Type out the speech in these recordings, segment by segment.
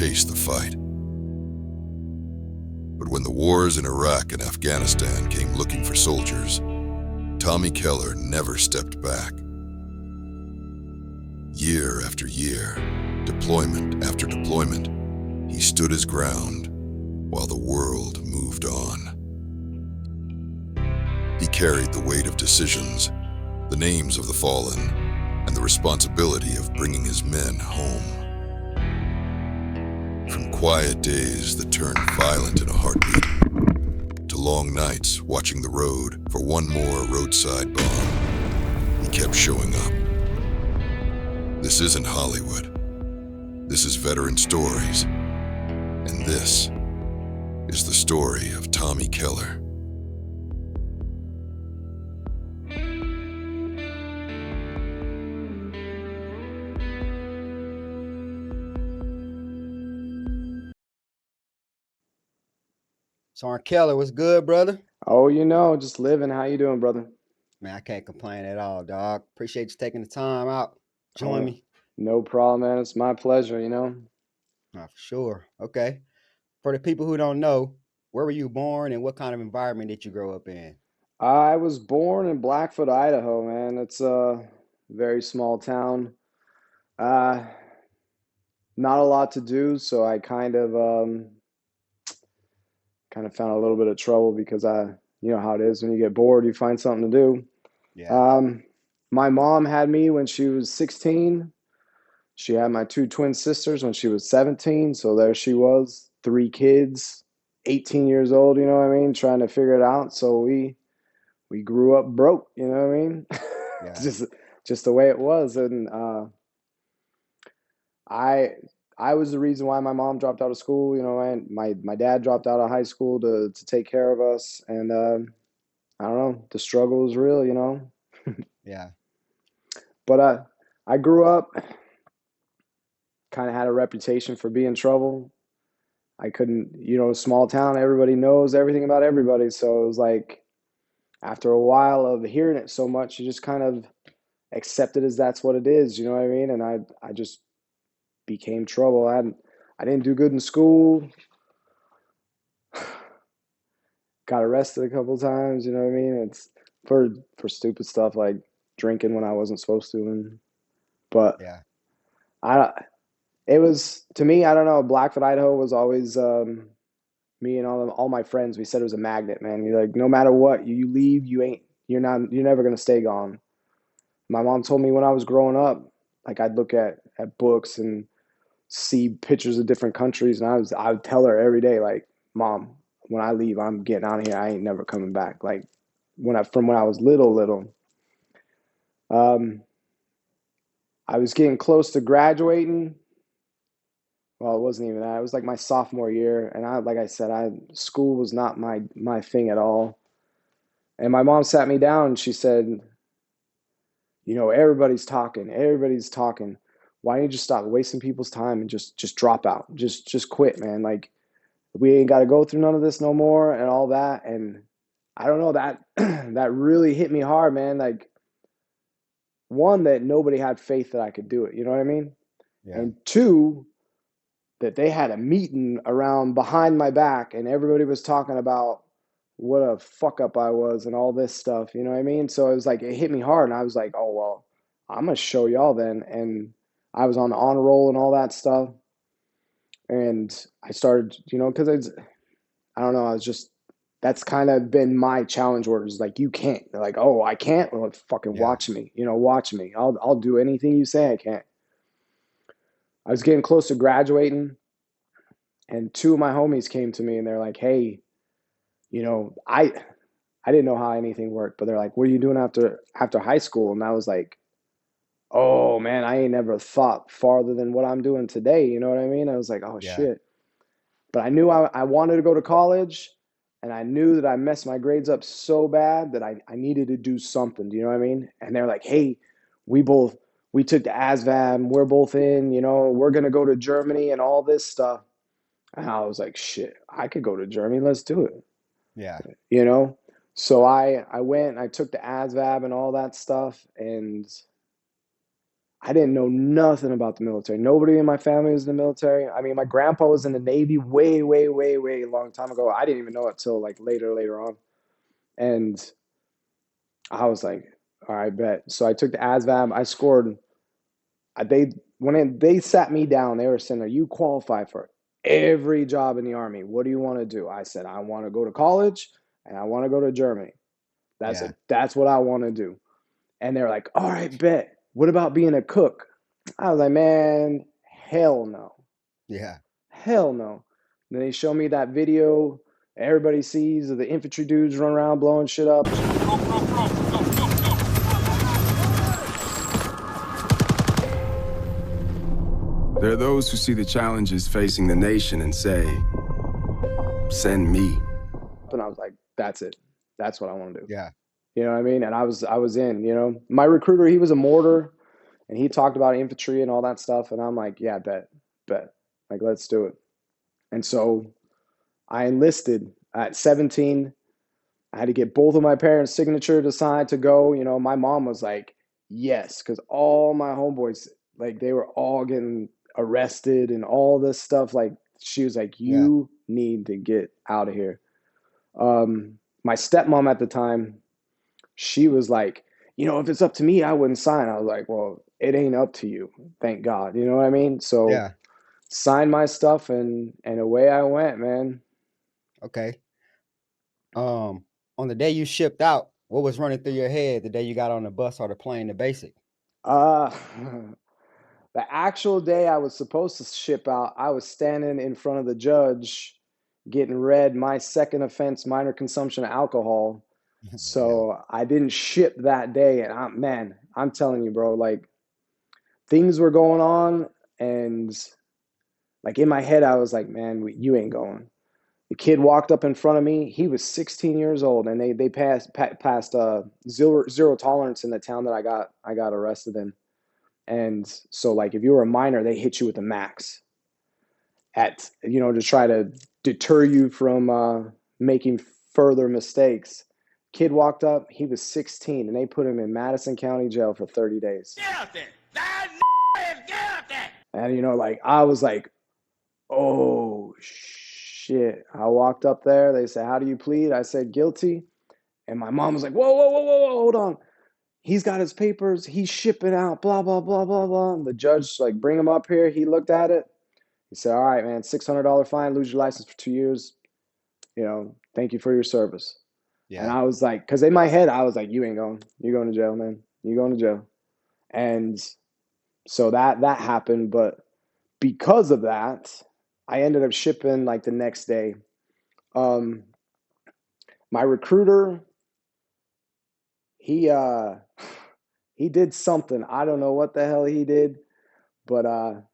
chase the fight. But when the wars in Iraq and Afghanistan came looking for soldiers, Tommy Keller never stepped back. Year after year, deployment after deployment, he stood his ground while the world moved on. He carried the weight of decisions, the names of the fallen, and the responsibility of bringing his men home. From quiet days that turned violent in a heartbeat, to long nights watching the road for one more roadside bomb, he kept showing up. This isn't Hollywood. This is veteran stories. And this is the story of Tommy Keller. Sergeant Keller, what's good, brother? Oh, just living. How you doing, brother? Man, I can't complain at all, dog. Appreciate you taking the time out. Join Oh, me. no problem, man. It's my pleasure, For sure. Okay. For the people who don't know, where were you born and what kind of environment did you grow up in? I was born in Blackfoot, Idaho, man. It's a very small town. Uh, Not a lot to do, so I kind of found a little bit of trouble because you know how it is when you get bored, you find something to do. Yeah. Um, my mom had me when she was 16. She had my two twin sisters when she was 17. So there she was, three kids, 18 years old, you know what I mean, trying to figure it out. So we grew up broke, you know what I mean? Yeah. Just the way it was. And I I was the reason why my mom dropped out of school, and my dad dropped out of high school to take care of us. And I don't know, the struggle was real. Yeah. But I grew up, kind of had a reputation for being trouble. I couldn't, small town, everybody knows everything about everybody. So it was like, after a while of hearing it so much, you just kind of accept it as that's what it is, you know what I mean? And I just became trouble. I didn't do good in school, got arrested a couple of times, you know what I mean? It's for stupid stuff like drinking when I wasn't supposed to. But Yeah. I, it was, to me, I don't know, Blackfoot, Idaho was always, me and all my friends, we said it was a magnet, man. You're like, no matter what, you leave, you're never gonna stay gone. My mom told me when I was growing up, like I'd look at books and see pictures of different countries, and I would tell her every day, like, Mom, when I leave, I'm getting out of here. I ain't never coming back. Like when I was little. Um, I was getting close to graduating. Well, it wasn't even that. It was like my sophomore year, and like I said, school was not my thing at all. And my mom sat me down and she said, everybody's talking. Everybody's talking. Why don't you just stop wasting people's time and just drop out? Just quit, man. Like, we ain't got to go through none of this no more and all that. And I don't know, that that really hit me hard, man. Like, one, that nobody had faith that I could do it. You know what I mean? Yeah. And two, that they had a meeting around behind my back and everybody was talking about what a fuck up I was and all this stuff, you know what I mean? So it was like, it hit me hard and I was like, oh, well, I'm going to show y'all then. And I was on the honor roll and all that stuff. And I started, because I don't know, that's kind of been my challenge orders. Like, you can't. They're like, oh, I can't? Well, fucking Yeah. watch me, watch me. I'll do anything you say I can't. I was getting close to graduating and two of my homies came to me and they're like, hey, I didn't know how anything worked, but they're like, what are you doing after high school? And I was like, oh man, I ain't never thought farther than what I'm doing today. You know what I mean? I was like, oh Yeah. shit. But I knew I wanted to go to college, and I knew that I messed my grades up so bad that I needed to do something. Do you know what I mean? And they're like, hey, we took the ASVAB, we're both in, we're gonna go to Germany and all this stuff. And I was like, shit, I could go to Germany, let's do it. Yeah. you know? So I went, I took the ASVAB and all that stuff, and I didn't know nothing about the military. Nobody in my family was in the military. I mean, my grandpa was in the Navy way, way, way, way long time ago. I didn't even know it till like later on. And I was like, all right, bet. So I took the ASVAB. I scored. They sat me down, they were saying, "Are you qualify for every job in the Army? What do you want to do?" I said, "I want to go to college and I want to go to Germany. Yeah. That's what I want to do." And they're like, "All right, bet. What about being a cook?" I was like, "Man, hell no. Yeah. Hell no." And then they show me that video everybody sees of the infantry dudes running around blowing shit up. There are those who see the challenges facing the nation and say, send me. And I was like, that's it. That's what I want to do. Yeah. You know what I mean? And I was in, you know. My recruiter, he was a mortar and he talked about infantry and all that stuff. And I'm like, yeah, bet. Like, let's do it. And so I enlisted at 17. I had to get both of my parents' signature to sign to go. You know, my mom was like, yes, because all my homeboys, like, they were all getting arrested and all this stuff. Like, she was like, Yeah. you need to get out of here. My stepmom at the time, she was like, you know, if it's up to me, I wouldn't sign. I was like, well, it ain't up to you. Thank God. You know what I mean? So Yeah. signed my stuff and away I went, man. Okay. On the day you shipped out, what was running through your head the day you got on the bus or the plane to basic? Uh, the actual day I was supposed to ship out, I was standing in front of the judge getting read my second offense, minor consumption of alcohol. Yeah. So I didn't ship that day. And I'm telling you, bro, like things were going on. And like in my head, I was like, man, you ain't going. The kid walked up in front of me. He was 16 years old, and they passed zero tolerance in the town that I got arrested in. And so, like, if you were a minor, they hit you with a max to try to deter you from making further mistakes. Kid walked up. He was 16, and they put him in Madison County Jail for 30 days. Get out there! Get out there! And like I was like, oh shit. I walked up there. They said, "How do you plead?" I said, "Guilty." And my mom was like, whoa, whoa, whoa, whoa, hold on. He's got his papers. He's shipping out, blah, blah, blah, blah, blah. And the judge, like, bring him up here. He looked at it. He said, all right, man, $600 fine, lose your license for 2 years. You know, thank you for your service. And Yeah. I was like, because in my head, I was like, you ain't going. You're going to jail, man. You're going to jail. And so that happened. But because of that, I ended up shipping like the next day. My recruiter, he did something. I don't know what the hell he did, but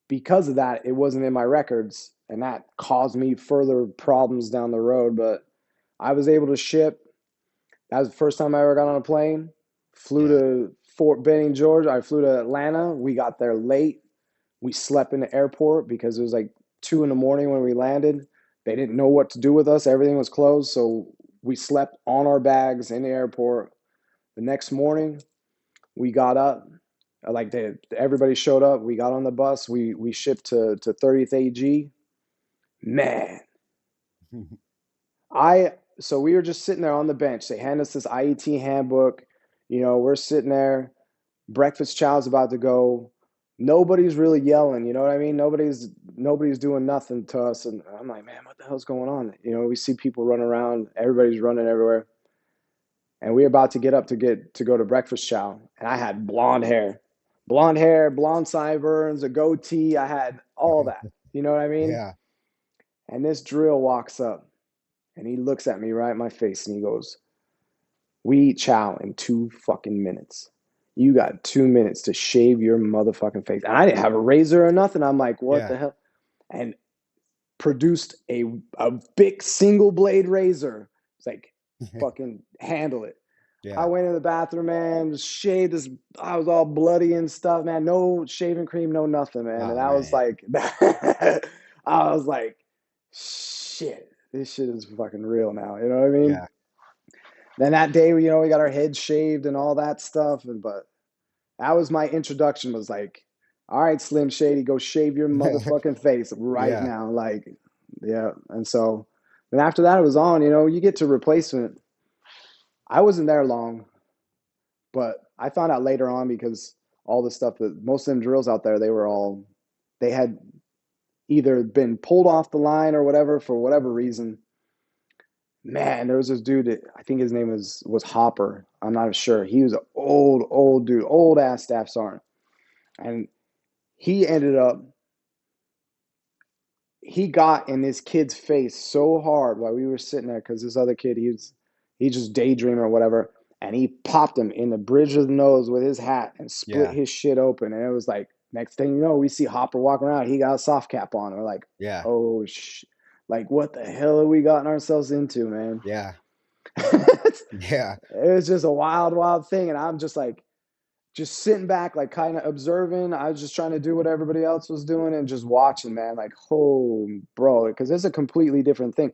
because of that, it wasn't in my records, and that caused me further problems down the road. But I was able to ship. That was the first time I ever got on a plane. Flew Yeah. to Fort Benning, Georgia. I flew to Atlanta. We got there late. We slept in the airport because it was like 2 in the morning when we landed. They didn't know what to do with us. Everything was closed, so we slept on our bags in the airport. The next morning, we got up. Like everybody showed up. We got on the bus. We shipped to 30th AG. Man, so we were just sitting there on the bench. They hand us this IET handbook. You know, we're sitting there. Breakfast chow's about to go. Nobody's really yelling. You know what I mean? Nobody's doing nothing to us. And I'm like, man, what the hell's going on? You know, we see people running around. Everybody's running everywhere. And we were about to get up to go to breakfast chow. And I had blonde hair, blonde sideburns, a goatee. I had all that. You know what I mean? Yeah. And this drill walks up and he looks at me right in my face and he goes, "We eat chow in 2 fucking minutes. You got 2 minutes to shave your motherfucking face." And I didn't have a razor or nothing. I'm like, what the hell? And produced a big single blade razor. It's like, fucking handle it. Yeah. I went in the bathroom, man, shaved this. I was all bloody and stuff, man. No shaving cream, no nothing, man. Oh, And I was man. like, shit, this shit is fucking real now. You know what I mean? Yeah. Then that day, you know, we got our heads shaved and all that stuff. But That was my introduction. Was like, all right, Slim Shady, go shave your motherfucking face right Yeah. now. Like, yeah. And so then after that, it was on. You know, you get to replacement. I wasn't there long, but I found out later on because all the stuff that most of them drills out there, they had either been pulled off the line or whatever for whatever reason. Man, there was this dude that I think his name was Hopper. I'm not sure. He was an old dude, old ass staff sergeant. And he ended up, he got in this kid's face so hard while we were sitting there because this other kid, he just daydreaming or whatever. And he popped him in the bridge of the nose with his hat and split his shit open. And it was like, next thing you know, we see Hopper walking around. He got a soft cap on. We're like, Yeah. oh, like, what the hell have we gotten ourselves into, man? Yeah. Yeah. It was just a wild thing. And I'm just like, just sitting back, like kind of observing. I was just trying to do what everybody else was doing and just watching, man. Like, oh, bro, because it's a completely different thing.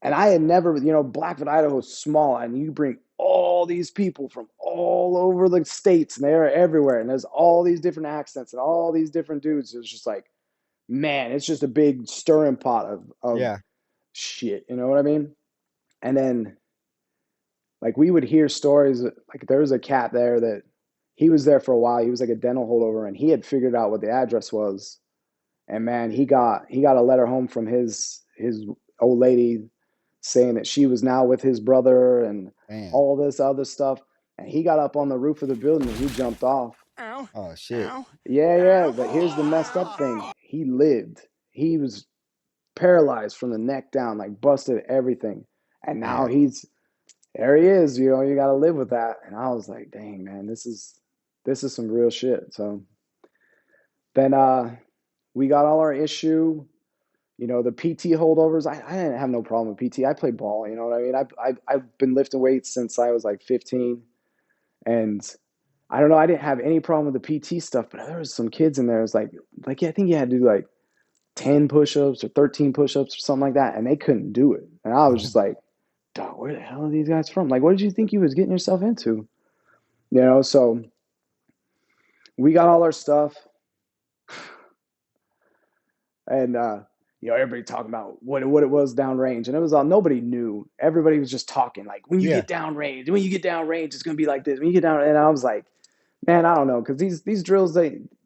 And I had never, you know, Blackfoot, Idaho is small, and you bring all these people from all over the states, and they're everywhere. And there's all these different accents and all these different dudes. It's just like, man, it's just a big stirring pot of shit. You know what I mean? And then, like, we would hear stories. Like, there was a cat there that he was there for a while. He was like a dental holdover, and he had figured out what the address was. And man, he got a letter home from his old lady saying that she was now with his brother and all this other stuff. And he got up on the roof of the building and he jumped off. Ow. Oh shit. Ow. Yeah. But here's the messed up thing. He lived. He was paralyzed from the neck down, like busted everything. And now there he is, you know, you got to live with that. And I was like, dang, man, this is some real shit. So then we got all our issue. You know, the PT holdovers, I didn't have no problem with PT. I played ball, you know what I mean? I've been lifting weights since I was like 15. And I don't know, I didn't have any problem with the PT stuff, but there was some kids in there. It was like yeah, I think you had to do like 10 push-ups or 13 push-ups or something like that, and they couldn't do it. And I was just like, dog, where the hell are these guys from? Like, what did you think you was getting yourself into? You know, so we got all our stuff. And you know, everybody talking about what it was downrange, and it was all nobody knew. Everybody was just talking like, when you get downrange, it's gonna be like this. When you get down, and I was like, man, I don't know, because these drills,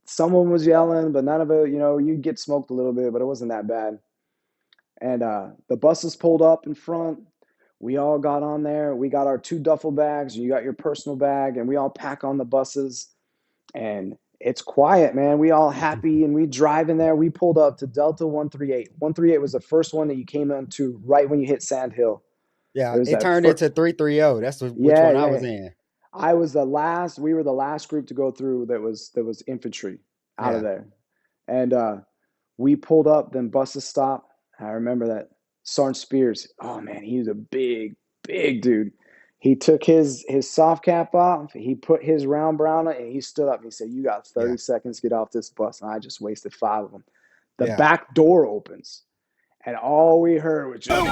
someone was yelling, but none of it, you know, you get smoked a little bit, but it wasn't that bad. And the buses pulled up in front. We all got on there. We got our 2 duffel bags, and you got your personal bag, and we all pack on the buses, and it's quiet, man. We all happy, and we drive in there. We pulled up to Delta 138. 138 was the first one that you came into right when you hit Sand Hill. Yeah, it turned into 330. That's which one I was in. I was the last. We were the last group to go through that was infantry out of there. And we pulled up, then buses stopped. I remember that Sergeant Spears. Oh, man, he was a big dude. He took his soft cap off, he put his round brown on, and he stood up and he said, you got 30 seconds to get off this bus. And I just wasted 5 of them. The back door opens, and all we heard was just,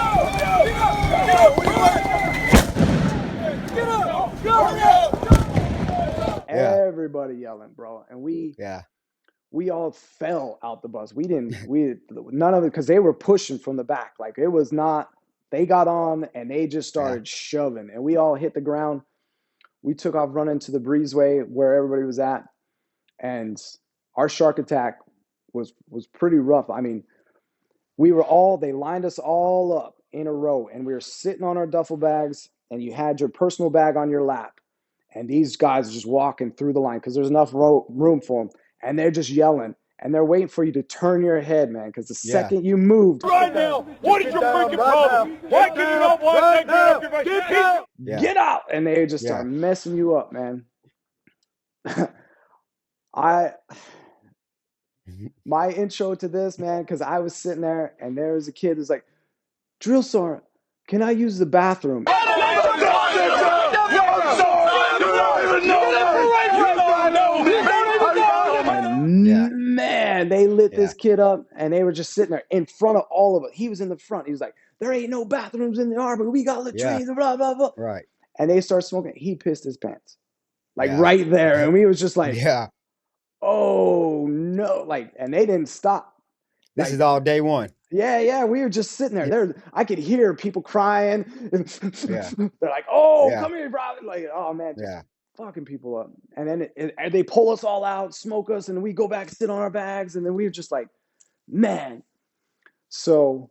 everybody yelling, bro. And we all fell out the bus. None of it, because they were pushing from the back. Like, it was not, they got on and they just started shoving, and we all hit the ground. We took off running to the breezeway where everybody was at, and our shark attack was pretty rough. I mean, they lined us all up in a row, and we were sitting on our duffel bags, and you had your personal bag on your lap, and these guys are just walking through the line because there's enough room for them, and they're just yelling. And they're waiting for you to turn your head, man, because the second you moved, Right now, what is your freaking problem? Why can you not watch that? Get out! And they just start messing you up, man. My intro to this, man, because I was sitting there and there was a kid who's like, drill sergeant, can I use the bathroom? Man, they lit this kid up, and they were just sitting there in front of all of us. He was in the front. He was like, there ain't no bathrooms in the army. We got latrines, blah, blah, blah. Right. And they started smoking. He pissed his pants. like Yeah. right there. And we was just like, Yeah. oh no, like, and they didn't stop. This Like, is all day one. yeah, we were just sitting there. Yeah. There, I could hear people crying. Yeah. They're like, "Oh, Yeah. come here, bro!" Like, oh man, just Yeah. fucking people up. And then and they pull us all out, smoke us, and we go back, sit on our bags, and then we were just like, man. So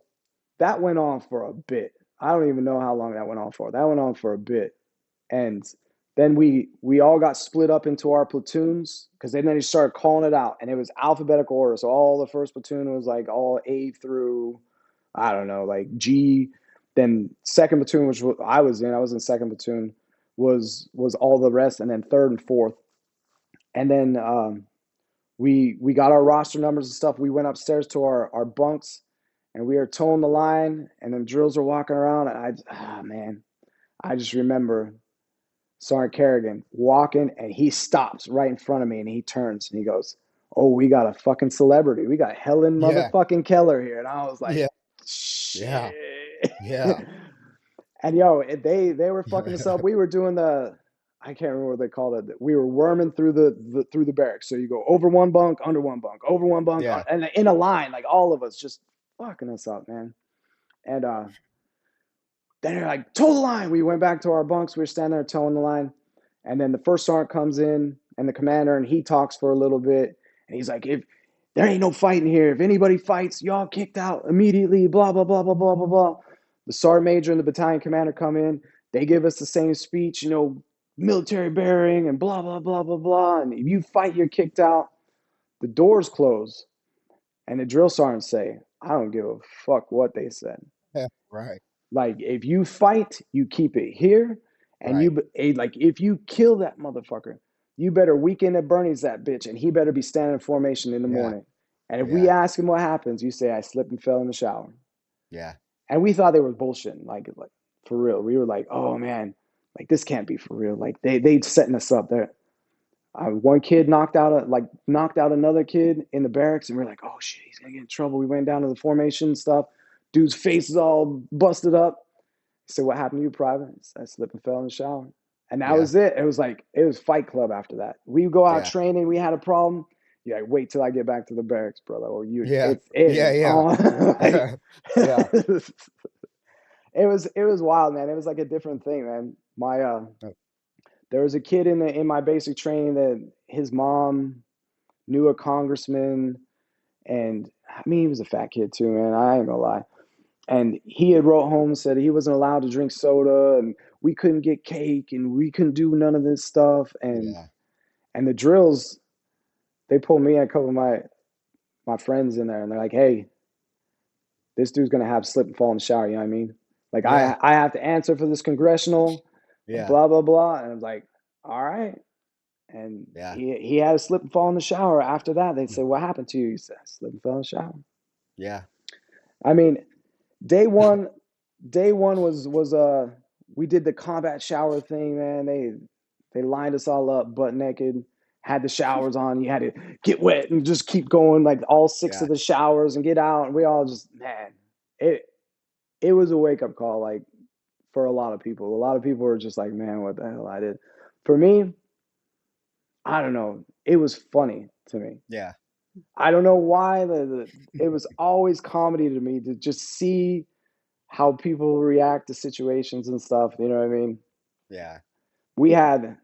that went on for a bit. I don't even know how long that went on for. That went on for a bit, and then we all got split up into our platoons because then they started calling it out, and it was alphabetical order. So all the first platoon was like all A through, I don't know, like G. Then second platoon, which I was in second platoon, was all the rest, and then third and fourth. And then we got our roster numbers and stuff. We went upstairs to our bunks, and we were towing the line, and then drills are walking around, and I just remember Sergeant Kerrigan walking, and he stops right in front of me, and he turns and he goes, "Oh, we got a fucking celebrity. We got Helen motherfucking Keller here." And I was like, Yeah. shit. Yeah. And yo, they were fucking us up. We were doing I can't remember what they called it. We were worming through the barracks. So you go over one bunk, under one bunk, over one bunk, Yeah. and in a line, like all of us just fucking us up, man. And then they're like, "Tow the line." We went back to our bunks. We were standing there towing the line. And then the first sergeant comes in and the commander, and he talks for a little bit. And he's like, "If there ain't no fighting here, if anybody fights, y'all kicked out immediately, blah, blah, blah, blah, blah, blah, blah." The sergeant major and the battalion commander come in. They give us the same speech, military bearing and blah, blah, blah, blah, blah. And if you fight, you're kicked out. The doors close. And the drill sergeants say, "I don't give a fuck what they said. Right. Like, if you fight, you keep it here. And Right. if you kill that motherfucker, you better weekend at Bernie's that bitch, and he better be standing in formation in the Yeah. morning. And if Yeah. we ask him what happens, you say, 'I slipped and fell in the shower.'" Yeah. And we thought they were bullshitting, like for real. We were like, "Oh man, like this can't be for real. Like they setting us up there." One kid knocked out another kid in the barracks, and we are like, "Oh shit, he's gonna get in trouble." We went down to the formation stuff. Dude's face is all busted up. So, "What happened to you, Private?" I slipped and fell in the shower. And that was it. It was Fight Club after that. We go out training. We had a problem. You're like, "Wait till I get back to the barracks, brother." Or Yeah. it's on. Yeah. Yeah. It was wild, man. It was like a different thing, man. There was a kid in my basic training that his mom knew a congressman, and I mean, he was a fat kid too, man. I ain't gonna lie. And he had wrote home and said he wasn't allowed to drink soda, and we couldn't get cake, and we couldn't do none of this stuff. And the drills, they pulled me and a couple of my friends in there, and they're like, "Hey, this dude's gonna have slip and fall in the shower." You know what I mean? Like, I have to answer for this congressional, blah blah blah. And I was like, "All right." And he had a slip and fall in the shower. After that, they said, "What happened to you?" He said, "I slipped and fell in the shower." Yeah. I mean, day one was we did the combat shower thing, man. They lined us all up butt naked, had the showers on. You had to get wet and just keep going, like all six of the showers, and get out. And we all just, man, it was a wake-up call, like, for a lot of people. A lot of people were just like, "Man, what the hell I did?" For me, I don't know. It was funny to me. Yeah. I don't know why. It was always comedy to me to just see how people react to situations and stuff. You know what I mean? Yeah. We had,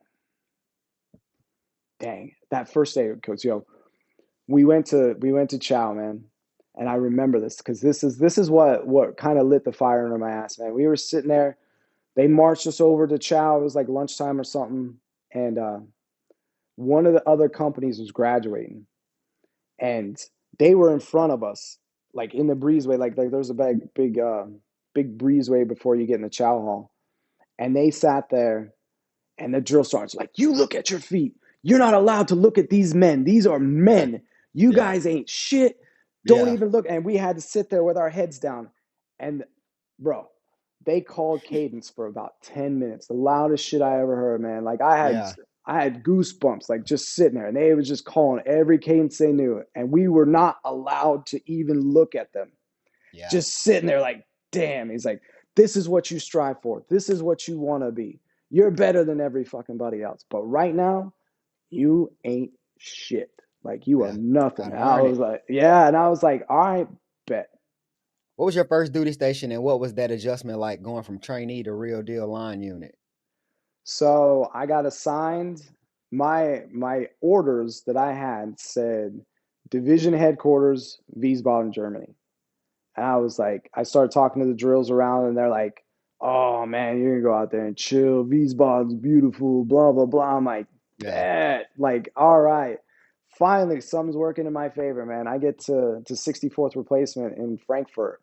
that first day, Coach, we went to Chow, man. And I remember this because this is what kind of lit the fire under my ass, man. We were sitting there. They marched us over to Chow. It was like lunchtime or something. And one of the other companies was graduating. And they were in front of us, like in the breezeway. Like there's a big breezeway before you get in the Chow Hall. And they sat there, and the drill sergeant's like, "You look at your feet. You're not allowed to look at these men. These are men. You guys ain't shit. Don't even look." And we had to sit there with our heads down. And bro, they called cadence for about 10 minutes. The loudest shit I ever heard, man. Like I had goosebumps, like just sitting there, and they was just calling every cadence they knew. And we were not allowed to even look at them. Just sitting there like, damn. He's like, "This is what you strive for. This is what you want to be. You're better than every fucking buddy else. But right now, you ain't shit. Like, you are Yeah. nothing. Gotta And I earn it. was like, yeah. And I was like, all right, bet. What was your first duty station, and what was that adjustment like going from trainee to real deal line unit? So I got assigned, my orders that I had said division headquarters, Wiesbaden, Germany. And I was like, I started talking to the drills around, and they're like, oh man, you're gonna go out there and chill. Wiesbaden's beautiful, blah, blah, blah. I'm like, Yeah. bet. Like, all right. Finally, something's working in my favor, man. I get to 64th replacement in Frankfurt,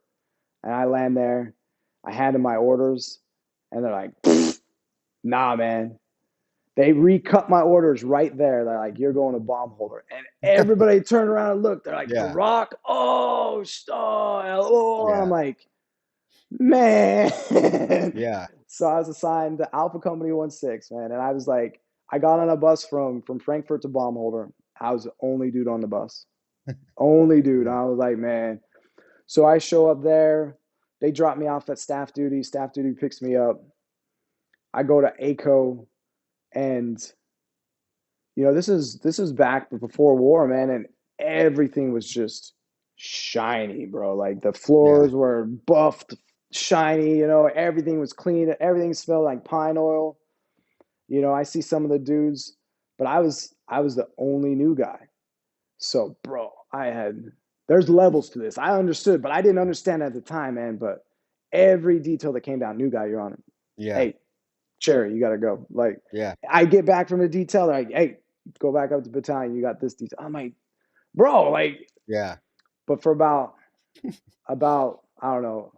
and I land there. I hand them my orders, and they're like, nah, man. They recut my orders right there. They're like, you're going to bomb holder. And everybody turned around and looked. They're like, Yeah. Iraq? Oh, oh. And I'm Yeah. like, man. Yeah. So I was assigned to Alpha Company 16, man. And I was like, I got on a bus from Frankfurt to bomb holder. I was the only dude on the bus. Only dude. Yeah. I was like, man. So I show up there. They drop me off at staff duty. Staff duty picks me up. I go to ACO, and this is back before war, man, and everything was just shiny, bro. Like the Yeah. floors were buffed, shiny, everything was clean, everything smelled like pine oil. I see some of the dudes, but I was the only new guy. So, bro, there's levels to this. I understood, but I didn't understand at the time, man. But every detail that came down, new guy, you're on it. Yeah. Hey, Cherry, you gotta go. Like, Yeah. I get back from the detail, they're like, hey, go back up to battalion. You got this detail. I'm like, bro, like, Yeah. but for about I don't know,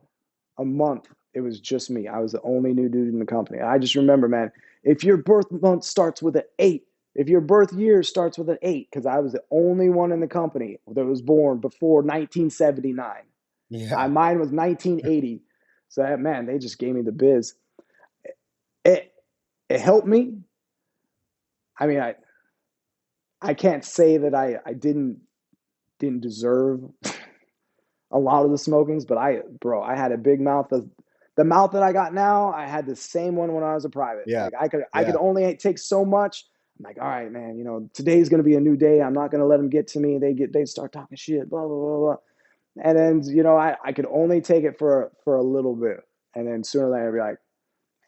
a month, it was just me. I was the only new dude in the company. I just remember, man, if your birth month starts with an 8, if your birth year starts with an 8, because I was the only one in the company that was born before 1979. Yeah. Mine was 1980. So that, man, they just gave me the biz. It helped me. I mean, I can't say that I didn't deserve a lot of the smokings, but I had a big mouth. The mouth that I got now, I had the same one when I was a private. Yeah. Like I could Yeah. only take so much. I'm like, all right, man, today's gonna be a new day. I'm not gonna let them get to me. They start talking shit, blah blah blah blah. And then I could only take it for a little bit, and then sooner or later I'd be like,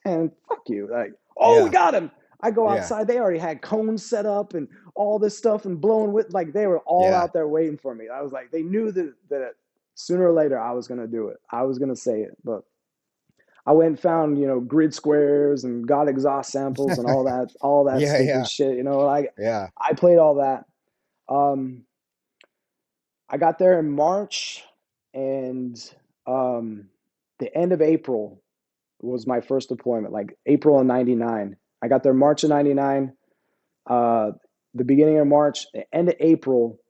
man, fuck you. Like, oh, we Yeah. got him. I go Yeah. outside. They already had cones set up and all this stuff and blowing with, like, they were all Yeah. out there waiting for me. I was like, they knew that sooner or later I was going to do it. I was going to say it. But I went and found, grid squares and got exhaust samples and all that Yeah. stupid Yeah. shit. Like, Yeah. I played all that. I got there in March, and the end of April was my first deployment, like April of 99. I got there March of 99. The beginning of March, the end of April,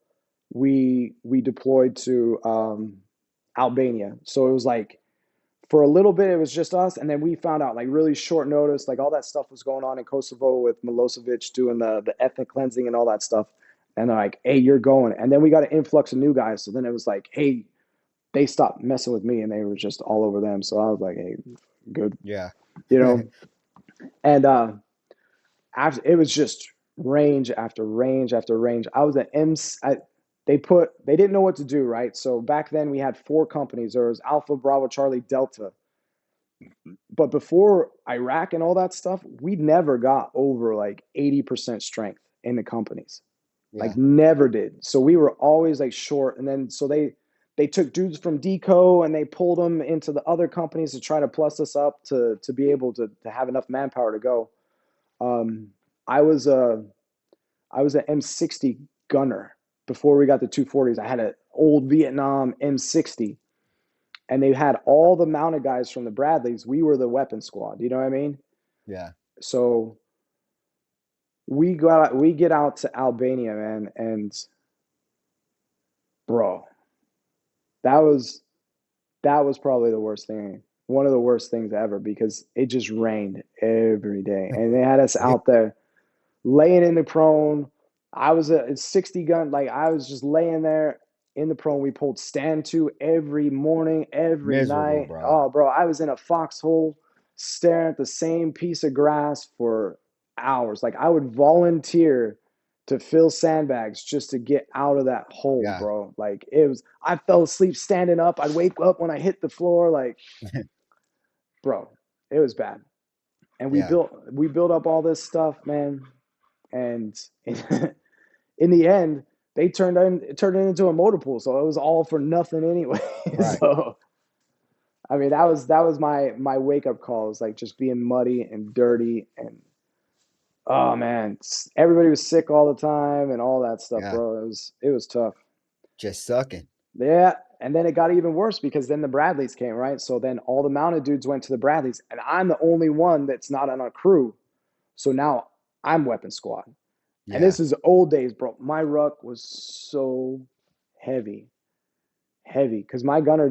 we deployed to Albania. So it was like, for a little bit, it was just us. And then we found out, like, really short notice, like all that stuff was going on in Kosovo with Milosevic doing the ethnic cleansing and all that stuff. And they're like, hey, you're going. And then we got an influx of new guys. So then it was like, hey, they stopped messing with me and they were just all over them. So I was like, hey, good. Yeah. And after, it was just range after range after range. I was at they didn't know what to do, right? So back then we had 4 companies. There was Alpha, Bravo, Charlie, Delta. But before Iraq and all that stuff, we never got over like 80% strength in the companies. Yeah. Like, never did. So we were always like short. And then so they took dudes from DECO and they pulled them into the other companies to try to plus us up to be able to have enough manpower to go. I was an M60 gunner before we got the 240s. I had an old Vietnam M60, and they had all the mounted guys from the Bradleys. We were the weapon squad. You know what I mean? Yeah. So we get out to Albania, man, and bro, that was probably the worst thing. One of the worst things ever, because it just rained every day, and they had us out there laying in the prone. I was a 60 gun. Like, I was just laying there in the prone. We pulled stand 2 every morning, every Miserable, night. bro. Oh, bro, I was in a foxhole staring at the same piece of grass for hours. Like I would volunteer to fill sandbags just to get out of that hole, Yeah. bro. Like I fell asleep standing up. I'd wake up when I hit the floor. Like, bro, it was bad. And we Yeah. built up all this stuff, man. And in the end, it turned it into a motor pool. So it was all for nothing anyway. Right. So I mean, that was my wake up call. It was like just being muddy and dirty and oh man, everybody was sick all the time and all that stuff, Yeah. bro. It was tough. Just sucking. Yeah, and then it got even worse because then the Bradleys came, right? So then all the mounted dudes went to the Bradleys, and I'm the only one that's not on a crew. So now I'm weapon squad. Yeah. And this is old days, bro. My ruck was so heavy, because my gunner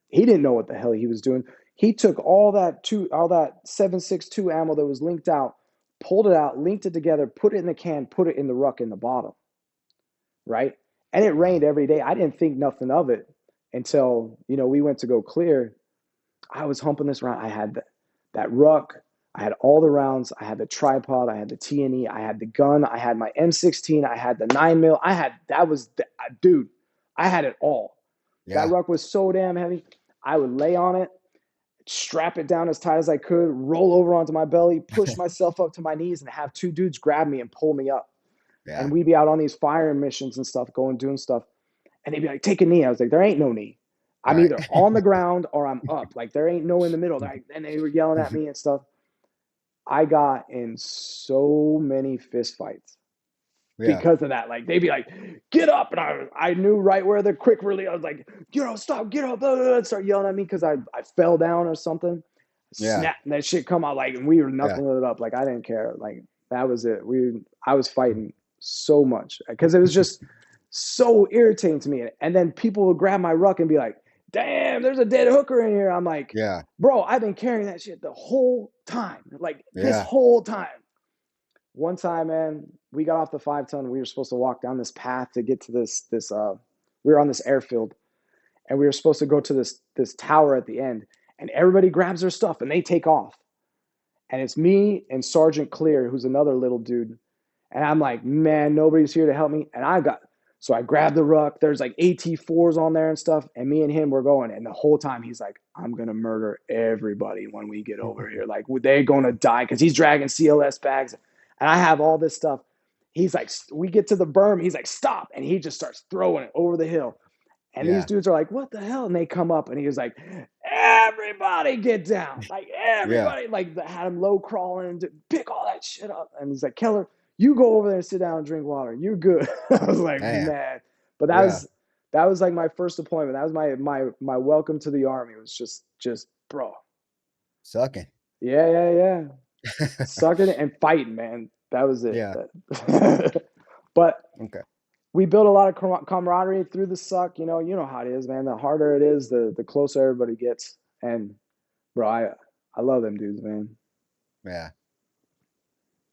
he didn't know what the hell he was doing. He took all that 7.62 ammo that was linked out, pulled it out, linked it together, put it in the can, put it in the ruck in the bottom, right? And it rained every day. I didn't think nothing of it until, we went to go clear. I was humping this around. I had that ruck. I had all the rounds. I had the tripod. I had the T&E. I had the gun. I had my M16. I had the 9mm. Dude, I had it all. Yeah. That ruck was so damn heavy. I would lay on it, strap it down as tight as I could, roll over onto my belly, push myself up to my knees, and have two dudes grab me and pull me up. Yeah. And we'd be out on these firing missions and stuff, doing stuff. And they'd be like, take a knee. I was like, there ain't no knee. I'm either on the ground or I'm up. Like, there ain't no in the middle. And they were yelling at me and stuff. I got in so many fist fights because of that. Like, they'd be like, get up. And I knew right where the quick release. I was like, stop, get up. And start yelling at me because I fell down or something. Yeah. Snap, and that shit come out like, and we were knuckling it up. Like, I didn't care. Like, that was it. I was fighting so much because it was just so irritating to me. And then people would grab my ruck and be like, damn, there's a dead hooker in here. I'm like, Yeah. bro, I've been carrying that shit the whole time. Like this whole time. One time, man, we got off the 5-ton. We were supposed to walk down this path to get to this we were on this airfield and we were supposed to go to this tower at the end, and everybody grabs their stuff and they take off. And it's me and Sergeant Clear, who's another little dude. And I'm like, man, nobody's here to help me. And so I grabbed the ruck. There's like AT4s on there and stuff. And me and him were going. And the whole time he's like, I'm going to murder everybody when we get over here. Like, they're going to die because he's dragging CLS bags. And I have all this stuff. He's like, we get to the berm. He's like, stop. And he just starts throwing it over the hill. And these dudes are like, what the hell? And they come up and he was like, everybody get down. Like, everybody, like, had him low crawling and pick all that shit up. And he's like, Keller, you go over there and sit down and drink water. You're good. I was like, man. But that was like my first deployment. That was my welcome to the Army. It was just bro. Sucking. Yeah. Sucking and fighting, man. That was it. Yeah. But okay. We built a lot of camaraderie through the suck. You know how it is, man. The harder it is, the closer everybody gets. And bro, I love them dudes, man. Yeah.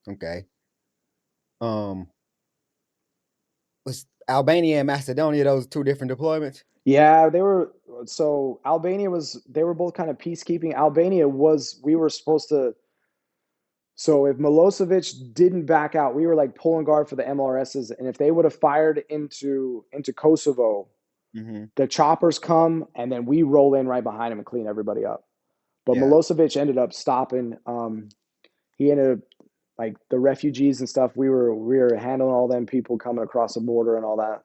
Okay. Was Albania and Macedonia those two different deployments? Yeah, they were. So Albania they were both kind of peacekeeping. Albania we were supposed to. So if Milosevic didn't back out, we were like pulling guard for the MLRSs. And if they would have fired into Kosovo, the choppers come and then we roll in right behind him and clean everybody up. But Milosevic ended up stopping. He ended up, like, the refugees and stuff. We were handling all them people coming across the border and all that.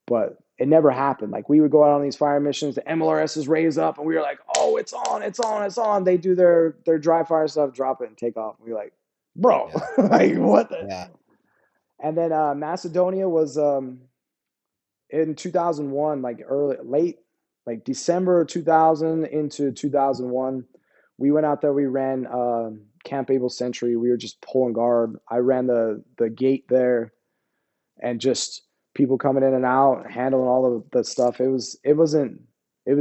But it never happened. Like, we would go out on these fire missions, the MLRSs raise up, and we were like, oh, it's on. They do their dry fire stuff, drop it, and take off. We were like, bro, like, what the? Yeah. And then Macedonia was in 2001, like late, like December 2000 into 2001. We went out there, we ran Camp Able Sentry. We were just pulling guard. I ran the gate there and just people coming in and out, handling all of the stuff. It was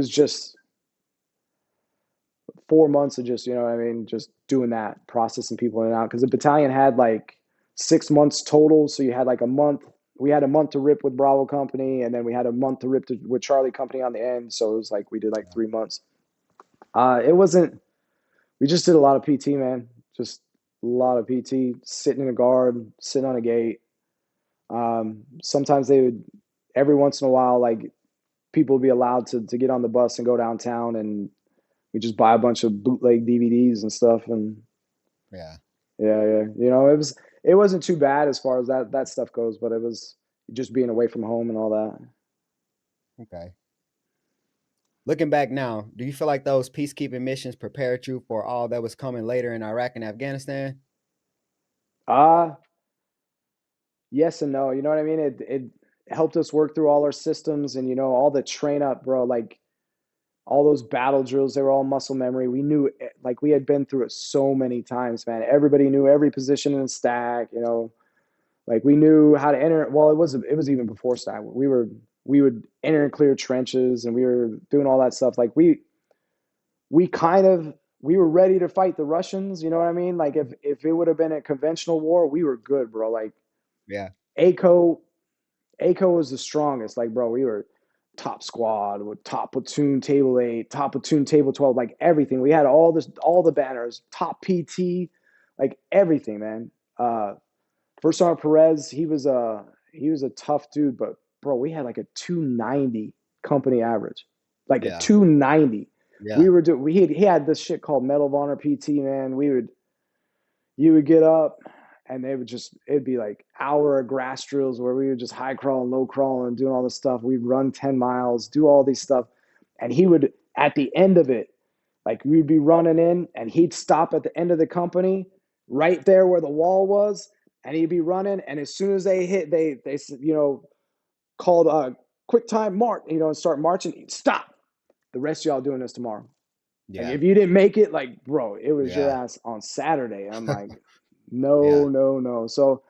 just 4 months of just, just doing that, processing people in and out. Because the battalion had like 6 months total. So you had like a month. We had a month to rip with Bravo Company, and then we had a month to rip with Charlie Company on the end. So it was like we did like 3 months. We just did a lot of PT, man. Just a lot of PT, sitting in a guard, sitting on a gate. Sometimes they would, every once in a while, like people would be allowed to get on the bus and go downtown, and we just buy a bunch of bootleg DVDs and stuff. And Yeah. yeah. It wasn't too bad as far as that stuff goes, but it was just being away from home and all that. Okay. Looking back now, do you feel like those peacekeeping missions prepared you for all that was coming later in Iraq and Afghanistan? Yes and no. You know what I mean? It helped us work through all our systems and all the train up, bro. Like all those battle drills, they were all muscle memory. We knew like we had been through it so many times, man. Everybody knew every position in the stack, like we knew how to enter. Well, it was even before stack. We would enter and clear trenches, and we were doing all that stuff. Like we were ready to fight the Russians, you know what I mean? Like if it would have been a conventional war, we were good, bro. Like Yeah. ACO was the strongest. Like, bro, we were top squad with top platoon table 8, top platoon table 12, like everything. We had all the banners, top PT, like everything, man. First Sergeant Perez, he was a tough dude, but bro, we had like a 290 company average. Like a Yeah. 290. Yeah. He had this shit called Medal of Honor PT, man. You would get up and it'd be like hour of grass drills where we would just high crawl and low crawl and doing all this stuff. We'd run 10 miles, do all these stuff. And he would, at the end of it, like we'd be running in and he'd stop at the end of the company right there where the wall was. And he'd be running. And as soon as they hit, they called a quick time march, and start marching. Stop. The rest of y'all doing this tomorrow. Yeah. Like if you didn't make it, like, bro, it was your Yeah. ass on Saturday. I'm like, no. So,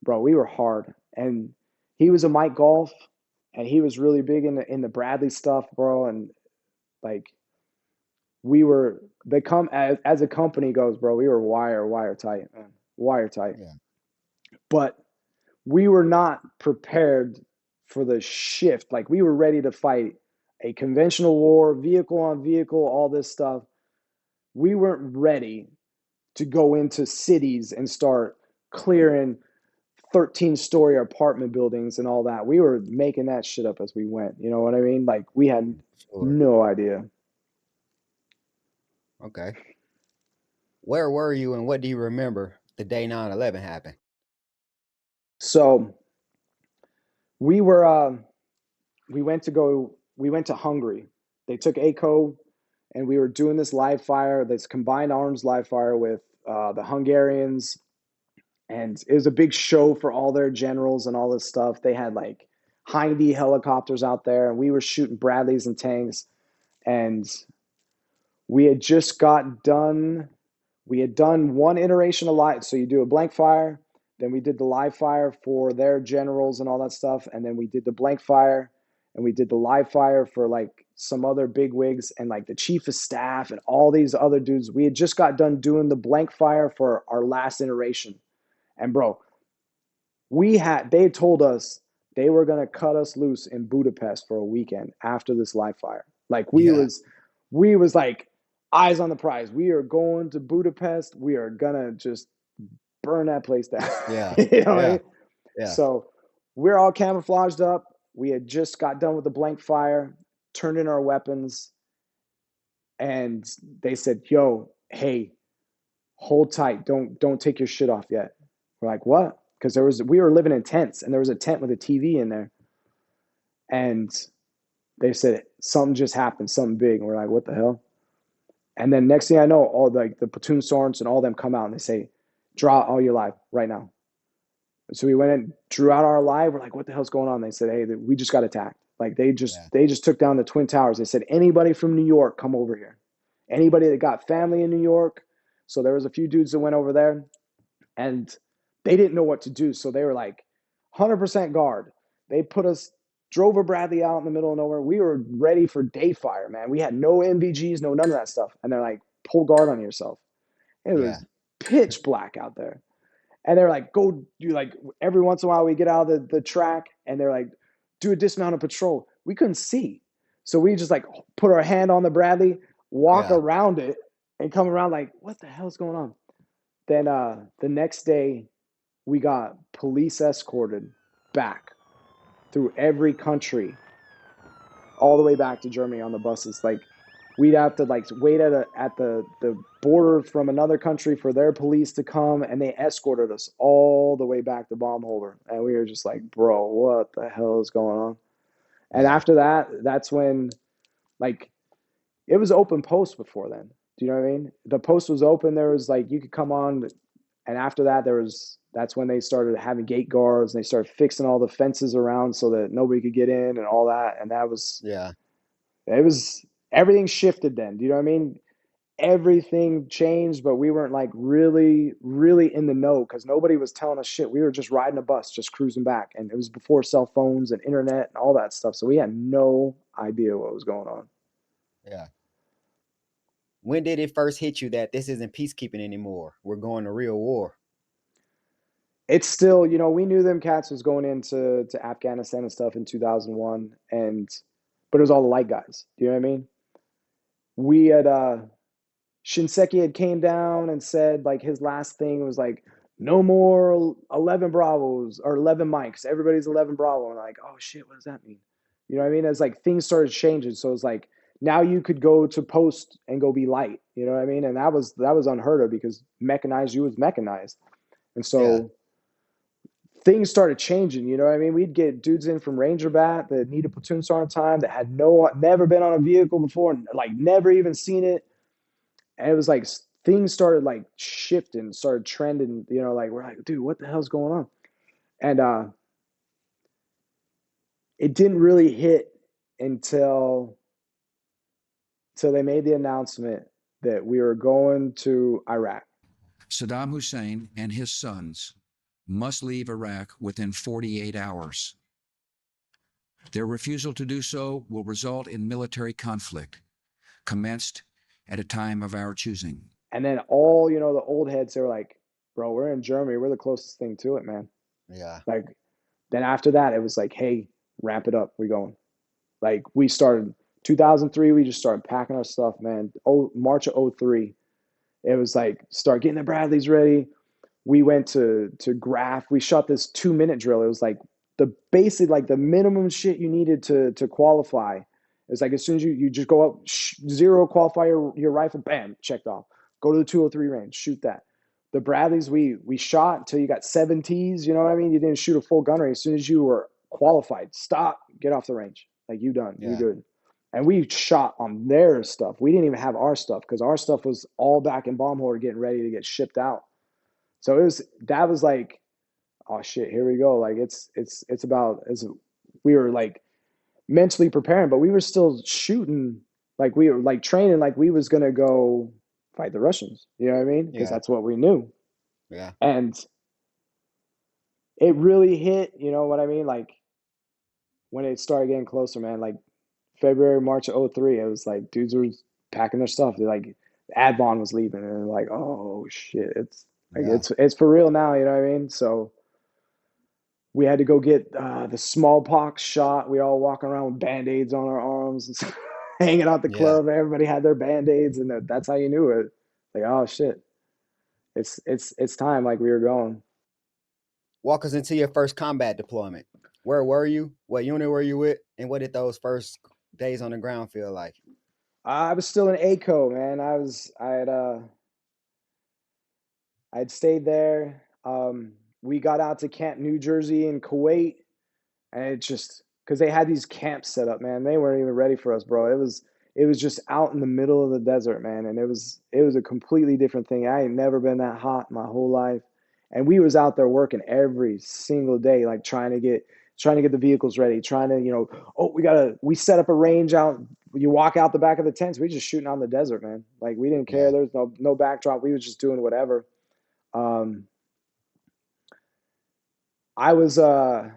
bro, we were hard. And he was a Mike Golf, and he was really big in the Bradley stuff, bro. And like as a company goes, bro, we were wire tight, man. Wire tight. Yeah. But we were not prepared for the shift. Like we were ready to fight a conventional war, vehicle on vehicle, all this stuff. We weren't ready to go into cities and start clearing 13-story apartment buildings and all that. We were making that shit up as we went. You know what I mean? Like we had Sure. no idea. Okay. Where were you and what do you remember the day 9/11 happened? So we went to Hungary. They took ACO, and we were doing this live fire, this combined arms live fire with the Hungarians. And it was a big show for all their generals and all this stuff. They had like Hindy helicopters out there, and we were shooting Bradleys and tanks. And we had just got done. We had done one iteration of live. So you do a blank fire, then we did the live fire for their generals and all that stuff. And then we did the blank fire, and we did the live fire for like some other big wigs and like the chief of staff and all these other dudes. We had just got done doing the blank fire for our last iteration. And bro, they told us they were going to cut us loose in Budapest for a weekend after this live fire. Like we was like eyes on the prize. We are going to Budapest. We are going to just burn that place down. Yeah. You know what I mean? Yeah. So we're all camouflaged up. We had just got done with the blank fire, turned in our weapons, and they said, "Yo, hey, hold tight. Don't take your shit off yet." We're like, "What?" Because we were living in tents, and there was a tent with a TV in there. And they said, something just happened, something big. And we're like, what the hell? And then next thing I know, all like the platoon sergeants and all them come out and they say, draw all your live right now. So we went and drew out our live. We're like, what the hell's going on? They said, hey, we just got attacked. Like they just took down the Twin Towers. They said, anybody from New York, come over here. Anybody that got family in New York. So there was a few dudes that went over there, and they didn't know what to do. So they were like 100% guard. They drove a Bradley out in the middle of nowhere. We were ready for day fire, man. We had no MVGs, no none of that stuff. And they're like, pull guard on yourself. It was pitch black out there. And they're like, go do like every once in a while we get out of the track and they're like, do a dismounted patrol. We couldn't see. So we just like put our hand on the Bradley, walk around it, and come around like, what the hell's going on? Then the next day, we got police escorted back through every country, all the way back to Germany on the buses. Like, we'd have to like wait at the border from another country for their police to come, and they escorted us all the way back to Baumholder. And we were just like, bro, what the hell is going on? And Yeah. after that, that's when, like, it was open post before then. Do you know what I mean? The post was open. There was like, you could come on, and after that, that's when they started having gate guards, and they started fixing all the fences around so that nobody could get in and all that. And that was, Yeah. it was, everything shifted then. Do you know what I mean? Everything changed, but we weren't like really, really in the know because nobody was telling us shit. We were just riding a bus, just cruising back. And it was before cell phones and internet and all that stuff. So we had no idea what was going on. Yeah. When did it first hit you that this isn't peacekeeping anymore? We're going to real war. It's still, you know, we knew them cats was going into Afghanistan and stuff in 2001, but it was all the light guys. Do you know what I mean? We had Shinseki had came down and said like his last thing was like, no more 11 Bravos or 11 Mikes. Everybody's 11 Bravo. And like, oh shit, what does that mean? You know what I mean? It's like things started changing. So it's like now you could go to post and go be light. You know what I mean? And that was unheard of because mechanized, you was mechanized. And so things started changing. You know what I mean? We'd get dudes in from Ranger Bat that needed platoon sergeant time that had never been on a vehicle before, like never even seen it. And it was like things started like shifting, started trending, you know, like we're like, dude, what the hell's going on? And it didn't really hit until they made the announcement that we were going to Iraq. Saddam Hussein and his sons must leave Iraq within 48 hours. Their refusal to do so will result in military conflict, commenced at a time of our choosing. And then all, you know, the old heads, they were like, bro, we're in Germany. We're the closest thing to it, man. Yeah. Like, then after that, it was like, hey, ramp it up. We're going. Like, we started 2003. We just started packing our stuff, man. March of 03. It was like, start getting the Bradleys ready. We went to Graf. We shot this 2-minute drill. It was like the basic, like the minimum shit you needed to qualify. It's like as soon as you just go up, zero, qualify your rifle, bam, checked off. Go to the 203 range, shoot that. The Bradleys, we shot until you got 7 Ts, you know what I mean? You didn't shoot a full gun range. As soon as you were qualified, stop, get off the range. Like, you done, you good. And we shot on their stuff. We didn't even have our stuff because our stuff was all back in Baumholder getting ready to get shipped out. So that was like, oh shit, here we go. Like it's about, we were like mentally preparing, but we were still shooting, like we were like training, like we was gonna go fight the Russians. You know what I mean? Because that's what we knew. Yeah. And it really hit, you know what I mean? Like when it started getting closer, man, like February, March of 03, it was like dudes were packing their stuff. They're like, Advon was leaving, and they're like, oh shit, it's like it's for real now, you know what I mean? So we had to go get the smallpox shot. We all walking around with Band-Aids on our arms and hanging out the club. Everybody had their Band-Aids, and that's how you knew it. Like, oh shit, it's time. Like, we were going. Walk us into your first combat deployment. Where were you? What unit were you with? And what did those first days on the ground feel like? I was still in ACO, man. I'd stayed there. We got out to Camp New Jersey in Kuwait, and it just, because they had these camps set up, man. They weren't even ready for us, bro. It was just out in the middle of the desert, man, and it was a completely different thing. I ain't never been that hot my whole life, and we was out there working every single day, like trying to get the vehicles ready, trying to, you know, we set up a range out. You walk out the back of the tents. We just shooting out in the desert, man. Like, we didn't care. There's no backdrop. We was just doing whatever. I was a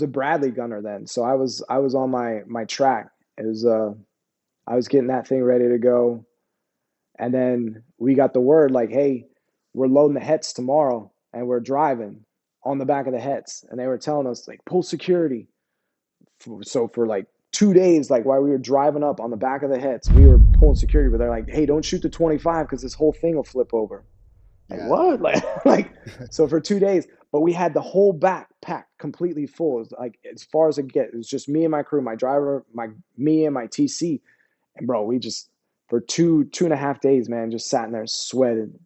Bradley gunner then, so I was on my track. It was I was getting that thing ready to go, and then we got the word like, hey, we're loading the Hets tomorrow, and we're driving on the back of the Hets, and they were telling us like, pull security. So for like 2 days, like while we were driving up on the back of the hits, we were pulling security, but they're like, hey, don't shoot the 25 because this whole thing will flip over. Like, Yeah. what? Like, so for 2 days, but we had the whole back packed completely full. It was like as far as it get. It was just me and my crew, my driver, me and my TC. And bro, we just for 2.5 days, man, just sat in there sweating.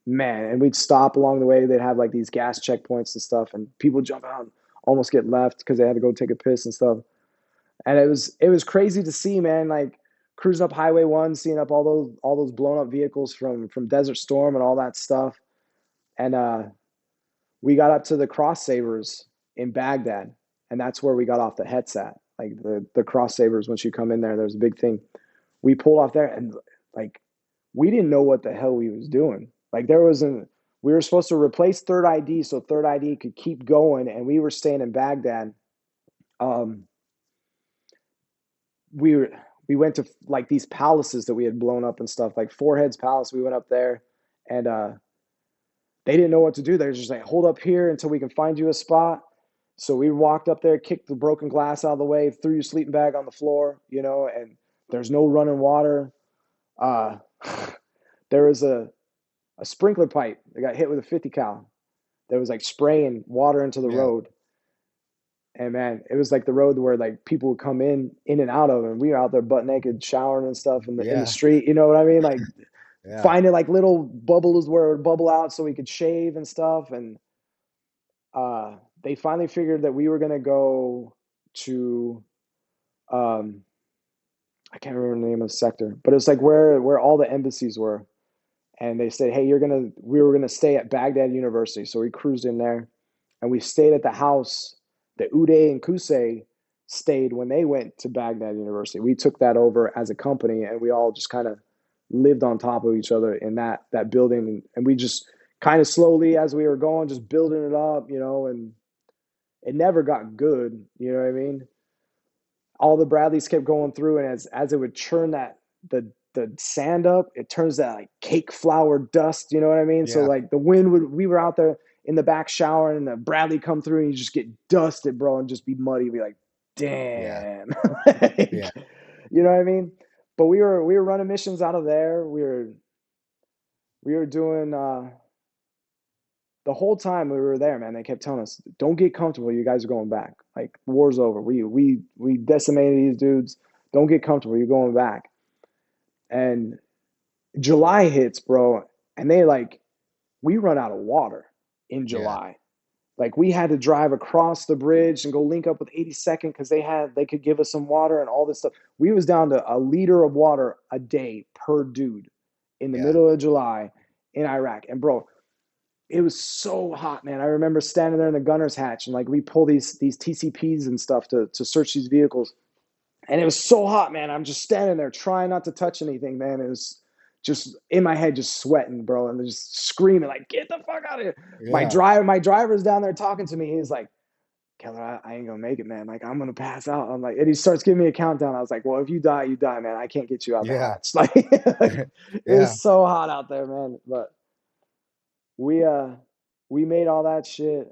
Man, and we'd stop along the way. They'd have like these gas checkpoints and stuff, and people jump out and almost get left because they had to go take a piss and stuff. And it was crazy to see, man, like cruising up Highway 1, seeing up all those blown up vehicles from Desert Storm and all that stuff. And we got up to the Cross Sabers in Baghdad, and that's where we got off the Hetz at. Like the Cross Sabers, once you come in there, there's a big thing. We pulled off there, and like we didn't know what the hell we was doing. Like we were supposed to replace Third ID so Third ID could keep going, and we were staying in Baghdad. We went to like these palaces that we had blown up and stuff, like Forehead's Palace. We went up there, and they didn't know what to do. They were just like, hold up here until we can find you a spot. So we walked up there, kicked the broken glass out of the way, threw your sleeping bag on the floor, and there's no running water. There was a sprinkler pipe that got hit with a 50 cal that was like spraying water into the road. And man, it was like the road where like people would come in and out of, and we were out there butt naked showering and stuff in the street. You know what I mean? Like finding like little bubbles where it would bubble out so we could shave and stuff. And they finally figured that we were gonna go to I can't remember the name of the sector, but it's like where all the embassies were. And they said, hey, we were gonna stay at Baghdad University. So we cruised in there, and we stayed at the house that Uday and Kusei stayed when they went to Baghdad University. We took that over as a company, and we all just kind of lived on top of each other in that building. And we just kind of slowly, as we were going, just building it up, and it never got good. You know what I mean? All the Bradleys kept going through, and as it would churn the sand up, it turns that like cake flour dust. You know what I mean? So like the wind we were out there in the back showering, and the Bradley come through, and you just get dusted, bro, and just be muddy. Be like, damn. You know what I mean? But we were running missions out of there. We were doing the whole time we were there, man. They kept telling us, don't get comfortable. You guys are going back. Like, war's over. We decimated these dudes. Don't get comfortable. You're going back. And July hits, bro, and we run out of water in July. Like, we had to drive across the bridge and go link up with 82nd because they could give us some water and all this stuff. We was down to a liter of water a day per dude in the middle of July in Iraq. And bro, it was so hot, man. I remember standing there in the gunner's hatch, and like we pull these TCPs and stuff to search these vehicles. And it was so hot, man. I'm just standing there trying not to touch anything, man. It was just in my head, just sweating, bro, and just screaming like, "Get the fuck out of here!" My driver's down there talking to me. He's like, "Keller, I ain't gonna make it, man. Like, I'm gonna pass out." I'm like, and he starts giving me a countdown. I was like, "Well, if you die, you die, man. I can't get you out the hatch." Like, it was so hot out there, man. But we made all that shit.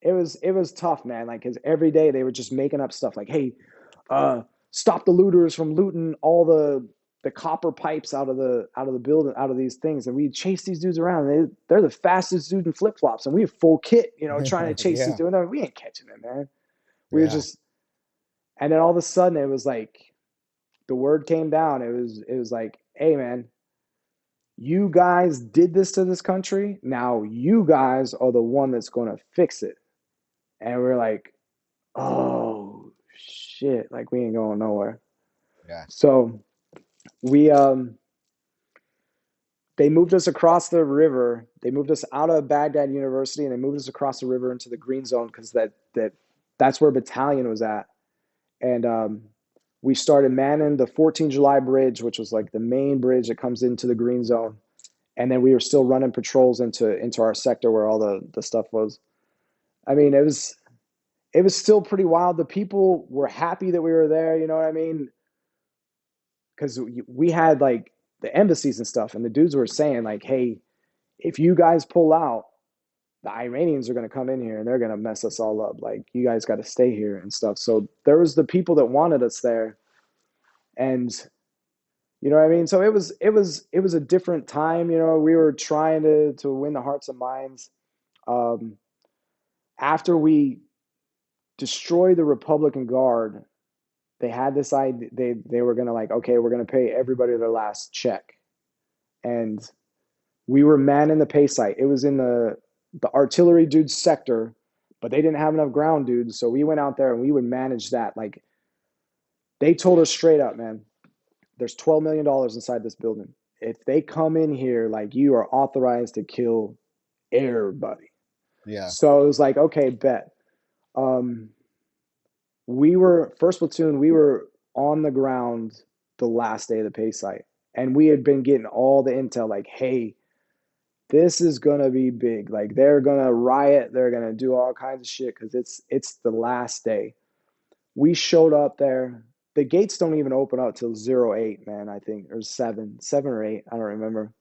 It was tough, man. Like, because every day they were just making up stuff like, "Hey, stop the looters from looting all the copper pipes out of the building, out of these things." And we chase these dudes around. They're the fastest dude in flip flops, and we have full kit, trying to chase these dudes. We ain't catching them, man. We were just, and then all of a sudden it was like the word came down. It was like, "Hey, man, you guys did this to this country. Now you guys are the one that's going to fix it." And we're like, "Oh shit, like we ain't going nowhere." So we they moved us across the river. They moved us out of Baghdad University, and they moved us across the river into the green zone because that's where battalion was at. And we started manning the 14 July bridge, which was like the main bridge that comes into the green zone. And then we were still running patrols into our sector where all the stuff was. I mean, it was still pretty wild. The people were happy that we were there, you know what I mean? Because we had like the embassies and stuff, and the dudes were saying like, "Hey, if you guys pull out, the Iranians are going to come in here and they're going to mess us all up. Like, you guys got to stay here and stuff. So there was the people that wanted us there, and you know what I mean? So it was a different time. You know, we were trying to win the hearts and minds. Um, After we destroyed the Republican Guard, they had this idea. They were gonna, like, okay, we're gonna pay everybody their last check, and we were manning the pay site. It was in the artillery dudes sector, but they didn't have enough ground dudes, so we went out there and we would manage that. Like, they told us straight up, man, there's $12 million inside this building. If they come in here, like, you are authorized to kill everybody. Yeah. So it was like, okay, bet. We were first platoon. We were on the ground the last day of the pay site, and we had been getting all the intel, like, hey, this is gonna be big. Like, they're gonna riot. They're gonna do all kinds of shit because it's the last day. We showed up there. The gates don't even open up till 08, man, I think, or 7 or 8, I don't remember.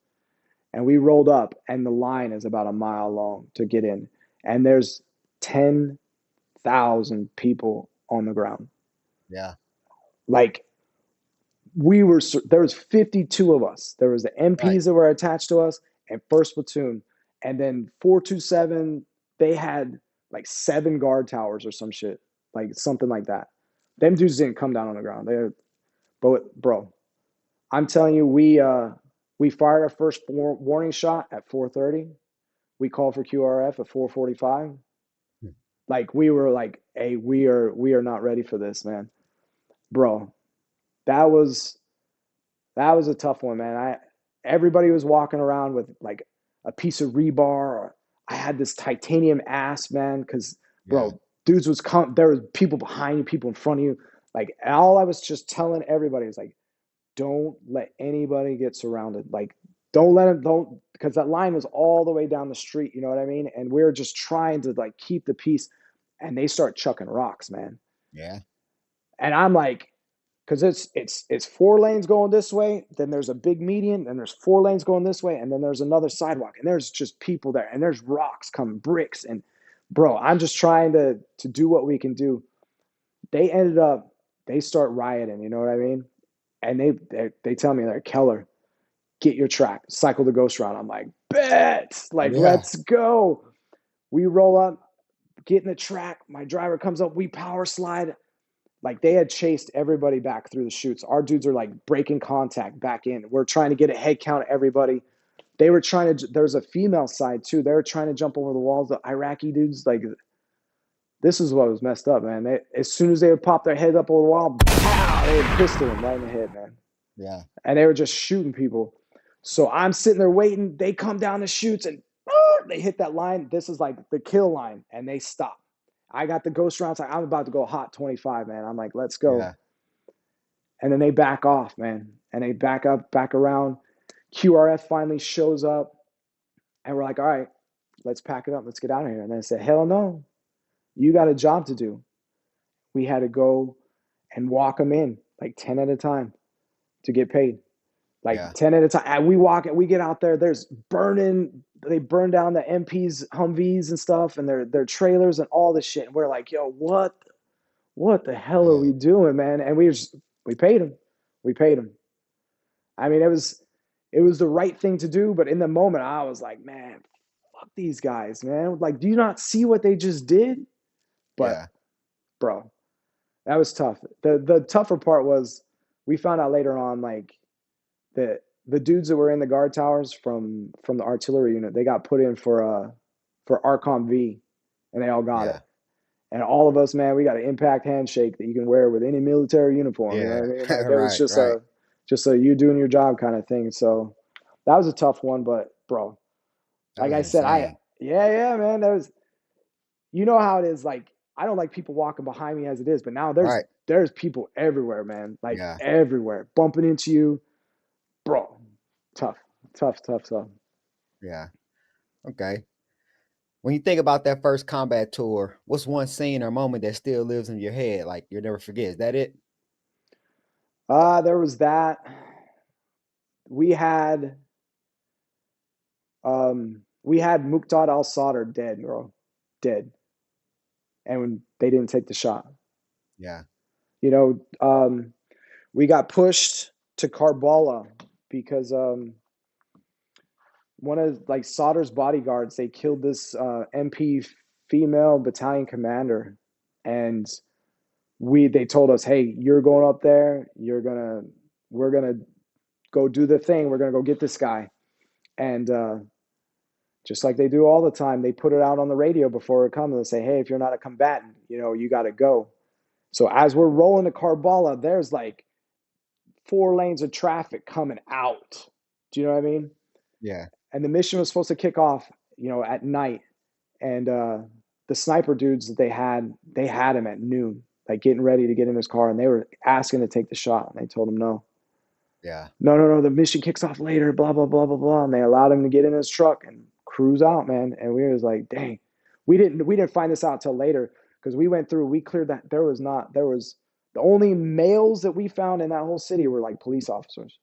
And we rolled up, and the line is about a mile long to get in, and there's 10,000 people on the ground. Yeah. Like, there was 52 of us. There was the MPs Right. that were attached to us and first platoon, and then 427. They had like 7 guard towers or some shit, like something like that. Them dudes didn't come down on the ground. But bro, I'm telling you, we fired our first warning shot at 4:30. We called for QRF at 4:45. Like, we were like, hey, we are not ready for this, man. Bro, that was a tough one, man. Everybody was walking around with like a piece of rebar, or I had this titanium ass, man, because, bro, dudes there was people behind you, people in front of you. Like, all I was just telling everybody is, like, don't let anybody get surrounded. Like, don't, because that line was all the way down the street, you know what I mean? And we were just trying to, like, keep the peace, and they start chucking rocks, man. Yeah. And I'm like, because it's 4 lanes going this way, then there's a big median, then there's 4 lanes going this way, and then there's another sidewalk, and there's just people there, and there's rocks coming, bricks, and bro, I'm just trying to do what we can do. They start rioting, you know what I mean? And they tell me, they're, Keller, get your track, cycle the ghost round. I'm like, bet, like, let's go. We roll up, get in the track. My driver comes up, we power slide. Like, they had chased everybody back through the chutes. Our dudes are like breaking contact back in. We're trying to get a head count of everybody. They were trying to, there's a female side too. They were trying to jump over the walls. The Iraqi dudes, like, this is what was messed up, man. As soon as they would pop their head up over the wall, pow, they would pistol them right in the head, man. Yeah. And they were just shooting people. So I'm sitting there waiting. They come down the chutes and they hit that line. This is like the kill line, and they stop. I got the ghost rounds. I'm about to go hot 25, man. I'm like, let's go. Yeah. And then they back off, man. And they back up, back around. QRF finally shows up. And we're like, all right, let's pack it up. Let's get out of here. And they said, hell no. You got a job to do. We had to go and walk them in, like 10 at a time, to get paid. Like 10 at a time. And we get out there. They burn down the MP's Humvees and stuff, and their trailers and all this shit. And we're like, yo, what the hell are we doing, man? And we paid them. We paid them. I mean, it was the right thing to do, but in the moment I was like, man, fuck these guys, man. Like, do you not see what they just did? But bro, that was tough. The tougher part was, we found out later on, like, the dudes that were in the guard towers from the artillery unit, they got put in for ARCOM V, and they all got it. And all of us, man, we got an impact handshake that you can wear with any military uniform. You know what I mean? Like, it was just a you doing your job kind of thing. So that was a tough one, but bro, like I said, man, you know how it is. Like, I don't like people walking behind me as it is, but now there's people everywhere, man. Like, everywhere, bumping into you. Bro, tough. Yeah. Okay. When you think about that first combat tour, what's one scene or moment that still lives in your head, like you'll never forget? Is that it? There was that. We had we had Muqtada al-Sadr dead, bro, dead, and when they didn't take the shot. Yeah. You know, we got pushed to Karbala because one of like Sadr's bodyguards, they killed this MP female battalion commander, and they told us, hey, you're going up there, we're gonna go do the thing, we're gonna go get this guy. And just like they do all the time, they put it out on the radio before it comes and say, hey, if you're not a combatant, you know, you got to go. So as we're rolling to Karbala, there's like 4 lanes of traffic coming out. Do you know what I mean? Yeah. And the mission was supposed to kick off, you know, at night. And the sniper dudes that they had him at noon, like getting ready to get in his car, and they were asking to take the shot, and they told him no. Yeah. No, the mission kicks off later, blah, blah, blah, blah, blah. And they allowed him to get in his truck and cruise out, man. And we was like, dang. We didn't find this out till later, because we went through, we cleared that. There was the only males that we found in that whole city were like police officers.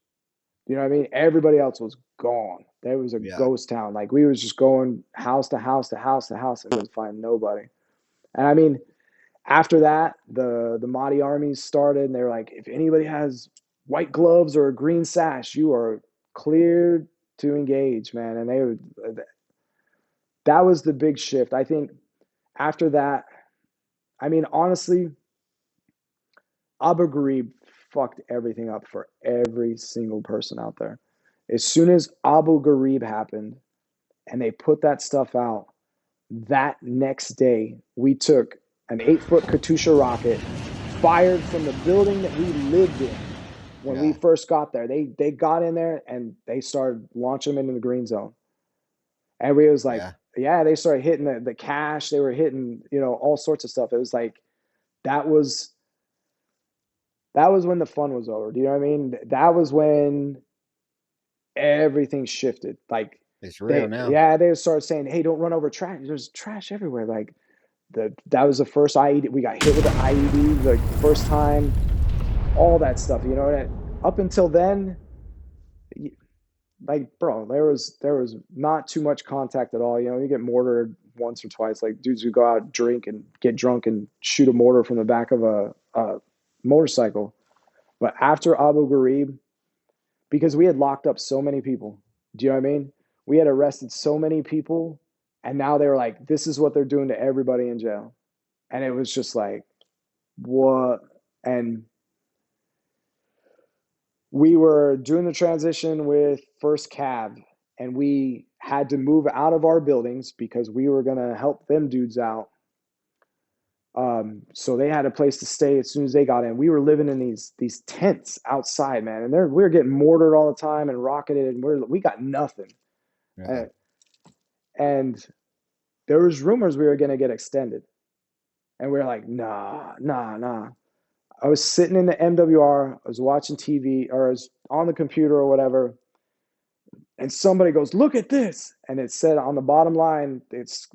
You know what I mean? Everybody else was gone. There was a ghost town. Like we was just going house to house to house to house and couldn't find nobody. And I mean, after that, the Mahdi armies started, and they were like, if anybody has white gloves or a green sash, you are cleared to engage, man. And that was the big shift. I think after that, I mean, honestly, Abu Ghraib fucked everything up for every single person out there. As soon as Abu Ghraib happened and they put that stuff out, that next day we took an 8-foot Katyusha rocket fired from the building that we lived in when we first got there. They got in there and they started launching them into the green zone. And we was like, they started hitting the cache. They were hitting, you know, all sorts of stuff. It was like, that was when the fun was over. Do you know what I mean? That was when everything shifted. Like, it's real now. Yeah, they started saying, hey, don't run over trash. There's trash everywhere. Like, that was the first IED. We got hit with the IED the first time, all that stuff, you know. And up until then, like, bro, there was not too much contact at all. You know, you get mortared once or twice, like dudes who go out, drink, and get drunk and shoot a mortar from the back of a motorcycle. But after Abu Ghraib, because we had locked up so many people, do you know what I mean? We had arrested so many people, and now they were like, this is what they're doing to everybody in jail. And it was just like, what? And we were doing the transition with First Cav, and we had to move out of our buildings because we were going to help them dudes out. So they had a place to stay as soon as they got in. We were living in these tents outside, man, and we were getting mortared all the time and rocketed, and we got nothing. Yeah. And there was rumors we were going to get extended, and we were like, nah. I was sitting in the MWR, I was watching TV, or I was on the computer or whatever, and somebody goes, look at this, and it said on the bottom line, it's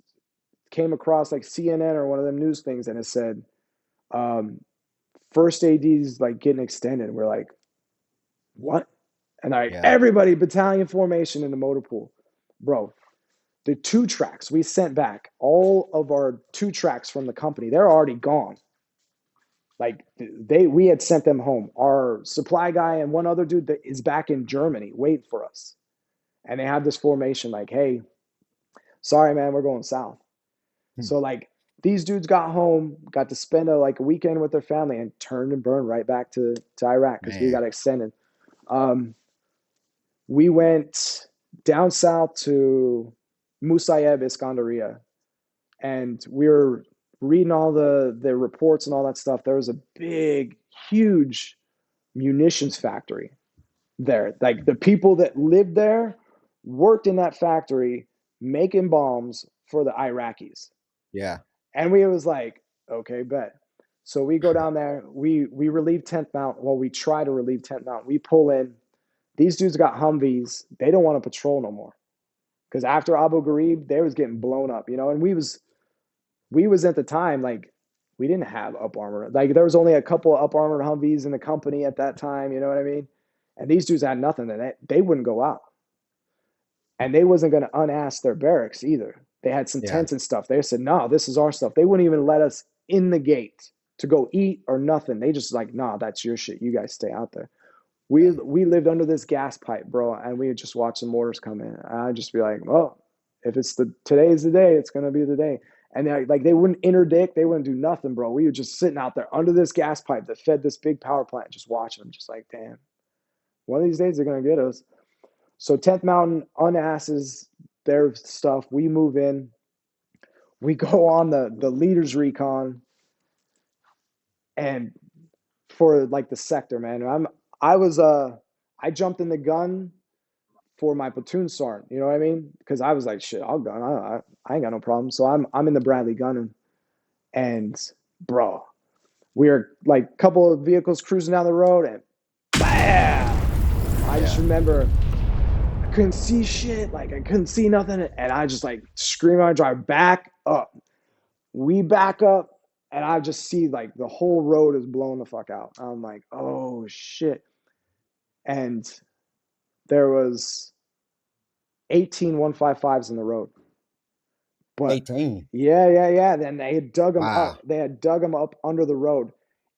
came across like CNN or one of them news things, and it said, first AD's like getting extended. We're like, what? And everybody battalion formation in the motor pool. Bro, the 2 tracks we sent back, all of our 2 tracks from the company, they're already gone. Like we had sent them home. Our supply guy and one other dude that is back in Germany waiting for us. And they had this formation like, hey, sorry, man, we're going south. So like these dudes got home, got to spend a weekend with their family, and turned and burned right back to Iraq because we got extended. We went down south to Musayeb, Iskandaria, and we were reading all the reports and all that stuff. There was a big, huge munitions factory there. Like the people that lived there worked in that factory making bombs for the Iraqis. Yeah. And we was like, okay, bet. So we go down there, we relieve 10th Mount. Well, we try to relieve 10th Mount. We pull in. These dudes got Humvees. They don't want to patrol no more. Because after Abu Ghraib, they was getting blown up, you know, and we was at the time, like, we didn't have up armor. Like, there was only a couple of up armored Humvees in the company at that time, you know what I mean? And these dudes had nothing. They wouldn't go out. and they wasn't going to unass their barracks either. They had some tents and stuff. They said, no, this is our stuff. They wouldn't even let us in the gate to go eat or nothing. They just like, nah, that's your shit. You guys stay out there. We lived under this gas pipe, bro, and we would just watch the mortars come in. And I'd just be like, well, if it's today's the day, it's gonna be the day. And they wouldn't interdict, they wouldn't do nothing, bro. We were just sitting out there under this gas pipe that fed this big power plant, just watching them, just like, damn, one of these days they're gonna get us. So 10th Mountain unasses their stuff. We move in. We go on the leaders recon, and for like the sector, man. I jumped in the gun for my platoon sergeant, you know what I mean? Because I was like, shit, I'll gun. I ain't got no problem. So I'm in the Bradley gunning, and bro, we are like a couple of vehicles cruising down the road, and bam! I just remember I couldn't see shit, like I couldn't see nothing, and I just like scream out, drive back up. We back up, and I just see like the whole road is blowing the fuck out. I'm like, oh shit. And there was 18 155s in the road. But 18. Yeah. Then they had dug them Wow. up. They had dug them up under the road.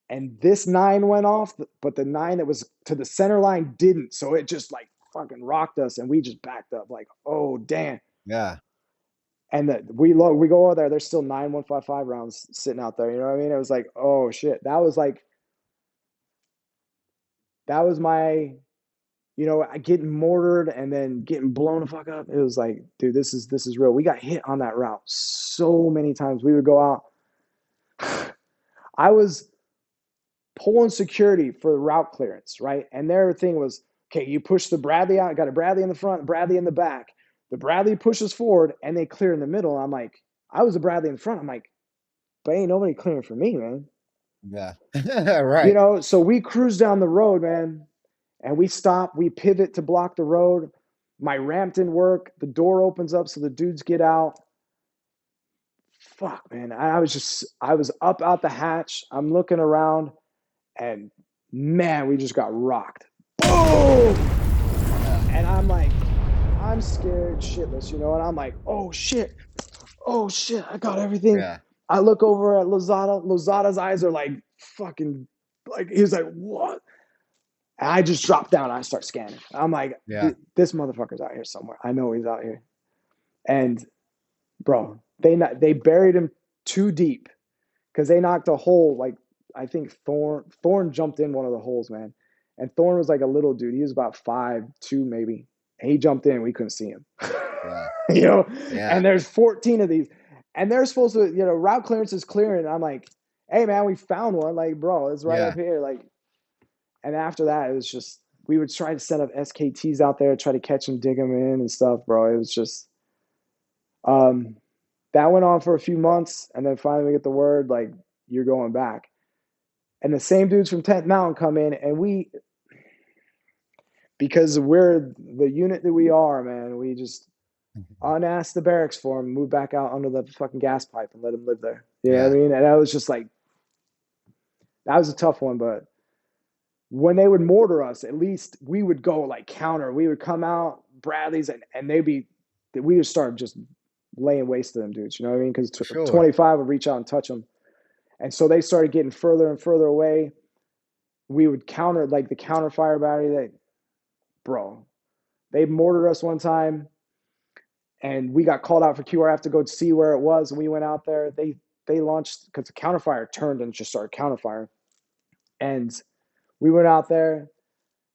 And this 9 went off, but the 9 that was to the center line didn't. So it just like fucking rocked us, and we just backed up like, oh damn. Yeah. And we go over there. There's still 9 155 rounds sitting out there. You know what I mean? It was like, oh shit. That was my, getting mortared and then getting blown the fuck up. It was like, dude, this is real. We got hit on that route so many times. We would go out. I was pulling security for the route clearance, right? And their thing was, okay, you push the Bradley out. Got a Bradley in the front, Bradley in the back. The Bradley pushes forward, and they clear in the middle. I'm like, I was a Bradley in front. I'm like, but ain't nobody clearing for me, man. Yeah. Right. So we cruise down the road, man, and we stop. We pivot to block the road. My ramp didn't work. The door opens up, so the dudes get out. Fuck, man. I was up out the hatch. I'm looking around, and man, we just got rocked. Boom! And I'm like, I'm scared shitless, and I'm like, oh shit, I got everything. Yeah. I look over at Lozada. Lozada's eyes are like fucking, like he's like, what? And I just drop down. I start scanning. I'm like, this motherfucker's out here somewhere. I know he's out here. And bro, they buried him too deep because they knocked a hole. Like I think Thorn jumped in one of the holes, man. And Thorn was like a little dude. He was about 5'2", maybe. And he jumped in. We couldn't see him. Yeah. And there's 14 of these. And they're supposed to, route clearance is clearing. And I'm like, hey, man, we found one. Like, bro, it's right up here. Like, and after that, it was just, we would try to set up SKTs out there, try to catch them, dig them in and stuff, bro. It was just, that went on for a few months. And then finally we get the word, like, you're going back. And the same dudes from 10th Mountain come in, and because we're the unit that we are, man, we just unasked the barracks for him, moved back out under the fucking gas pipe and let him live there. You know what I mean? And I was just like, that was a tough one. But when they would mortar us, at least we would go like counter. We would come out, Bradley's, and we would start just laying waste to them dudes. You know what I mean? Because 25 would reach out and touch them. And so they started getting further and further away. We would counter, like the counter fire battery. They mortared us one time, and we got called out for QRF to go see where it was. And we went out there. They launched, because the counterfire turned and just started counterfiring. And we went out there,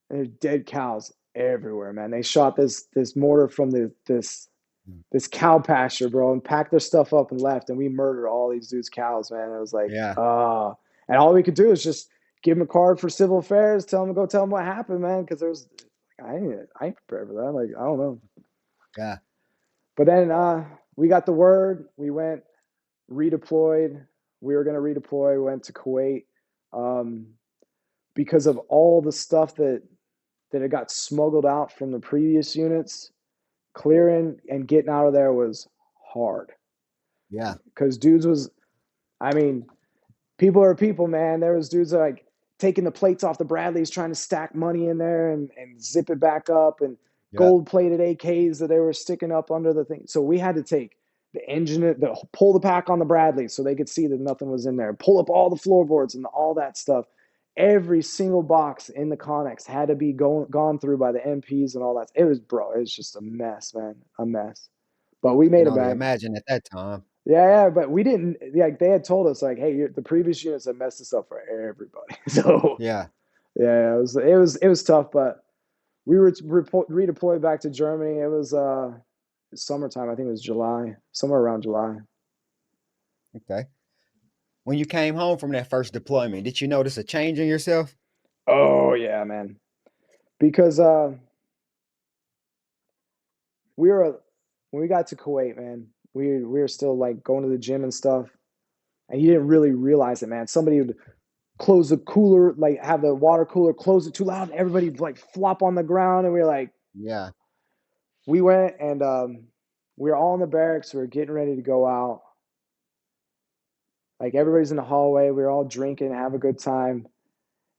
and there's dead cows everywhere, man. They shot this mortar from this cow pasture, bro, and packed their stuff up and left. And we murdered all these dudes' cows, man. It was like, and all we could do is just give them a card for civil affairs, tell them what happened, man. Because I ain't prepared for that. Like, I don't know. Yeah. But then we got the word. We went, redeployed. We were going to redeploy. We went to Kuwait because of all the stuff that had got smuggled out from the previous units. Clearing and getting out of there was hard. Yeah. Because dudes people are people, man. There was dudes that like taking the plates off the Bradleys, trying to stack money in there and zip it back up. And Yep. gold-plated AKs that they were sticking up under the thing. So we had to take the engine, pull the pack on the Bradley so they could see that nothing was in there, pull up all the floorboards and all that stuff. Every single box in the Connex had to be gone through by the MPs and all that. It was just a mess, man, a mess. But we I made can it only back. imagine at that time. Yeah, but we didn't. Like they had told us, like, hey, the previous units have messed this up for everybody. So Yeah. yeah, it was tough, but we were redeployed back to Germany. It was summertime. I think it was July, somewhere around July. Okay. When you came home from that first deployment, did you notice a change in yourself? Oh yeah, man. Because when we got to Kuwait, man, we were still like going to the gym and stuff, and you didn't really realize it, man. Somebody would close the cooler, like have the water cooler, close it too loud, and everybody like flop on the ground, and we were like, Yeah. we went and we were all in the barracks. We were getting ready to go out. Like everybody's in the hallway. We were all drinking, have a good time,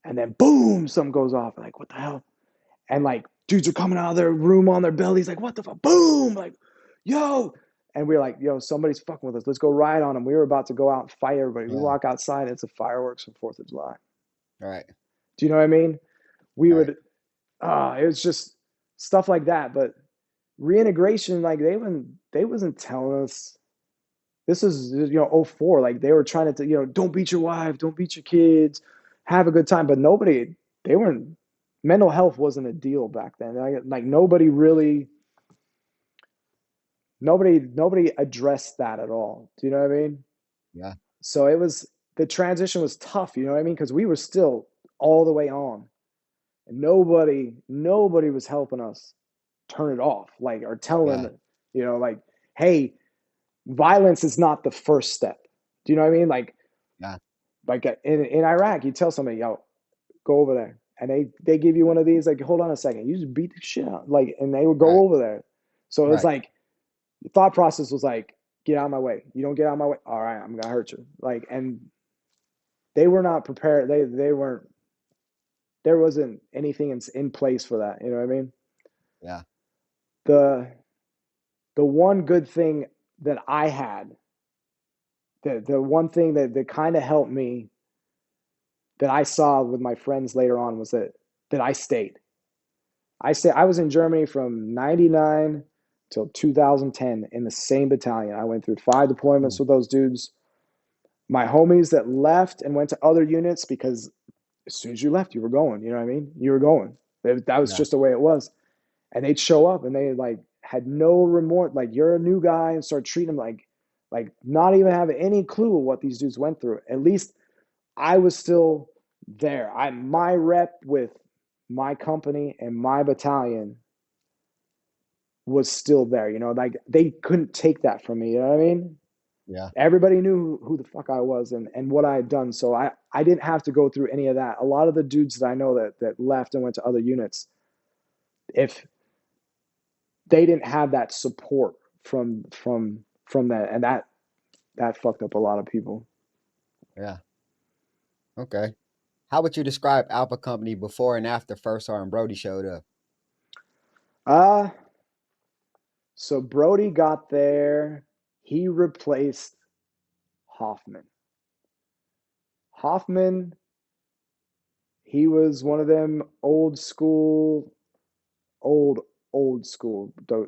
and then boom, something goes off. Like what the hell? And like dudes are coming out of their room on their bellies, like what the fuck? Boom! Like, yo! And we were like, yo, somebody's fucking with us. Let's go ride on them. We were about to go out and fight everybody. We Yeah. walk outside. It's a fireworks from 4th of July. All right. Do you know what I mean? We Right. would. It was just stuff like that. But reintegration, like they wasn't telling us. This is 04. Like they were trying to don't beat your wife, don't beat your kids, have a good time. But they weren't. Mental health wasn't a deal back then. Like nobody addressed that at all. Do you know what I mean? Yeah. So the transition was tough. You know what I mean? Because we were still all the way on, and nobody was helping us turn it off, like or telling like, hey, violence is not the first step. Do you know what I mean? Like in Iraq, you tell somebody, yo, go over there. And they give you one of these, like, hold on a second. You just beat the shit out. Like, and they would go over there. So it was like, the thought process was like, get out of my way. You don't get out of my way. All right, I'm going to hurt you. Like, and they were not prepared. They weren't, there wasn't anything in place for that. You know what I mean? Yeah. The one good thing that I had, the one thing that kind of helped me that I saw with my friends later on was that I stayed. I was in Germany from 99 till 2010 in the same battalion. I went through 5 deployments with those dudes. My homies that left and went to other units, because as soon as you left, you were going. You know what I mean? You were going. That was just the way it was. And they'd show up and they like had no remorse. Like, you're a new guy, and start treating them like not even having any clue of what these dudes went through. At least I was still there. My rep with my company and my battalion was still there. Like they couldn't take that from me. You know what I mean? Yeah. Everybody knew who the fuck I was and what I had done. So I didn't have to go through any of that. A lot of the dudes that I know that left and went to other units, if they didn't have that support from that, and that fucked up a lot of people. Yeah. Okay. How would you describe Alpha Company before and after First Sergeant Brody showed up? So Brody got there. He replaced Hoffman. He was one of them old school.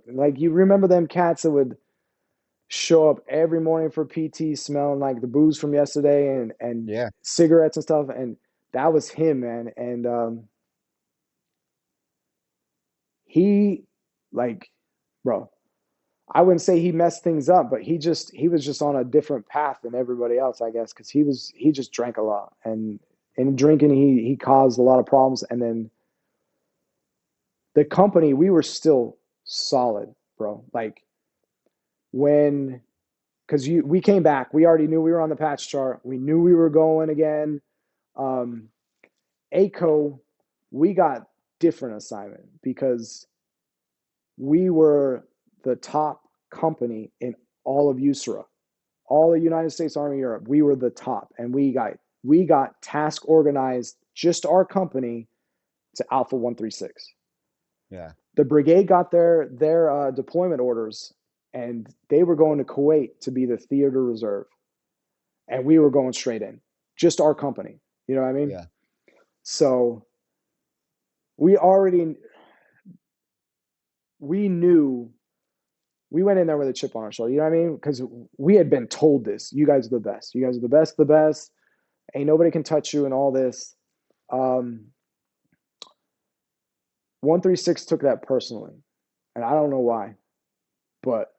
Like, you remember them cats that would show up every morning for PT smelling like the booze from yesterday and Yeah. cigarettes and stuff. And that was him, man. And he, like, bro, I wouldn't say he messed things up, but he was just on a different path than everybody else, I guess, because he just drank a lot, and in drinking he caused a lot of problems. And then the company, we were still solid, bro. Like, because we came back, we already knew we were on the patch chart. We knew we were going again. ACO, we got different assignment because we were the top company in all of USERA, all the United States Army Europe. We were the top, and we got task organized, just our company, to Alpha 136. Yeah. The brigade got their deployment orders, and they were going to Kuwait to be the theater reserve, and we were going straight in, just our company. You know what I mean? Yeah. So we knew we went in there with a chip on our shoulder. You know what I mean? Because we had been told this. You guys are the best. You guys are the best, the best. Ain't nobody can touch you and all this. 136 took that personally, and I don't know why, but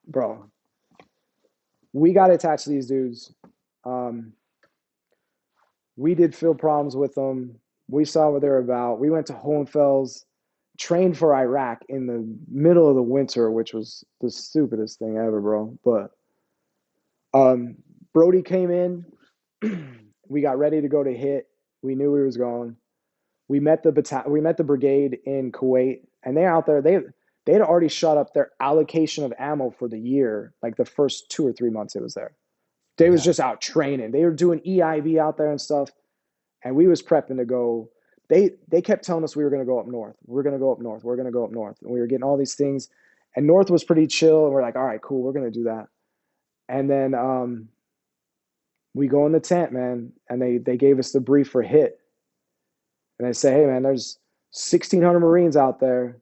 bro, we got attached to these dudes. We did feel problems with them. We saw what they're about. We went to Hohenfels, trained for Iraq in the middle of the winter, which was the stupidest thing ever, bro. But Brody came in. We got ready to go to hit. We knew we was going. We met the brigade in Kuwait, and they're out there. They'd already shot up their allocation of ammo for the year, like the first 2 or 3 months it was there. They was just out training. They were doing EIV out there and stuff, and we was prepping to go. They kept telling us we were going to go up north. We're going to go up north. We're going to go up north. And we were getting all these things, and north was pretty chill, and we're like, all right, cool, we're going to do that. And then we go in the tent, man, and they gave us the brief for hit. And they say, hey, man, there's 1,600 Marines out there,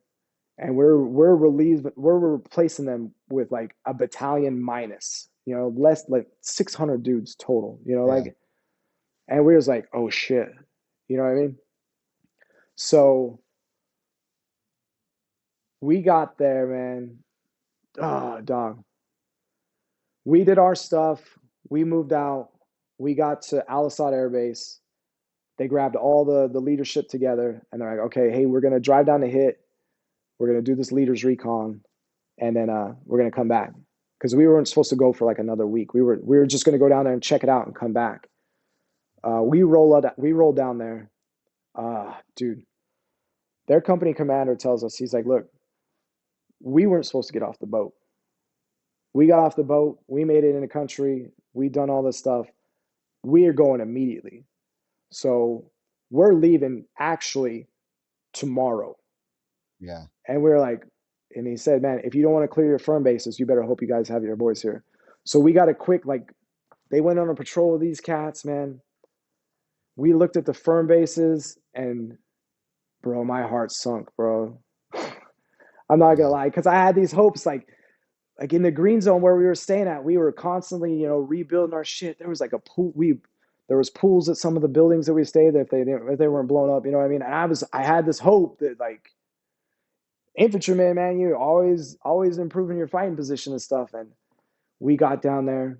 and we're replacing them with like a battalion minus, less like 600 dudes total, like, and we was like, oh shit, you know what I mean? So we got there, man. Oh, dog. We did our stuff. We moved out. We got to Al Assad Air Base. They grabbed all the leadership together, and they're like, okay, hey, we're going to drive down to hit. We're going to do this leaders recon, and then we're going to come back. Because we weren't supposed to go for like another week. We were just going to go down there and check it out and come back. We rolled down there. Dude, their company commander tells us, he's like, look, we weren't supposed to get off the boat. We got off the boat. We made it in the country. We done all this stuff. We are going immediately. So we're leaving actually tomorrow. Yeah. And we were like, and he said, man, if you don't want to clear your firm bases, you better hope you guys have your boys here. So we got a quick, like, they went on a patrol with these cats, man. We looked at the firm bases, and bro, my heart sunk, bro. I'm not gonna lie, because I had these hopes, like in the green zone where we were staying at, we were constantly, rebuilding our shit. There was like a pool. There was pools at some of the buildings that we stayed if they weren't blown up. You know what I mean? And I had this hope that, like, infantryman, man, you're always improving your fighting position and stuff. And we got down there.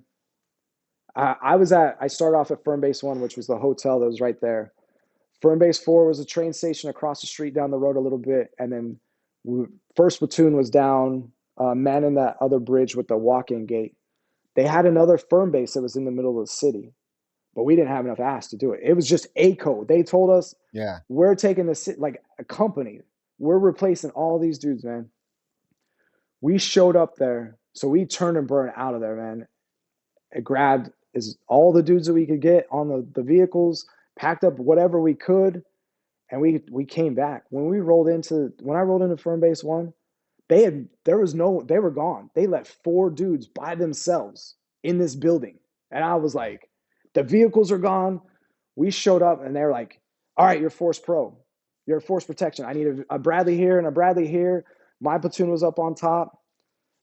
I started off at Firm Base 1, which was the hotel that was right there. Firm Base 4 was a train station across the street down the road a little bit. And then first platoon was down, manning that other bridge with the walk-in gate. They had another firm base that was in the middle of the city, but we didn't have enough ass to do it. It was just a code. They told us, we're taking this, like a company. We're replacing all these dudes, man. We showed up there. So we turned and burned out of there, man. It grabbed all the dudes that we could get on the vehicles, packed up whatever we could, and we came back. When I rolled into Firm Base 1, they were gone. They left 4 dudes by themselves in this building. And I was like, the vehicles are gone. We showed up, and they're like, all right, you're Force Pro. You're Force Protection. I need a Bradley here and a Bradley here. My platoon was up on top.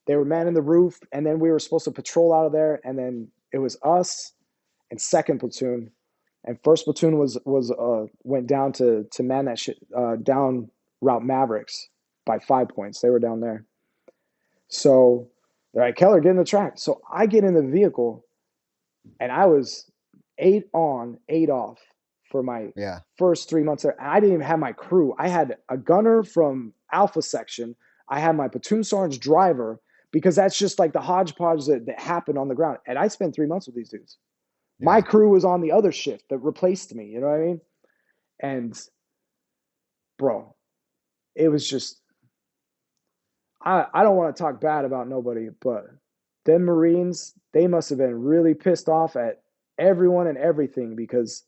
They were manning the roof, and then we were supposed to patrol out of there, and then it was us and second platoon, and first platoon went down to man that shit down Route Mavericks by 5 points. They were down there. So they're like, Keller, get in the track. So I get in the vehicle, and I was 8 on, 8 off for my first 3 months there. And I didn't even have my crew. I had a gunner from Alpha Section. I had my platoon sergeant's driver, because that's just like the hodgepodge that happened on the ground. And I spent 3 months with these dudes. My crew was on the other shift that replaced me. You know what I mean? And bro, it was just, I don't want to talk bad about nobody, but them Marines, they must have been really pissed off at everyone and everything, because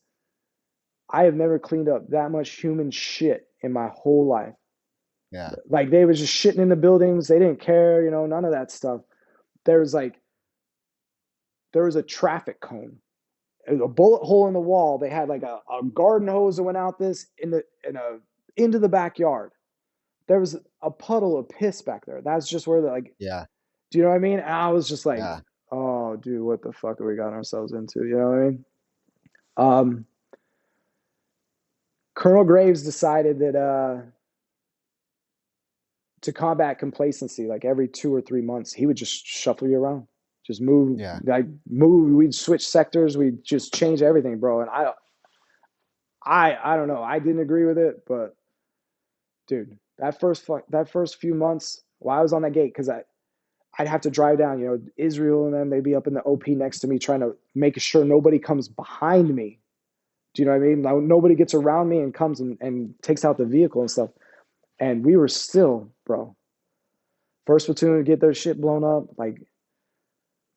I have never cleaned up that much human shit in my whole life. Yeah. Like they was just shitting in the buildings. They didn't care, none of that stuff. There was a traffic cone. It was a bullet hole in the wall. They had like a garden hose that went out into the backyard. There was a puddle of piss back there. That's just where Yeah. do you know what I mean? And I was just like, Yeah. oh, dude, what the fuck are we got ourselves into? You know what I mean? Colonel Graves decided that to combat complacency, like every 2 or 3 months, he would just shuffle you around, just move, Yeah. move. We'd switch sectors, we'd just change everything, bro. And I don't know, I didn't agree with it, but dude, that first few months while I was on that gate, because I'd have to drive down, Israel and them, they'd be up in the OP next to me trying to make sure nobody comes behind me. Do you know what I mean? Now, nobody gets around me and comes and takes out the vehicle and stuff. And we were still, bro. First platoon to get their shit blown up. Like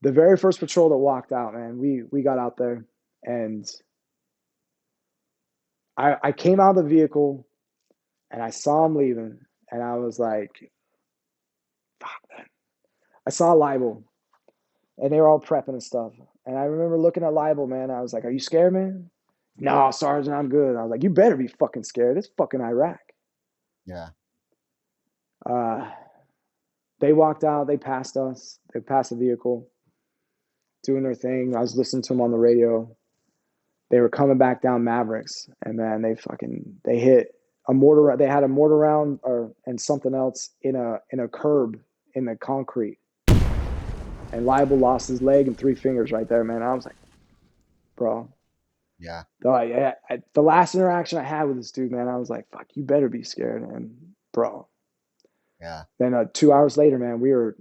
the very first patrol that walked out, man, we got out there and I came out of the vehicle and I saw him leaving and I was like, fuck, man. I saw Libel and they were all prepping and stuff. And I remember looking at Libel, man. I was like, are you scared, man? No, Sergeant, I'm good. I was like, you better be fucking scared. It's fucking Iraq. Yeah. They walked out. They passed us. They passed the vehicle, doing their thing. I was listening to them on the radio. They were coming back down Mavericks, and man, they hit a mortar. They had a mortar round and something else in a curb in the concrete. And Libel lost his leg and 3 fingers right there, man. I was like, bro. Yeah. The last interaction I had with this dude, man, I was like, fuck, you better be scared, man, bro. Yeah. Then 2 hours later, man, we were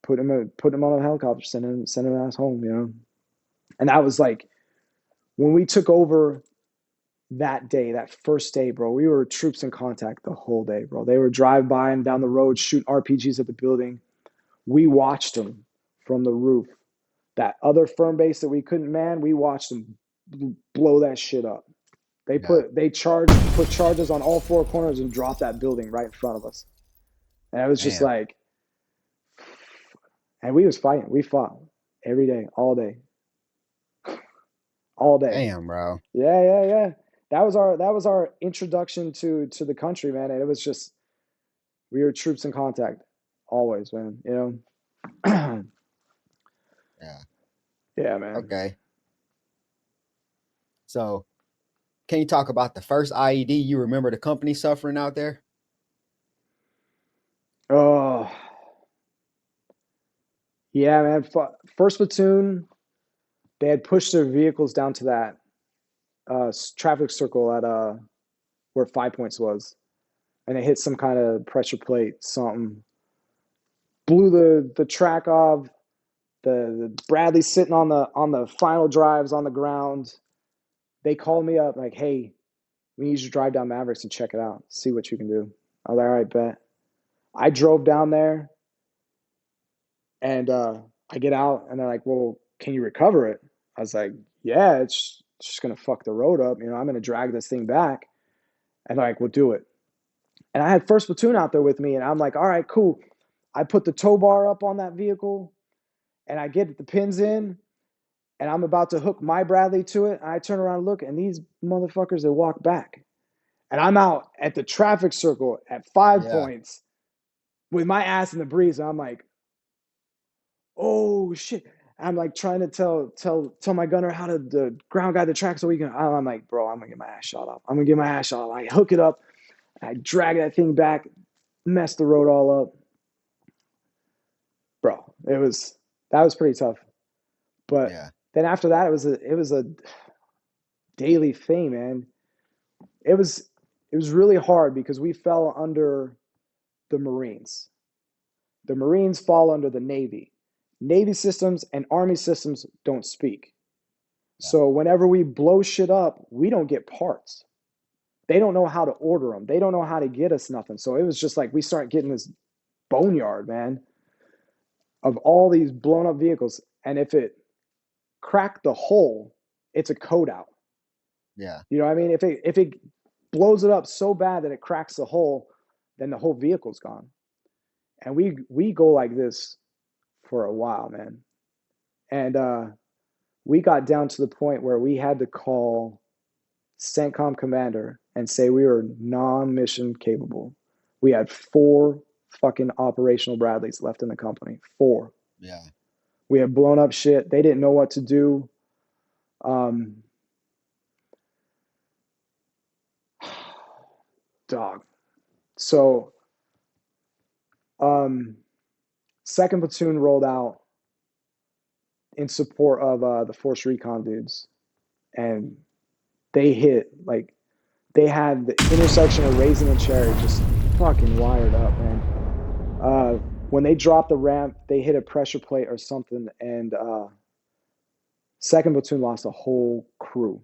putting him on a helicopter, sending him ass home, And that was like when we took over that day, that first day, bro. We were troops in contact the whole day, bro. They were drive by and down the road, shooting RPGs at the building. We watched them from the roof. That other firm base that we couldn't man, we watched them blow that shit up. They put charges on all 4 corners and dropped that building right in front of us. And it was just like, and we was fighting. We fought every day, all day. All day. Damn, bro. Yeah. That was our introduction to the country, man. And it was just, we were troops in contact always, man. Yeah. Yeah, man. Okay. So, can you talk about the first IED you remember the company suffering out there? Oh, yeah, man. First platoon, they had pushed their vehicles down to that traffic circle at where 5 Points was, and it hit some kind of pressure plate, something. Blew the track off. The Bradley sitting on the final drives on the ground. They called me up like, hey, we need you to drive down Mavericks and check it out, see what you can do. I was like, all right, bet. I drove down there and I get out and they're like, well, can you recover it? I was like, yeah, it's just going to fuck the road up. I'm going to drag this thing back. And they're like, we'll do it. And I had first platoon out there with me and I'm like, all right, cool. I put the tow bar up on that vehicle and I get the pins in and I'm about to hook my Bradley to it. And I turn around and look and these motherfuckers, they walk back. And I'm out at the traffic circle at 5 Points with my ass in the breeze. And I'm like, oh shit. I'm like trying to tell my gunner how to the ground guide the track so we can. I'm like, bro, I'm gonna get my ass shot off. I hook it up. I drag that thing back, mess the road all up. Bro, that was pretty tough. But then after that, it was a daily thing, man. It was really hard because we fell under the Marines. The Marines fall under the Navy. Navy systems and Army systems don't speak. So whenever we blow shit up, we don't get parts. They don't know how to order them. They don't know how to get us nothing. So it was just like we start getting this boneyard, man, of all these blown up vehicles. And if it cracked the hull, it's a code out. Yeah. You know what I mean? If it blows it up so bad that it cracks the hull, then the whole vehicle's gone. And we go like this for a while, man. And we got down to the point where we had to call CENTCOM commander and say we were non-mission capable. We had 4 fucking operational Bradleys left in the company. 4. Yeah. We had blown up shit. They didn't know what to do. Dog. So, second platoon rolled out in support of the force recon dudes, and they hit, like, they had the intersection of Raisin and Cherry just fucking wired up, man. When they dropped the ramp, they hit a pressure plate or something, and second platoon lost a whole crew.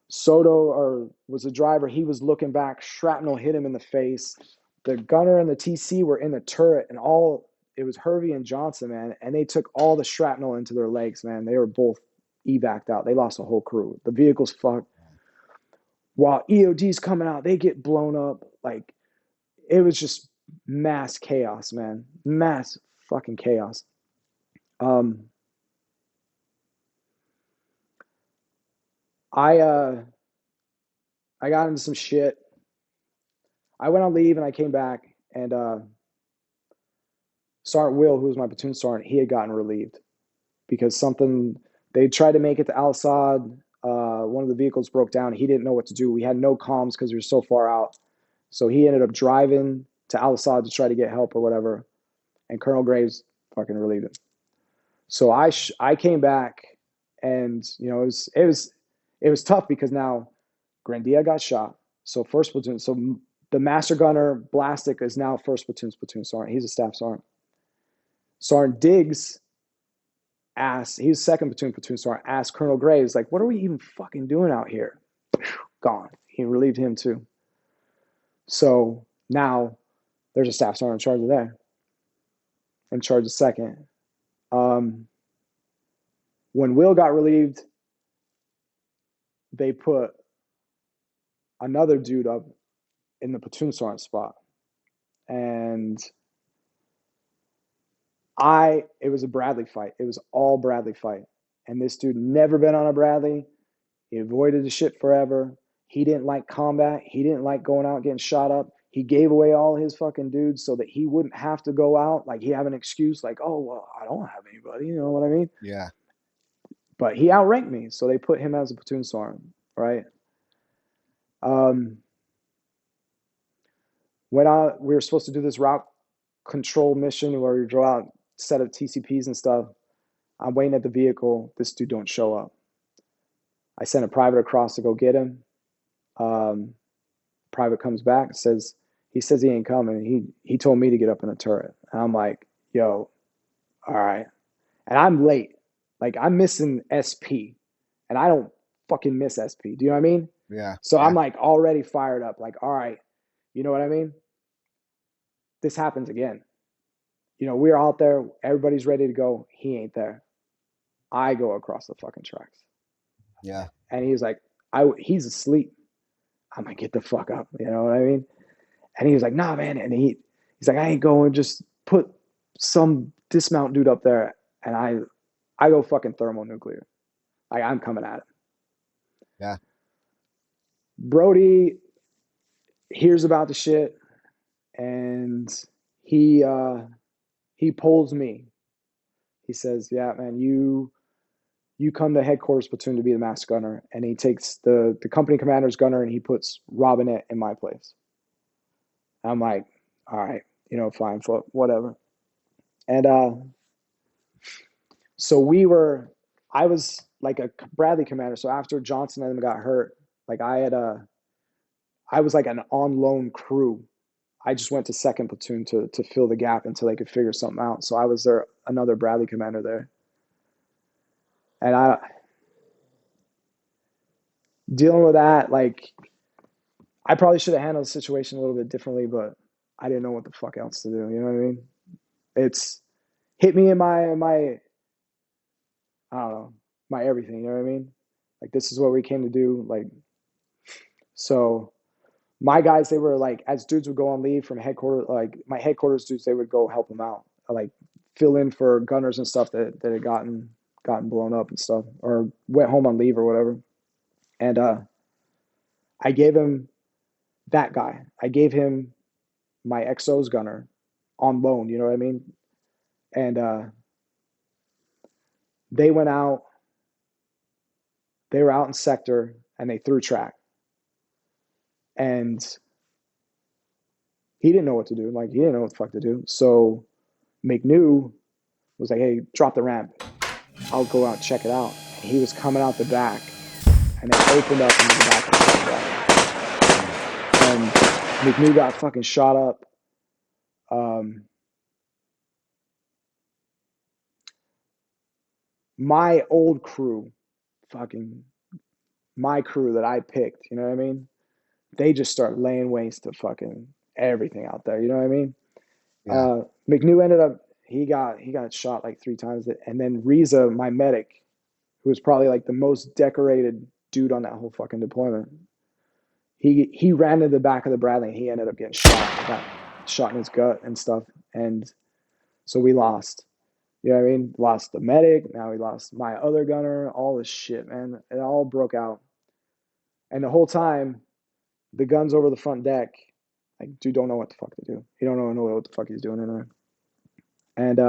Soto was the driver. He was looking back. Shrapnel hit him in the face. The gunner and the TC were in the turret, and it was Hervey and Johnson, man, and they took all the shrapnel into their legs, man. They were both evac'd out. They lost a whole crew. The vehicle's fucked. While EOD's coming out, they get blown up. Like, it was just mass chaos, man. Mass fucking chaos. I got into some shit. I went on leave and I came back, and Sergeant Will, who was my platoon sergeant, he had gotten relieved because they tried to make it to Al Assad. One of the vehicles broke down. He didn't know what to do. We had no comms because we were so far out. So he ended up driving to Al Assad to try to get help or whatever. And Colonel Graves fucking relieved him. So I came back, and it was tough because now Grandia got shot. So first platoon. So the master gunner Blastic is now first platoon's platoon sergeant. He's a staff sergeant. Sergeant Diggs he's second platoon sergeant, asked Colonel Graves, like, what are we even fucking doing out here? Gone. He relieved him too. So now there's a staff sergeant in charge of there. In charge of second. When Will got relieved, they put another dude up in the platoon sergeant spot. And it was a Bradley fight. It was all Bradley fight. And this dude never been on a Bradley. He avoided the shit forever. He didn't like combat. He didn't like going out getting shot up. He gave away all his fucking dudes so that he wouldn't have to go out. Like, he have an excuse like, oh, well, I don't have anybody. You know what I mean? Yeah. But he outranked me, so they put him as a platoon sergeant, right? When we were supposed to do this route control mission where we draw out set of TCPs and stuff, I'm waiting at the vehicle. This dude don't show up. I sent a private across to go get him. Private comes back, he says he ain't coming. He told me to get up in the turret. And I'm like, yo, all right. And I'm late. Like, I'm missing SP. And I don't fucking miss SP. Do you know what I mean? Yeah. So I'm like already fired up. Like, all right. You know what I mean? This happens again. We're out there. Everybody's ready to go. He ain't there. I go across the fucking tracks. Yeah. And he's like, he's asleep. I'm like, get the fuck up. You know what I mean? And he was like, nah, man. And he's like, I ain't going. Just put some dismount dude up there. And I go fucking thermonuclear. Like, I'm coming at him. Yeah. Brody hears about the shit, and he pulls me. He says, yeah, man, you come to headquarters platoon to be the master gunner. And he takes the company commander's gunner and he puts Robinette in my place. I'm like, all right, fine, whatever. And so I was like a Bradley commander. So after Johnson and them got hurt, like I was like an on loan crew. I just went to second platoon to fill the gap until they could figure something out. So I was another Bradley commander there. And dealing with that, like, I probably should have handled the situation a little bit differently, but I didn't know what the fuck else to do. You know what I mean? It's hit me in my I don't know, my everything. You know what I mean? Like, this is what we came to do. Like, So my guys, they were like, as dudes would go on leave from headquarters, like my headquarters dudes, they would go help them out, like fill in for gunners and stuff that had gotten blown up and stuff, or went home on leave or whatever. And I gave him that guy. I gave him my XO's gunner on loan. You know what I mean? And they went out. They were out in sector and they threw track. And he didn't know what to do. Like, he didn't know what the fuck to do. So McNew was like, hey, drop the ramp. I'll go out and check it out. And he was coming out the back, and they opened up into the back of the truck. And McNew got fucking shot up. My old crew, fucking my crew that I picked, you know what I mean? They just start laying waste to fucking everything out there, you know what I mean? Yeah. McNew ended up, he got shot like 3 times. And then Reza, my medic, who was probably like the most decorated dude on that whole fucking deployment, he ran to the back of the Bradley and he ended up getting shot, got shot in his gut and stuff. And so we lost. You know what I mean? Lost the medic. Now we lost my other gunner. All this shit, man. It all broke out. And the whole time, the gun's over the front deck. Like, dude don't know what the fuck to do. He don't know what the fuck he's doing in there. And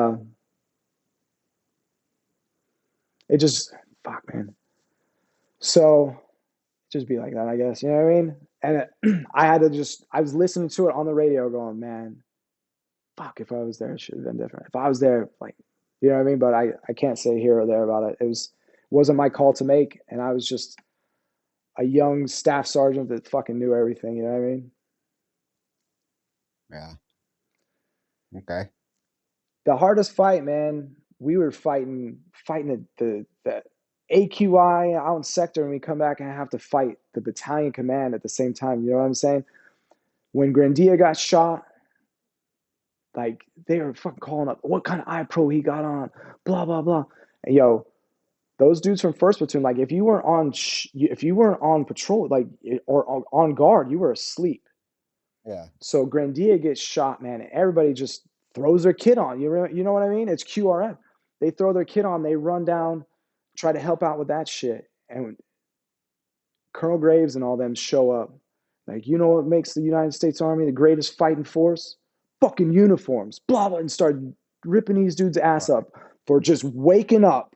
it just, fuck, man. So just be like that, I guess. You know what I mean? And I was listening to it on the radio going, man, fuck, if I was there, it should have been different. If I was there, like, you know what I mean? But I can't say here or there about it. Wasn't my call to make, and I was just a young staff sergeant that fucking knew everything, you know what I mean? Yeah. Okay. The hardest fight, man, we were fighting the AQI out in sector, and we come back and have to fight the battalion command at the same time. You know what I'm saying? When Grandia got shot, like, they were fucking calling up what kind of iPro he got on, blah blah blah. And yo, those dudes from first platoon, like, if you weren't on patrol, like, or on guard, you were asleep. Yeah. So Grandia gets shot, man, and everybody just throws their kit on. You know what I mean? It's QRF. They throw their kit on, they run down, try to help out with that shit. And Colonel Graves and all them show up. Like, you know what makes the United States Army the greatest fighting force? Fucking uniforms. Blah, blah, and start ripping these dudes' ass up for just waking up,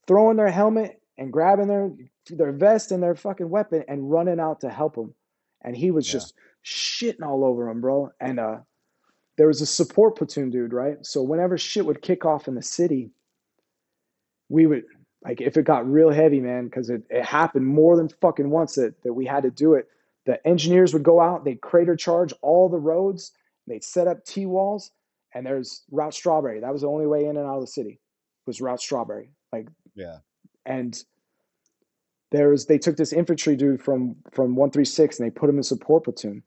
throwing their helmet and grabbing their vest and their fucking weapon and running out to help them. And he was just shitting all over him, bro. And there was a support platoon dude, right? So whenever shit would kick off in the city, we would, like, if it got real heavy, man, because it happened more than fucking once that we had to do it. The engineers would go out, they'd crater charge all the roads, they'd set up T-walls, and there's Route Strawberry. That was the only way in and out of the city, was Route Strawberry. Like, Yeah. and they took this infantry dude from 136 and they put him in support platoon.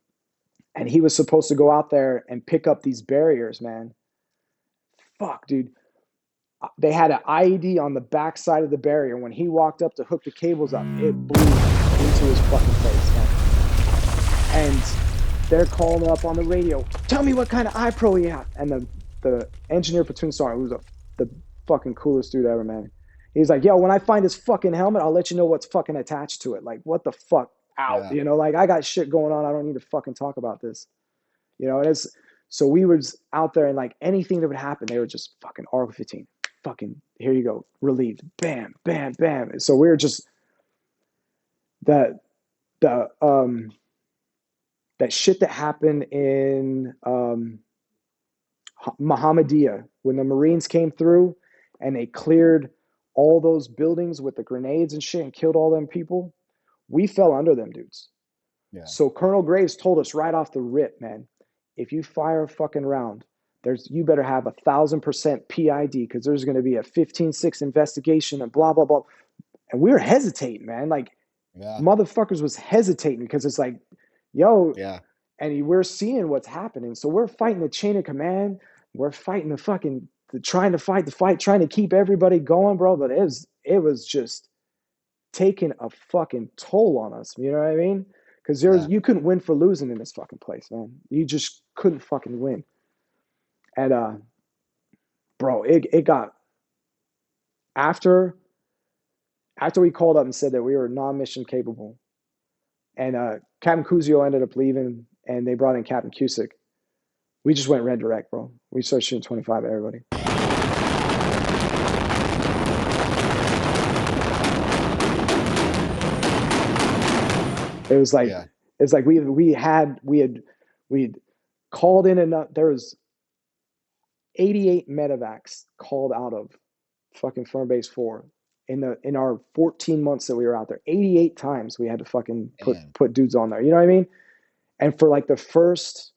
And he was supposed to go out there and pick up these barriers, man. Fuck, dude. They had an IED on the back side of the barrier. When he walked up to hook the cables up, it blew into his fucking face, man. And they're calling up on the radio, tell me what kind of iPro he had. And the engineer platoon sergeant, who's the fucking coolest dude ever, man. He's like, yo, when I find his fucking helmet, I'll let you know what's fucking attached to it. Like, what the fuck? Out. Yeah. You know, like, I got shit going on. I don't need to fucking talk about this. You know, and so we was out there, and like anything that would happen, they were just fucking Article 15. Fucking, here you go, relieved. Bam, bam, bam. So we were just that shit that happened in Mohammedia when the Marines came through and they cleared all those buildings with the grenades and shit and killed all them people. We fell under them dudes. Yeah. So Colonel Graves told us right off the rip, man, if you fire a fucking round, you better have 1,000% PID, because there's going to be a 15-6 investigation and blah, blah, blah. And we were hesitating, man. Like, motherfuckers was hesitating because it's like, yo, and we're seeing what's happening. So we're fighting the chain of command. We're fighting trying to fight the fight, trying to keep everybody going, bro. But it was just taking a fucking toll on us. You know what I mean? Because Yeah. you couldn't win for losing in this fucking place, man. You just couldn't fucking win. And bro, it got after we called up and said that we were non-mission capable, and Captain Kuzio ended up leaving, and they brought in Captain Cusick. We just went red direct, bro. We started shooting 25 at everybody. It was like Yeah. it's like we had called in enough. There was 88 medevacs called out of fucking Firm Base 4 in our 14 months that we were out there. 88 times we had to fucking Damn. put dudes on there. You know what I mean? And for like the first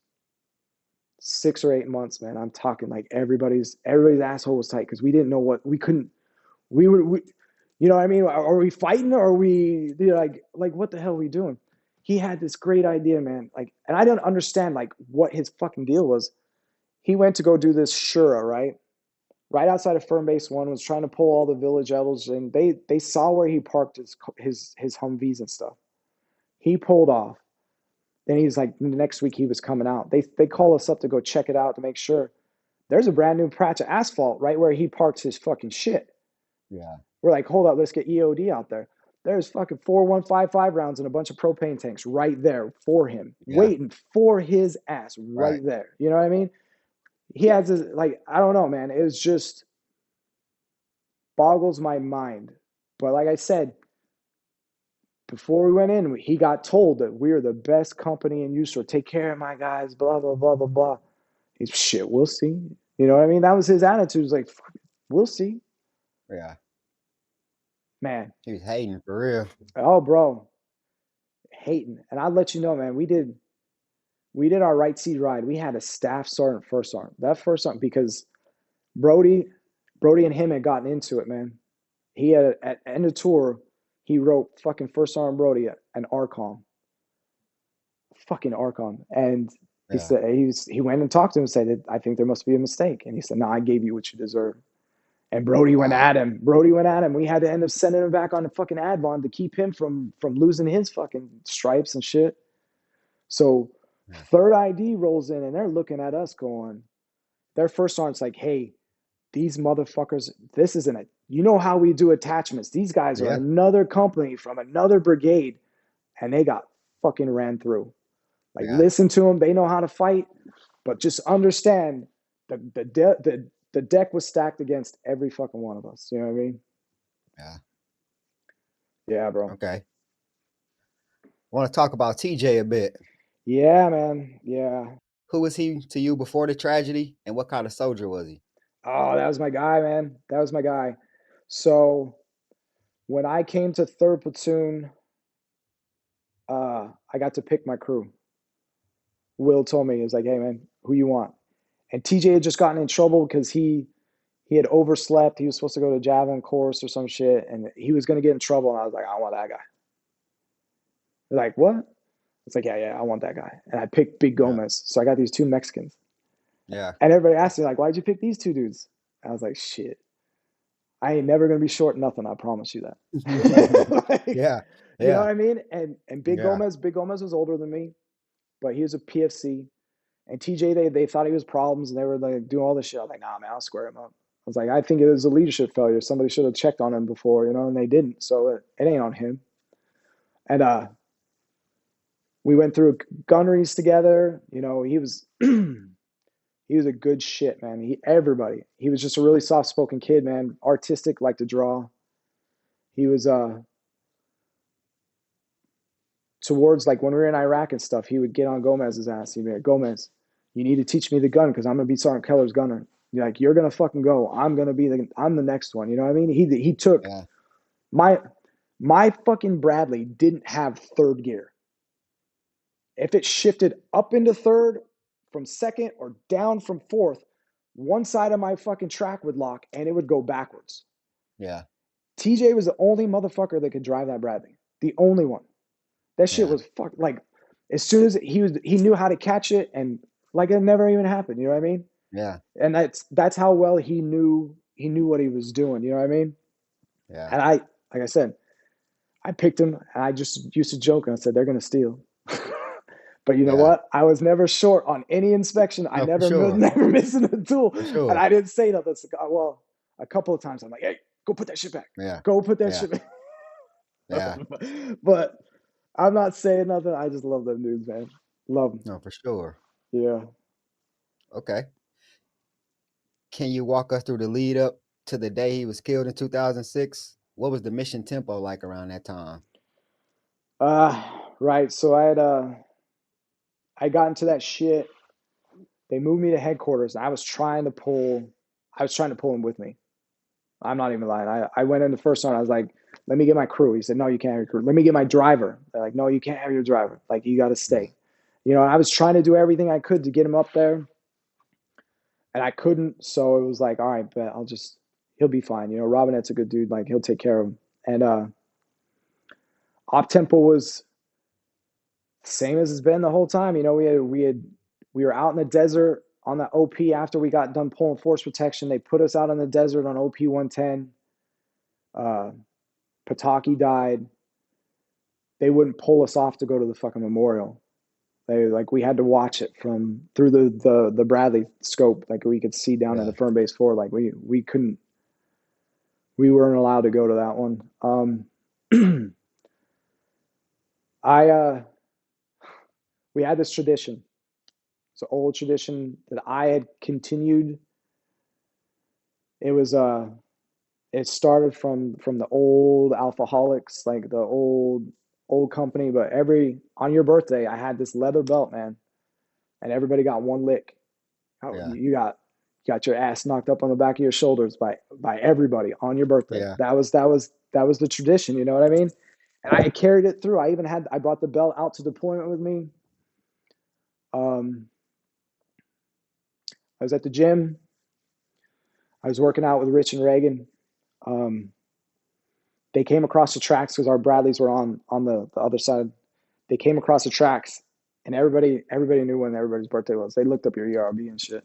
6 or 8 months, man, I'm talking like everybody's asshole was tight because we didn't know what we you know what I mean? Are we fighting or are we like what the hell are we doing? He had this great idea, man. Like, and I didn't understand like what his fucking deal was. He went to go do this Shura, right outside of Firm Base 1, was trying to pull all the village elders, and they saw where he parked his Humvees and stuff. He pulled off. Then he's like, next week he was coming out. They call us up to go check it out to make sure. There's a brand new patch of asphalt right where he parks his fucking shit. Yeah. We're like, hold up, let's get EOD out there. There's fucking 4155 rounds and a bunch of propane tanks right there for him, waiting for his ass right there. You know what I mean? He has this, like, I don't know, man. It was just boggles my mind. But like I said, before we went in, he got told that we're the best company in Usor. Take care of my guys, blah, blah, blah, blah, blah. He's shit, we'll see. You know what I mean? That was his attitude. It was like, fuck, we'll see. Yeah. Man. He was hating for real. Oh, bro. Hating. And I'll let you know, man, we did our right seat ride. We had a staff sergeant first sergeant. That first sergeant, because Brody and him had gotten into it, man. He had, at end of tour, he wrote fucking first sergeant Brody an Archon. Fucking Archon. And he said, he went and talked to him and said, I think there must be a mistake. And he said, no, I gave you what you deserve. And Brody went at him. We had to end up sending him back on the fucking Advon to keep him from losing his fucking stripes and shit. So third ID rolls in and they're looking at us going, their first sergeant's like, hey, these motherfuckers, this isn't it. You know how we do attachments. These guys are another company from another brigade, and they got fucking ran through. Like, listen to them. They know how to fight, but just understand the deck was stacked against every fucking one of us. You know what I mean? Yeah. Yeah, bro. Okay. I want to talk about TJ a bit. Yeah, man. Yeah. Who was he to you before the tragedy, and what kind of soldier was he? Oh, that was my guy, man. That was my guy. So when I came to 3rd Platoon, I got to pick my crew. Will told me, he was like, hey, man, who you want? And TJ had just gotten in trouble because he had overslept. He was supposed to go to javelin course or some shit, and he was going to get in trouble. And I was like, I want that guy. They're like, what? It's like, yeah, I want that guy. And I picked Big Gomez. So I got these 2 Mexicans. Yeah. And everybody asked me, like, why'd you pick these 2 dudes? I was like, shit. I ain't never going to be short nothing. I promise you that. Like, yeah. You know what I mean? And Big Gomez was older than me, but he was a PFC. And TJ, they thought he was problems, and they were like doing all this shit. I was like, nah, man, I'll square him up. I was like, I think it was a leadership failure. Somebody should have checked on him before, you know, and they didn't. So it ain't on him. And we went through gunneries together. You know, he was he was a good shit, man. He was just a really soft-spoken kid, man. Artistic, liked to draw. He was towards, like, when we were in Iraq and stuff, he would get on Gomez's ass. He'd be like, Gomez, you need to teach me the gun because I'm going to be Sergeant Keller's gunner. Like, you're going to fucking go. I'm the next one. You know what I mean? He took my fucking Bradley didn't have 3rd gear. If it shifted up into 3rd from 2nd or down from 4th, one side of my fucking track would lock and it would go backwards. Yeah. TJ was the only motherfucker that could drive that Bradley. The only one. That shit was like, as soon as he knew how to catch it, and like it never even happened. You know what I mean? Yeah. And that's how well he knew what he was doing. You know what I mean? Yeah. And like I said, I picked him, and I just used to joke, and I said, they're going to steal. But you know Yeah. what? I was never short on any inspection. I No, for never sure. never missing a tool. For sure. And I didn't say nothing. Well, a couple of times I'm like, hey, go put that shit back. Yeah. Go put that Yeah. shit back. Yeah. But I'm not saying nothing. I just love them dudes, man. Love them. No, for sure. Yeah. Okay. Can you walk us through the lead up to the day he was killed in 2006? What was the mission tempo like around that time? Right. So I got into that shit. They moved me to headquarters. And I was trying to pull him with me. I'm not even lying. I went in the first one. I was like, let me get my crew. He said, no, you can't have your crew. Let me get my driver. They're like, no, you can't have your driver. Like, you got to stay. You know, I was trying to do everything I could to get him up there. And I couldn't. So it was like, all right, but he'll be fine. You know, Robinette's a good dude. Like, he'll take care of him. And op tempo was same as it's been the whole time. You know, we were out in the desert on the OP after we got done pulling force protection. They put us out in the desert on OP 110. Pataki died. They wouldn't pull us off to go to the fucking memorial. We had to watch it through the Bradley scope. Like, we could see down in the firm base floor. Like, we weren't allowed to go to that one. We had this tradition. It's an old tradition that I had continued. It started from the old alcoholics, like the old company. But on your birthday, I had this leather belt, man, and everybody got one lick. You got your ass knocked up on the back of your shoulders by everybody on your birthday. Yeah. That was the tradition. You know what I mean? And I carried it through. I brought the belt out to deployment with me. I was at the gym. I was working out with Rich and Reagan. They came across the tracks because our Bradleys were on the other side. They came across the tracks, and everybody knew when everybody's birthday was. They looked up your ERB and shit.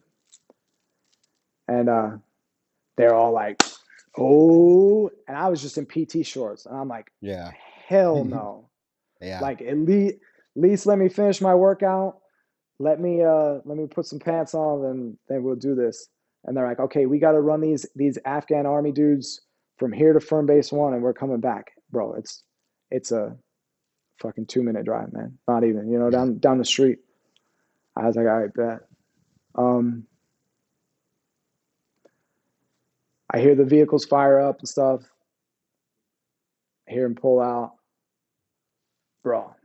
And they're all like, oh, and I was just in PT shorts. And I'm like, Yeah. hell no. Yeah. Like, at least let me finish my workout. Let me put some pants on, and then we'll do this. And they're like, okay, we got to run these Afghan army dudes from here to firm base 1, and we're coming back. Bro, it's a fucking 2-minute drive, man. Not even, you know, down the street. I was like, all right, bet. I hear the vehicles fire up and stuff. I hear them pull out. Bro,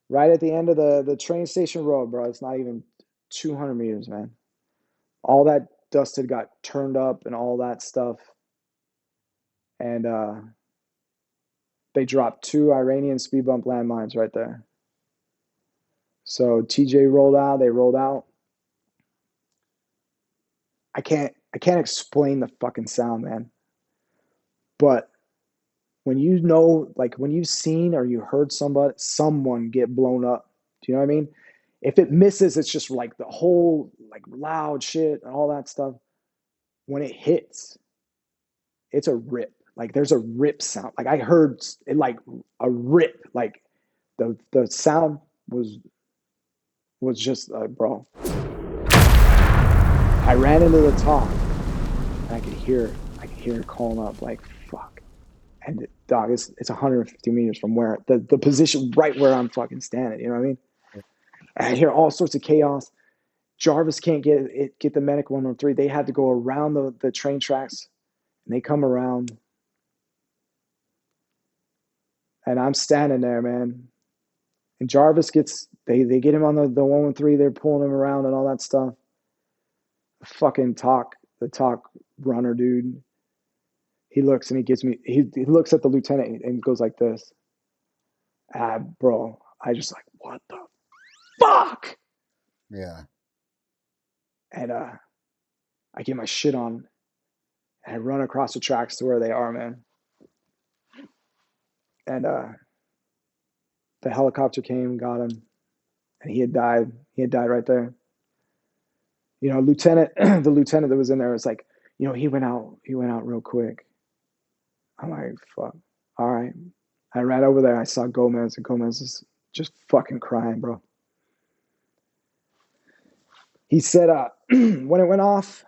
right at the end of the train station road, bro, it's not even 200 meters, man. All that dust had got turned up and all that stuff. And they dropped 2 Iranian speed bump landmines right there. So TJ rolled out. They rolled out. I can't explain the fucking sound, man. But when you know, like, when you've seen or you heard someone get blown up, do you know what I mean? If it misses, it's just like the whole, like, loud shit and all that stuff. When it hits, it's a rip. Like, there's a rip sound. Like, I heard it, like a rip. Like, the sound was just bro. I ran into the top, and I could hear it calling up, like, fuck. And dog, it's 150 meters from where the position right where I'm fucking standing. You know what I mean? And I hear all sorts of chaos. Jarvis can't get the medic 113. They had to go around the train tracks, and they come around, and I'm standing there, man. And Jarvis they get him on the 113. They're pulling him around and all that stuff. The talk runner dude. He looks and he looks at the lieutenant and goes like this. Bro, I just like, what the fuck? Yeah. And I get my shit on and I run across the tracks to where they are, man. And the helicopter came, got him, and he had died. He had died right there. You know, the lieutenant that was in there was like, you know, he went out real quick. I'm like, fuck. All right. I ran over there. I saw Gomez, and Gomez is just fucking crying, bro. He said when it went off,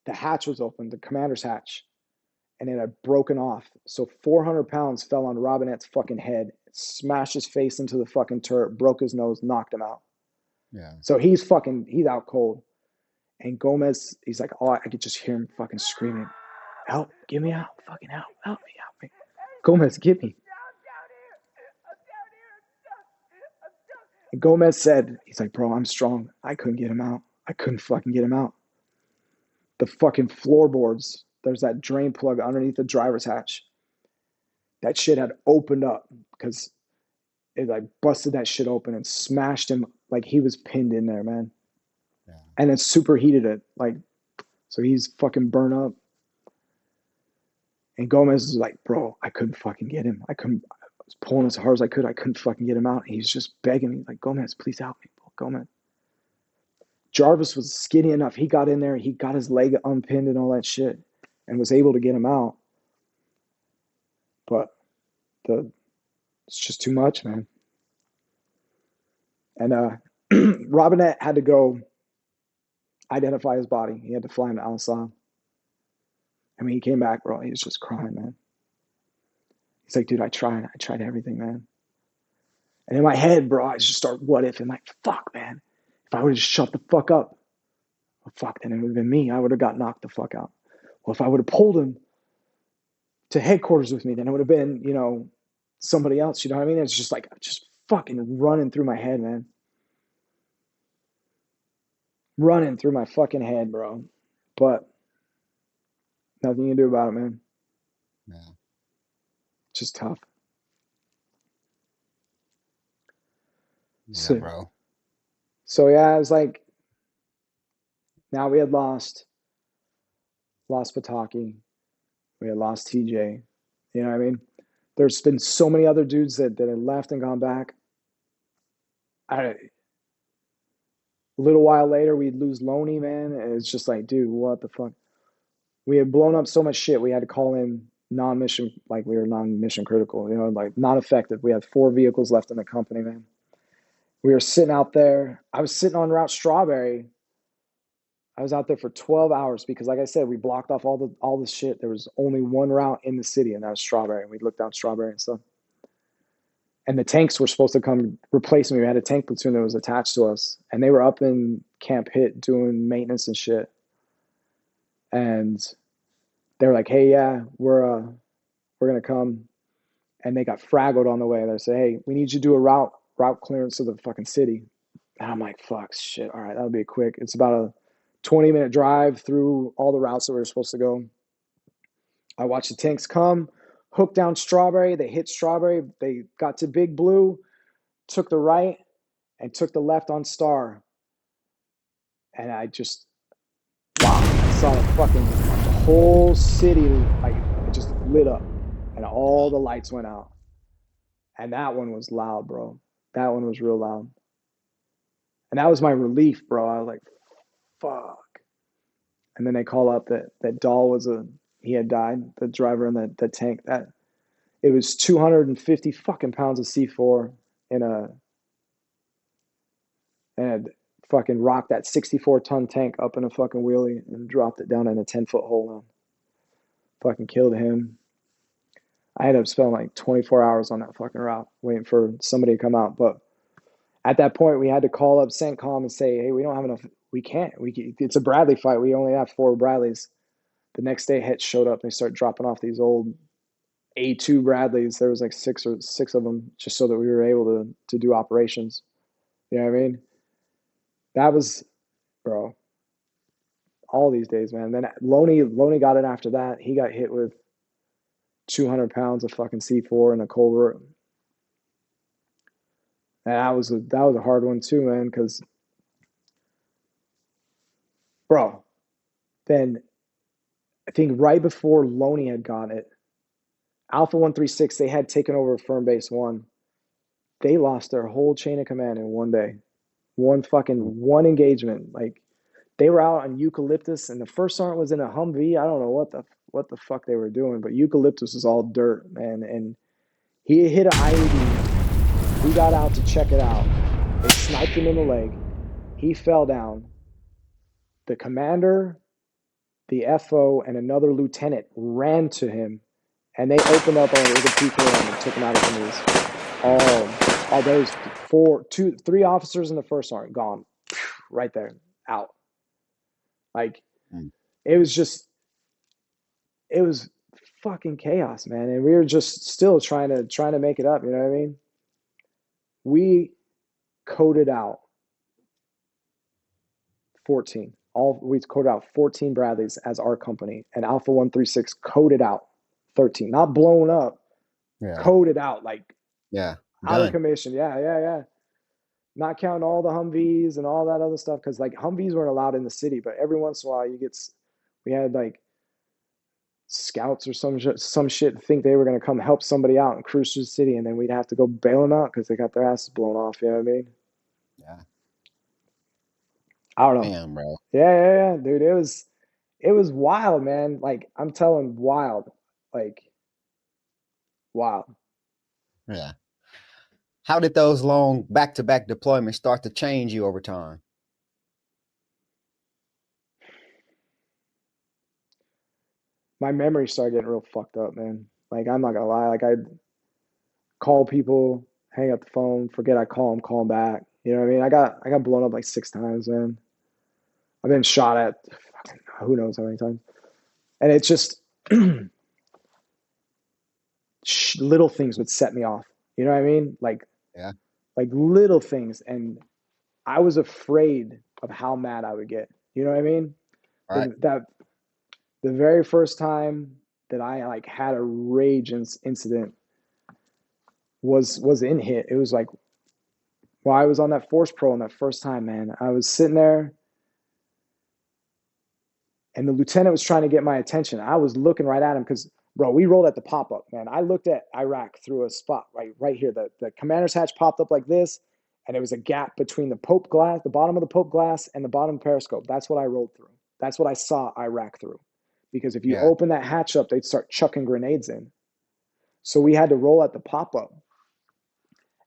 the hatch was open, the commander's hatch, and it had broken off. So 400 pounds fell on Robinette's fucking head, smashed his face into the fucking turret, broke his nose, knocked him out. Yeah. So he's out cold. And Gomez, he's like, oh, I could just hear him fucking screaming, help, get me out, fucking help me. Gomez, get me. And Gomez said, he's like, bro, I'm strong. I couldn't get him out. I couldn't fucking get him out. The fucking floorboards, there's that drain plug underneath the driver's hatch. That shit had opened up because it like busted that shit open and smashed him like he was pinned in there, man. Yeah. And it superheated it. Like, so he's fucking burnt up. And Gomez was like, bro, I couldn't fucking get him. I was pulling as hard as I could. I couldn't fucking get him out. And he's just begging me, like, Gomez, please help me. Gomez. Jarvis was skinny enough. He got in there. He got his leg unpinned and all that shit and was able to get him out. But it's just too much, man. And Robinette had to go identify his body. He had to fly him to Al-Assad. I mean, he came back, bro. He was just crying, man. He's like, dude, I tried everything, man. And in my head, bro, I just start what if and like, fuck, man. If I would have just shut the fuck up, well, fuck, then it would have been me. I would have got knocked the fuck out. Well, if I would have pulled him to headquarters with me, then it would have been, you know, somebody else. You know what I mean? It's just like, just fucking running through my head, man. Running through my fucking head, bro. But nothing you can do about it, man. Yeah. Just tough. Yeah, bro. So yeah, it was like, now we had lost Pataki. We had lost TJ. You know what I mean? There's been so many other dudes that had left and gone back. A little while later, we'd lose Loney, man. And it's just like, dude, what the fuck? We had blown up so much shit. We had to call in non-mission, like we were non-mission critical, you know, like not effective. We had 4 vehicles left in the company, man. We were sitting out there. I was sitting on Route Strawberry. I was out there for 12 hours because, like I said, we blocked off all the shit. There was only one route in the city, and that was Strawberry. We looked down Strawberry and stuff. And the tanks were supposed to come replace me. We had a tank platoon that was attached to us, and they were up in Camp Hitt doing maintenance and shit. And they were like, "Hey, yeah, we're gonna come," and they got fraggled on the way. They said, "Hey, we need you to do a route clearance of the fucking city." And I'm like, "Fuck, shit. All right, that'll be quick." It's about a 20-minute drive through all the routes that we were supposed to go. I watched the tanks come, hooked down Strawberry. They hit Strawberry. They got to Big Blue, took the right, and took the left on Star. And I just, wow, I saw the whole city, like, it just lit up. And all the lights went out. And that one was loud, bro. That one was real loud. And that was my relief, bro. I was like, fuck. And then they call up that Dahl he had died, the driver in the tank. That it was 250 fucking pounds of C4 and fucking rocked that 64-ton tank up in a fucking wheelie and dropped it down in a 10-foot hole and fucking killed him. I ended up spending like 24 hours on that fucking route waiting for somebody to come out. But at that point, we had to call up CENTCOM and say, hey, we don't have enough. We can't. It's a Bradley fight. We only have 4 Bradleys. The next day, Hits showed up. And they started dropping off these old A2 Bradleys. There was like six of them just so that we were able to do operations. You know what I mean? That was, bro, all these days, man. Then Loney got it after that. He got hit with 200 pounds of fucking C4 in a culvert. And that was a hard one too, man, because, bro, then I think right before Loney had got it, Alpha 136, they had taken over Firm Base 1. They lost their whole chain of command in one day. One engagement. Like, they were out on Eucalyptus, and the first sergeant was in a Humvee. I don't know what the fuck they were doing, but Eucalyptus was all dirt, man. And he hit an IED We got out to check it out. They sniped him in the leg. He fell down. The commander, the FO, and another lieutenant ran to him, and they opened up on the PKM and took him out of the knees. Oh, there's 3 officers in the first sergeant gone, right there, out. Like, it was fucking chaos, man, and we were just still trying to make it up. You know what I mean? We coded out 14. We coded out 14 Bradleys as our company, and Alpha 136 coded out 13. Not blown up, coded out, like out of commission. Yeah. Not counting all the Humvees and all that other stuff, because like Humvees weren't allowed in the city, but every once in a while we had like scouts or some shit think they were going to come help somebody out and cruise through the city, and then we'd have to go bail them out because they got their asses blown off. You know what I mean? Yeah. I don't know. Damn, bro. Yeah, dude. It was wild, man. Like, I'm telling, wild. Like, wild. Yeah. How did those long back-to-back deployments start to change you over time? My memory started getting real fucked up, man. Like, I'm not gonna lie. Like, I'd call people, hang up the phone, forget I call them back. You know what I mean? I got blown up like 6 times, man. I've been shot at fucking who knows how many times. And it's just little things would set me off. You know what I mean? Like little things. And I was afraid of how mad I would get. You know what I mean? Right. The very first time that I like had a rage incident was in hit. It was like while I was on that Force Pro on that first time, man. I was sitting there and the lieutenant was trying to get my attention. I was looking right at him because, bro, we rolled at the pop-up, man. I looked at Iraq through a spot right here. The commander's hatch popped up like this, and there was a gap between the Pope glass, the bottom of the Pope glass, and the bottom periscope. That's what I rolled through. That's what I saw Iraq through. Because if you open that hatch up, they'd start chucking grenades in. So we had to roll at the pop-up.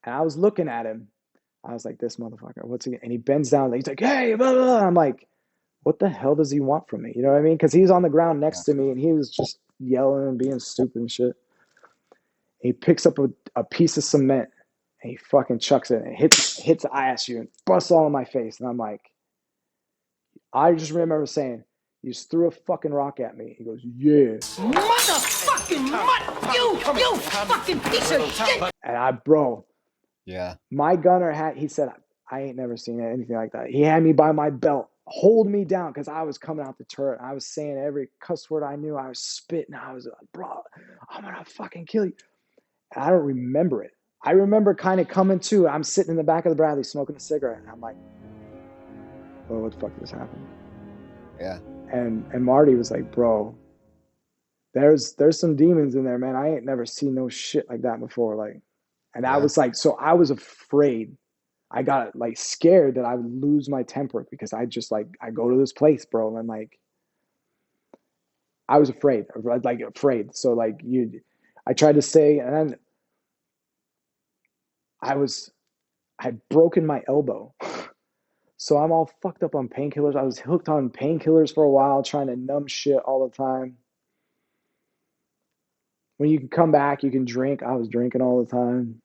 And I was looking at him. I was like, this motherfucker, what's he? And he bends down. He's like, hey, blah, blah, blah. I'm like, what the hell does he want from me? You know what I mean? Because he's on the ground next to me, and he was just yelling and being stupid and shit. He picks up a piece of cement, and he fucking chucks it, and it hits ISU and busts all in my face. And I'm like, I just remember saying, you just threw a fucking rock at me. He goes, yeah. Motherfucking mutt! You fucking piece of shit! And yeah. My gunner he said, I ain't never seen anything like that. He had me by my belt, hold me down, because I was coming out the turret. I was saying every cuss word I knew. I was spitting. I was like, bro, I'm going to fucking kill you. And I don't remember it. I remember kind of coming to. I'm sitting in the back of the Bradley smoking a cigarette. And I'm like, oh, what the fuck just happened? Yeah. And Marty was like, bro, there's some demons in there, man. I ain't never seen no shit like that before. Like, and I was like, so I was afraid. I got like scared that I would lose my temper because I just like, I go to this place, bro. And like, I was afraid. So like I tried to say, and then I'd broken my elbow. So I'm all fucked up on painkillers. I was hooked on painkillers for a while, trying to numb shit all the time. When you can come back, you can drink. I was drinking all the time.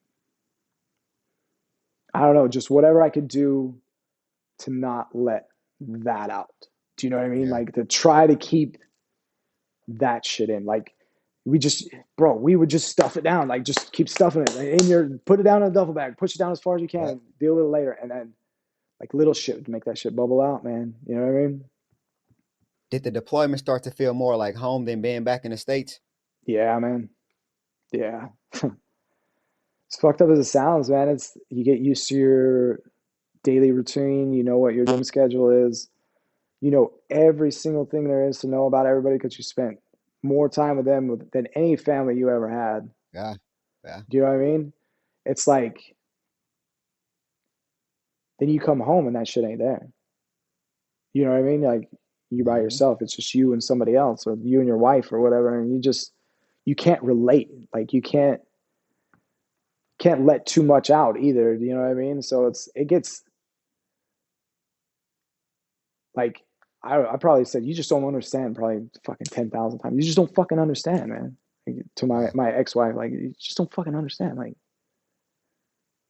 I don't know, just whatever I could do to not let that out. Do you know what I mean? Like to try to keep that shit in. Like we would just stuff it down. Like just keep stuffing it put it down in a duffel bag, push it down as far as you can, deal with it later. And then like little shit would make that shit bubble out, man. You know what I mean? Did the deployment start to feel more like home than being back in the States? Yeah, man. Yeah. As fucked up as it sounds, man, you get used to your daily routine. You know what your gym schedule is. You know every single thing there is to know about everybody because you spent more time with them than any family you ever had. Yeah. Do you know what I mean? It's like, then you come home and that shit ain't there. You know what I mean? Like you by yourself. It's just you and somebody else, or you and your wife or whatever, and you can't relate. Like you can't. can't let too much out either. You know what I mean? So it gets like, I probably said, you just don't understand probably fucking 10,000 times. You just don't fucking understand, man. To my ex-wife, like, you just don't fucking understand. Like,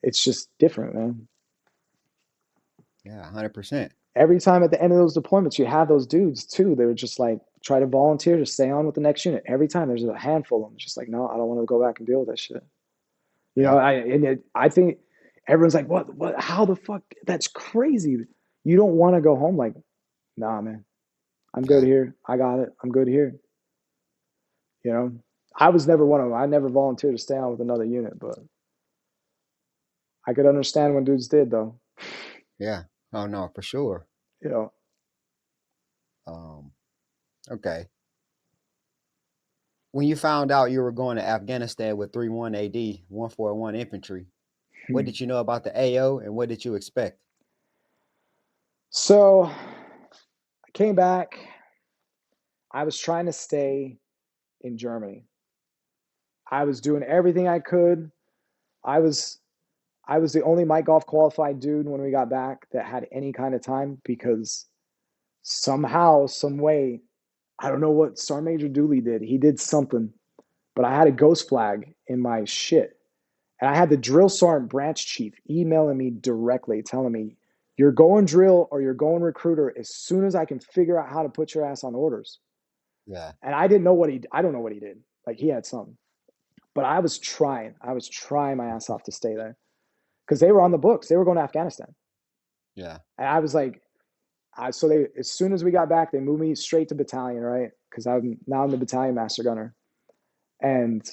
it's just different, man. Yeah, 100%. Every time at the end of those deployments, you have those dudes too. They would just like try to volunteer to stay on with the next unit. Every time there's a handful of them, just like, no, I don't want to go back and deal with that shit. You know, I think everyone's like, what, how the fuck? That's crazy. You don't want to go home. Like, nah, man, I'm good here. I got it. I'm good here. You know, I was never one of them. I never volunteered to stay on with another unit, but I could understand when dudes did, though. Yeah. Oh no, for sure. You know. Okay. When you found out you were going to Afghanistan with 31 AD, 141 Infantry, what did you know about the AO and what did you expect? So I came back. I was trying to stay in Germany. I was doing everything I could. I was the only Mike Golf qualified dude when we got back that had any kind of time, because somehow, some way, I don't know what Sergeant Major Dooley did. He did something, but I had a ghost flag in my shit. And I had the drill sergeant branch chief emailing me directly, telling me, you're going drill or you're going recruiter as soon as I can figure out how to put your ass on orders. Yeah. And I don't know what he did. Like, he had something. But I was trying my ass off to stay there, because they were on the books. They were going to Afghanistan. Yeah. And I was like, so they, as soon as we got back, they moved me straight to battalion, right? Because I'm the battalion master gunner. And,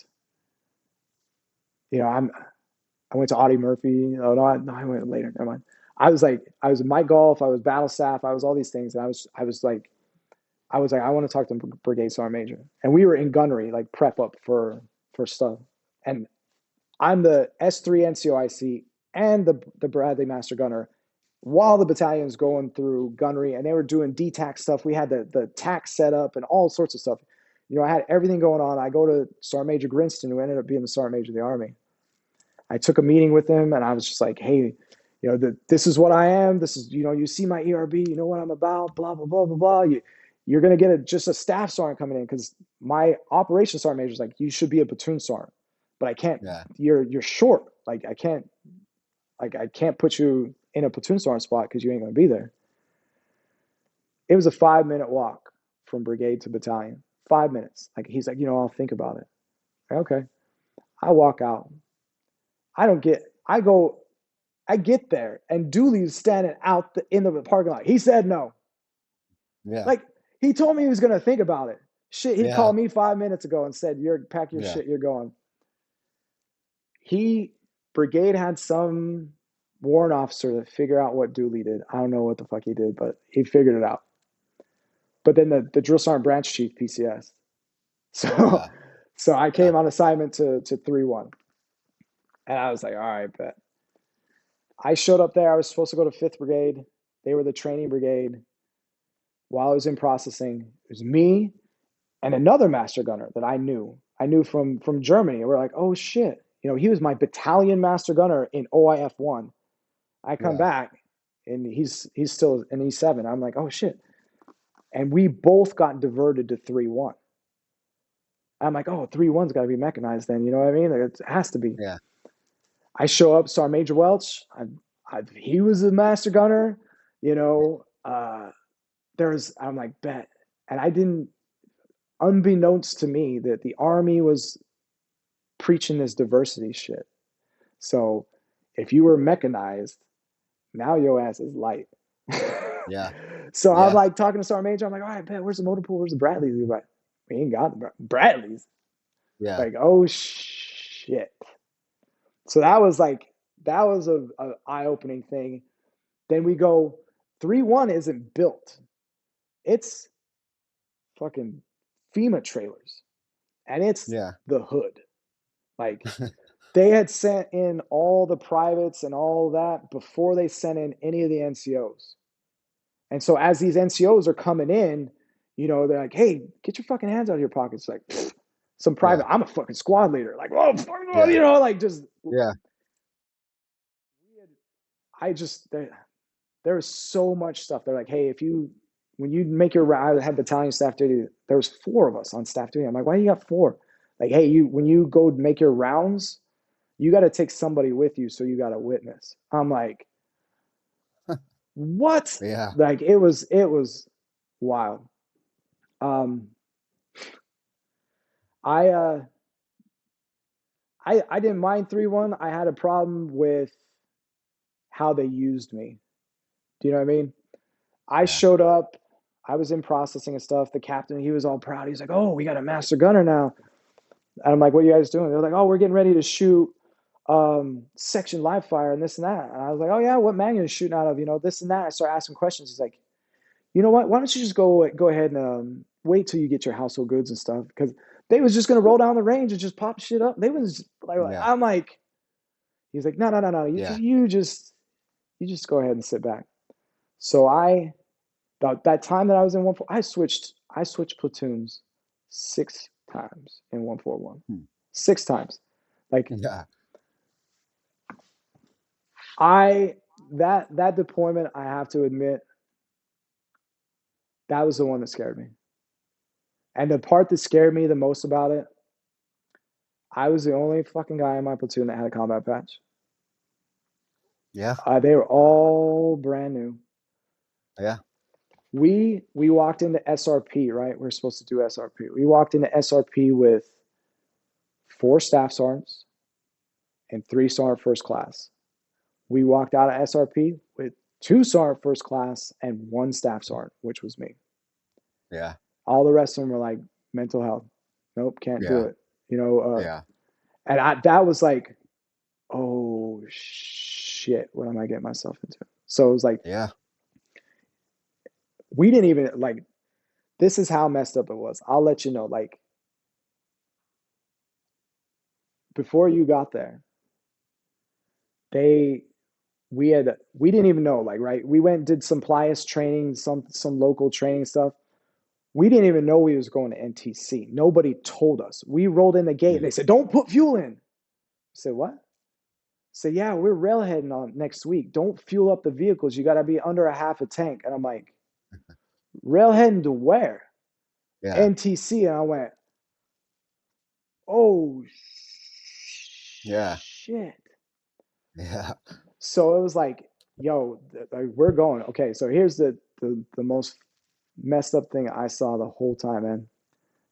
you know, I went to Audie Murphy. Oh, no, I went later. Never mind. I was Mike Golf. I was battle staff. I was all these things. And I was like, I want to talk to Brigade Sergeant Major. And we were in gunnery, like prep up for stuff. And I'm the S3 NCOIC and the Bradley Master Gunner while the battalion's going through gunnery, and they were doing DTAC stuff. We had the TAC set up and all sorts of stuff. You know, I had everything going on. I go to Sergeant Major Grinston, who ended up being the Sergeant Major of the Army. I took a meeting with him, and I was just like, hey, you know, this is what I am. This is, you know, you see my ERB, you know what I'm about, blah, blah, blah, blah, blah. You're going to get just a staff sergeant coming in, because my operations sergeant major is like, you should be a platoon sergeant, but I can't, you're short. Like, I can't put you in a platoon sergeant spot because you ain't going to be there. It was a 5-minute walk from brigade to battalion. 5 minutes. Like, he's like, you know, I'll think about it. Okay. I walk out. I get there, and Dooley's standing out in the parking lot. He said no. Yeah. Like, he told me he was going to think about it. Shit, he called me 5 minutes ago and said, pack your shit, you're going. Brigade had some warrant officer that figure out what Dooley did. I don't know what the fuck he did, but he figured it out. But then the drill sergeant branch chief PCS. So I came on assignment to 3-1. And I was like, all right, bet. I showed up there. I was supposed to go to 5th Brigade. They were the training brigade. While I was in processing, it was me and another master gunner that I knew. I knew from Germany. And we're like, oh shit. You know, he was my battalion master gunner in OIF 1. I come back, and he's still in E7. I'm like, oh shit. And we both got diverted to 3-1. I'm like, oh, 3-1's got to be mechanized then. You know what I mean? Like, it has to be. Yeah. I show up, Sergeant Major Welch. He was a master gunner. You know, I'm like, bet. And I didn't, unbeknownst to me, that the Army was preaching this diversity shit. So if you were mechanized, now your ass is light. Yeah. So I'm like talking to Sergeant Major. I'm like, all right, bet, where's the motor pool? Where's the Bradleys? He's like, we ain't got the Bradleys. Yeah. Like, oh shit. So that was a eye-opening thing. Then we go, 3-1 isn't built. It's fucking FEMA trailers. And it's the hood. Like, they had sent in all the privates and all that before they sent in any of the NCOs. And so as these NCOs are coming in, you know, they're like, hey, get your fucking hands out of your pockets. Like, some private, I'm a fucking squad leader. Like, oh, fuck, you know, like, just Yeah. I just there was so much stuff. They're like, hey, when you make your round, I had battalion staff duty. There was 4 of us on staff duty. I'm like, why do you got 4? Like, hey, when you go make your rounds, you got to take somebody with you, so you got a witness. I'm like, what? Yeah. Like, it was wild. I didn't mind 3-1. I had a problem with how they used me. Do you know what I mean? I showed up. I was in processing and stuff. The captain, he was all proud. He's like, oh, we got a master gunner now. And I'm like, what are you guys doing? They're like, oh, we're getting ready to shoot section live fire and this and that. And I was like, oh, yeah, what mag are you shooting out of? You know, this and that. I start asking questions. He's like, you know what? Why don't you just go ahead and wait till you get your household goods and stuff? Because they was just going to roll down the range and just pop shit up. They was like, I'm like, he's like, no. You just go ahead and sit back. So that time that I was in 141, I switched platoons 6 times in 141. 6 times. Like, Yeah. that deployment, I have to admit, that was the one that scared me. And the part that scared me the most about it, I was the only fucking guy in my platoon that had a combat patch. Yeah. They were all brand new. Yeah. We walked into SRP, right? We're supposed to do SRP. We walked into SRP with 4 staff sergeants and 3 sergeant first class. We walked out of SRP with 2 sergeant first class and 1 staff sergeant, which was me. Yeah. All the rest of them were like, mental health. Nope, can't do it. You know, and that was like, oh shit, what am I getting myself into? So it was like, we didn't even, like, this is how messed up it was. I'll let you know, like, before you got there, we didn't even know, like, right? We went and did some Plius training, some local training stuff. We didn't even know we was going to NTC. Nobody told us. We rolled in the gate and they said, don't put fuel in. I said, what? I said, yeah, we're railheading on next week. Don't fuel up the vehicles. You got to be under a half a tank. And I'm like, railheading to where? NTC. And I went, oh, shit. Yeah. So it was like, yo, we're going. Okay, so here's the most messed up thing I saw the whole time, man.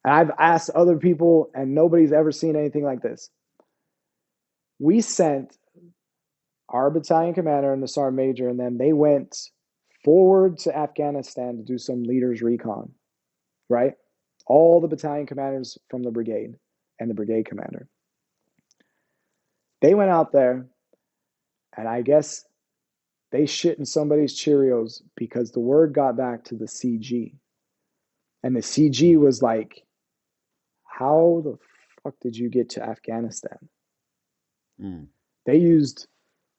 And I've asked other people, and nobody's ever seen anything like this. We sent our battalion commander and the sergeant major, and then they went forward to Afghanistan to do some leaders recon, right? All the battalion commanders from the brigade and the brigade commander. They went out there, and I guess they shit in somebody's Cheerios because the word got back to the CG. And the CG was like, how the fuck did you get to Afghanistan? They used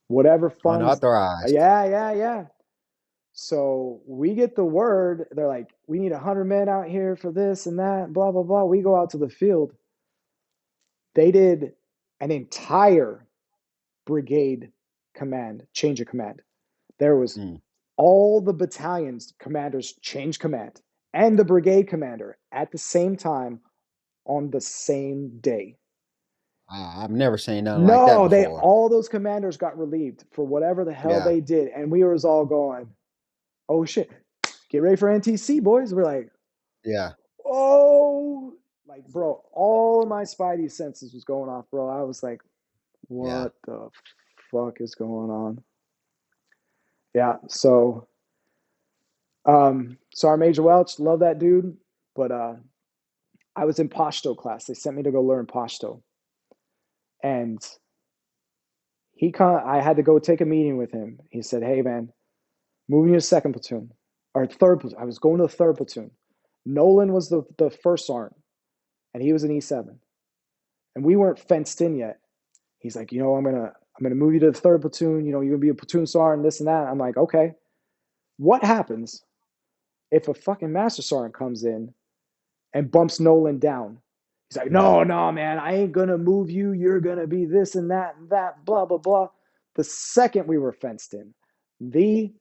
whatever funds. Unauthorized. Yeah. So we get the word. They're like, we need 100 men out here for this and that, blah, blah, blah. We go out to the field. They did an entire brigade command, change of command. There was all the battalions commanders change command and the brigade commander at the same time on the same day. I've never seen nothing like that before. All those commanders got relieved for whatever the hell they did. And we was all going, oh shit, get ready for NTC, boys. We're like, oh, like, bro, all of my spidey senses was going off, bro. I was like, what the fuck is going on? Yeah, so Sergeant Major Welch, love that dude, but I was in Pashto class. They sent me to go learn Pashto. And I had to go take a meeting with him. He said, hey, man, moving to the 2nd platoon, or 3rd platoon. I was going to the 3rd platoon. Nolan was the 1st sergeant, and he was an E7. And we weren't fenced in yet. He's like, you know, I'm gonna move you to the 3rd platoon. You know, you're gonna be a platoon sergeant, this and that. I'm like, okay. What happens if a fucking master sergeant comes in and bumps Nolan down? He's like, Yeah. no, man, I ain't gonna move you. You're gonna be this and that, blah, blah, blah. The second we were fenced in, the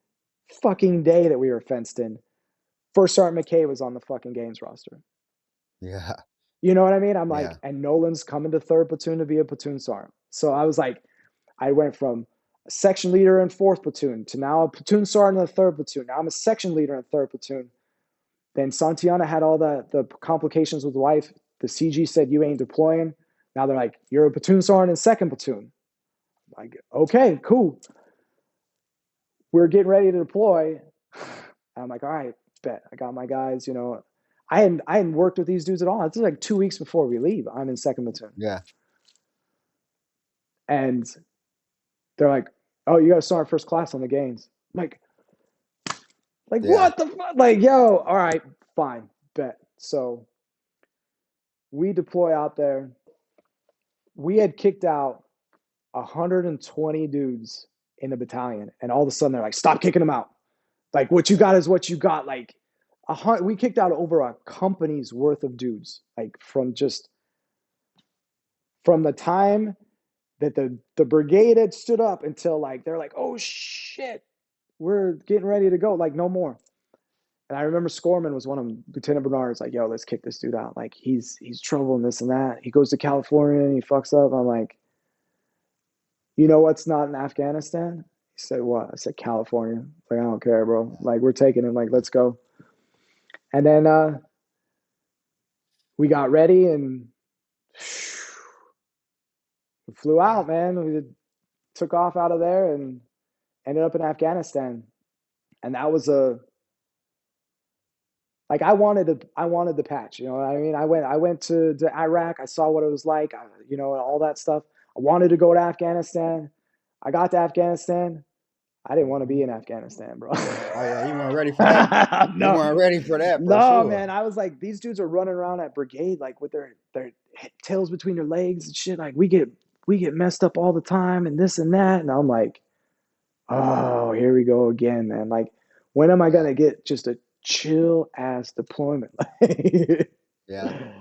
fucking day that we were fenced in, First Sergeant McKay was on the fucking games roster. Yeah. You know what I mean? I'm like, Yeah. and Nolan's coming to 3rd platoon to be a platoon sergeant. So I was like, I went from a section leader in 4th platoon to now a platoon sergeant in the 3rd platoon. Now I'm a section leader in 3rd platoon. Then Santiana had all the complications with the wife. The CG said, you ain't deploying. Now they're like, you're a platoon sergeant in 2nd platoon. I'm like, okay, cool. We're getting ready to deploy. I'm like, all right, bet. I got my guys, you know. I hadn't worked with these dudes at all. It's like 2 weeks before we leave. I'm in 2nd platoon. Yeah. And they're like, oh, you got to start first class on the games. I'm like, Yeah. what the fuck? Like, yo, all right, fine, bet. So we deploy out there. We had kicked out 120 dudes in the battalion. And all of a sudden they're like, stop kicking them out. Like, what you got is what you got. Like, we kicked out over a company's worth of dudes. Like, from the time that the brigade had stood up until, like, they're like, oh, shit, we're getting ready to go. Like, no more. And I remember Scorman was one of them. Lieutenant Bernard's like, yo, let's kick this dude out. Like, he's trouble and this and that. He goes to California and he fucks up. I'm like, you know what's not in Afghanistan? He said, what? I said, California. Like, I don't care, bro. Like, we're taking him. Like, let's go. And then we got ready and we flew out, man. We took off out of there and ended up in Afghanistan. And that was like, I wanted the patch, you know what I mean? I went to Iraq. I saw what it was like, you know, and all that stuff. I wanted to go to Afghanistan. I got to Afghanistan. I didn't want to be in Afghanistan, bro. Oh yeah, you weren't ready for that. No. You weren't ready for that, for No, sure. man. I was like, these dudes are running around at brigade like with their tails between their legs and shit. Like, we get messed up all the time and this and that. And I'm like, oh, here we go again, man. Like, when am I gonna get just a chill ass deployment? Yeah.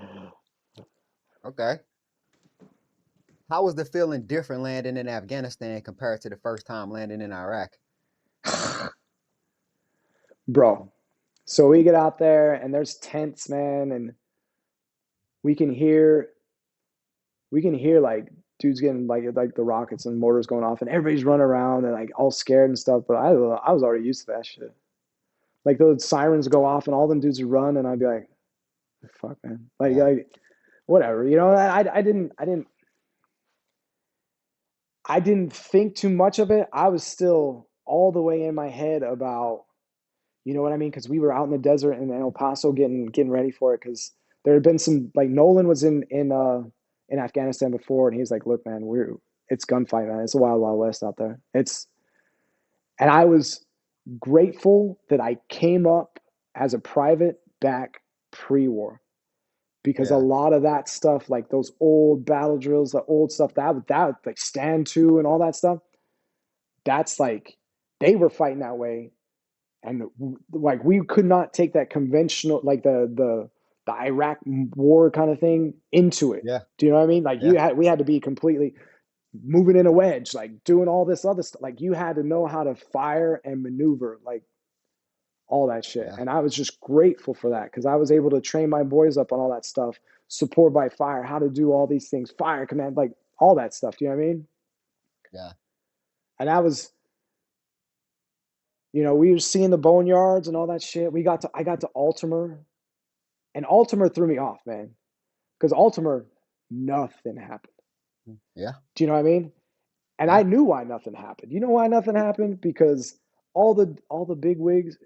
Okay. How was the feeling different landing in Afghanistan compared to the first time landing in Iraq? Bro, so we get out there and there's tents, man, and we can hear like dudes getting like the rockets and mortars going off, and everybody's running around and like all scared and stuff. But I was already used to that shit. Like, those sirens go off and all them dudes run, and I'd be like, fuck, man. Like, whatever, you know. I didn't think too much of it. I was still all the way in my head about, you know what I mean? Because we were out in the desert in El Paso getting ready for it. Because there had been some, like, Nolan was in Afghanistan before, and he's like, look, man, it's gunfight, man. It's a wild, wild west out there. And I was grateful that I came up as a private back pre-war. Because a lot of that stuff, like those old battle drills, the old stuff, that like stand to and all that stuff, that's like, they were fighting that way. And like, we could not take that conventional, like the Iraq war kind of thing into it. Yeah. Do you know what I mean? Like, we had to be completely moving in a wedge, like doing all this other stuff. Like, you had to know how to fire and maneuver, like all that shit. Yeah. And I was just grateful for that, because I was able to train my boys up on all that stuff, support by fire, how to do all these things, fire command, like all that stuff. Do you know what I mean? Yeah. And I was, you know, we were seeing the boneyards and all that shit. I got to Altamar, and Altamar threw me off, man, because Altamar, nothing happened. Yeah. Do you know what I mean? And I knew why nothing happened. You know why nothing happened? Because all the big wigs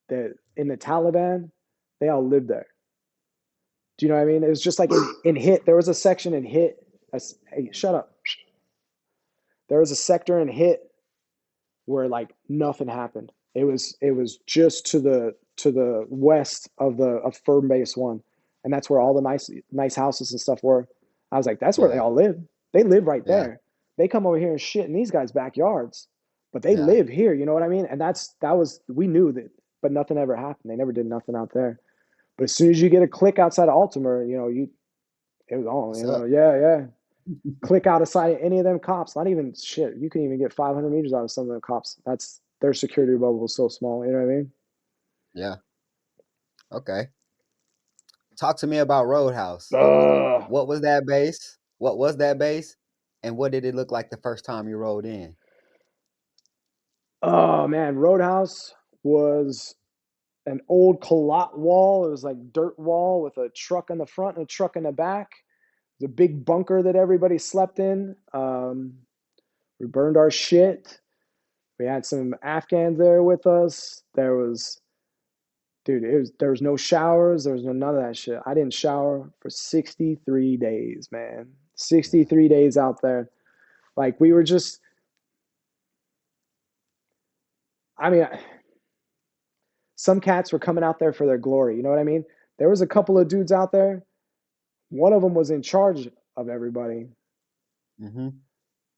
that in the Taliban, they all lived there. Do you know what I mean? It was just like in HIT. There was a section in HIT. Hey, shut up. There was a sector in HIT where like nothing happened. It was just to the west of Firm Base 1, and that's where all the nice houses and stuff were. I was like, that's where they all live. They live right there. They come over here and shit in these guys' backyards, but they live here. You know what I mean? And we knew that, but nothing ever happened. They never did nothing out there. But as soon as you get a click outside of Altamar, you know, It was on, What's you know. up? Yeah. Click out of sight of any of them cops. Not even shit. You can even get 500 meters out of some of them cops. That's their security bubble was so small. You know what I mean? Yeah. Okay. Talk to me about Roadhouse. Ugh. What was that base? What was that base? And what did it look like the first time you rode in? Oh man, Roadhouse was an old Colot wall. It was like dirt wall with a truck in the front and a truck in the back. It was a big bunker that everybody slept in. We burned our shit. We had some Afghans there with us. There was no showers. There was none of that shit. I didn't shower for 63 days, man. 63 days out there. Like we were just, I mean, some cats were coming out there for their glory. You know what I mean? There was a couple of dudes out there. One of them was in charge of everybody Mm-hmm.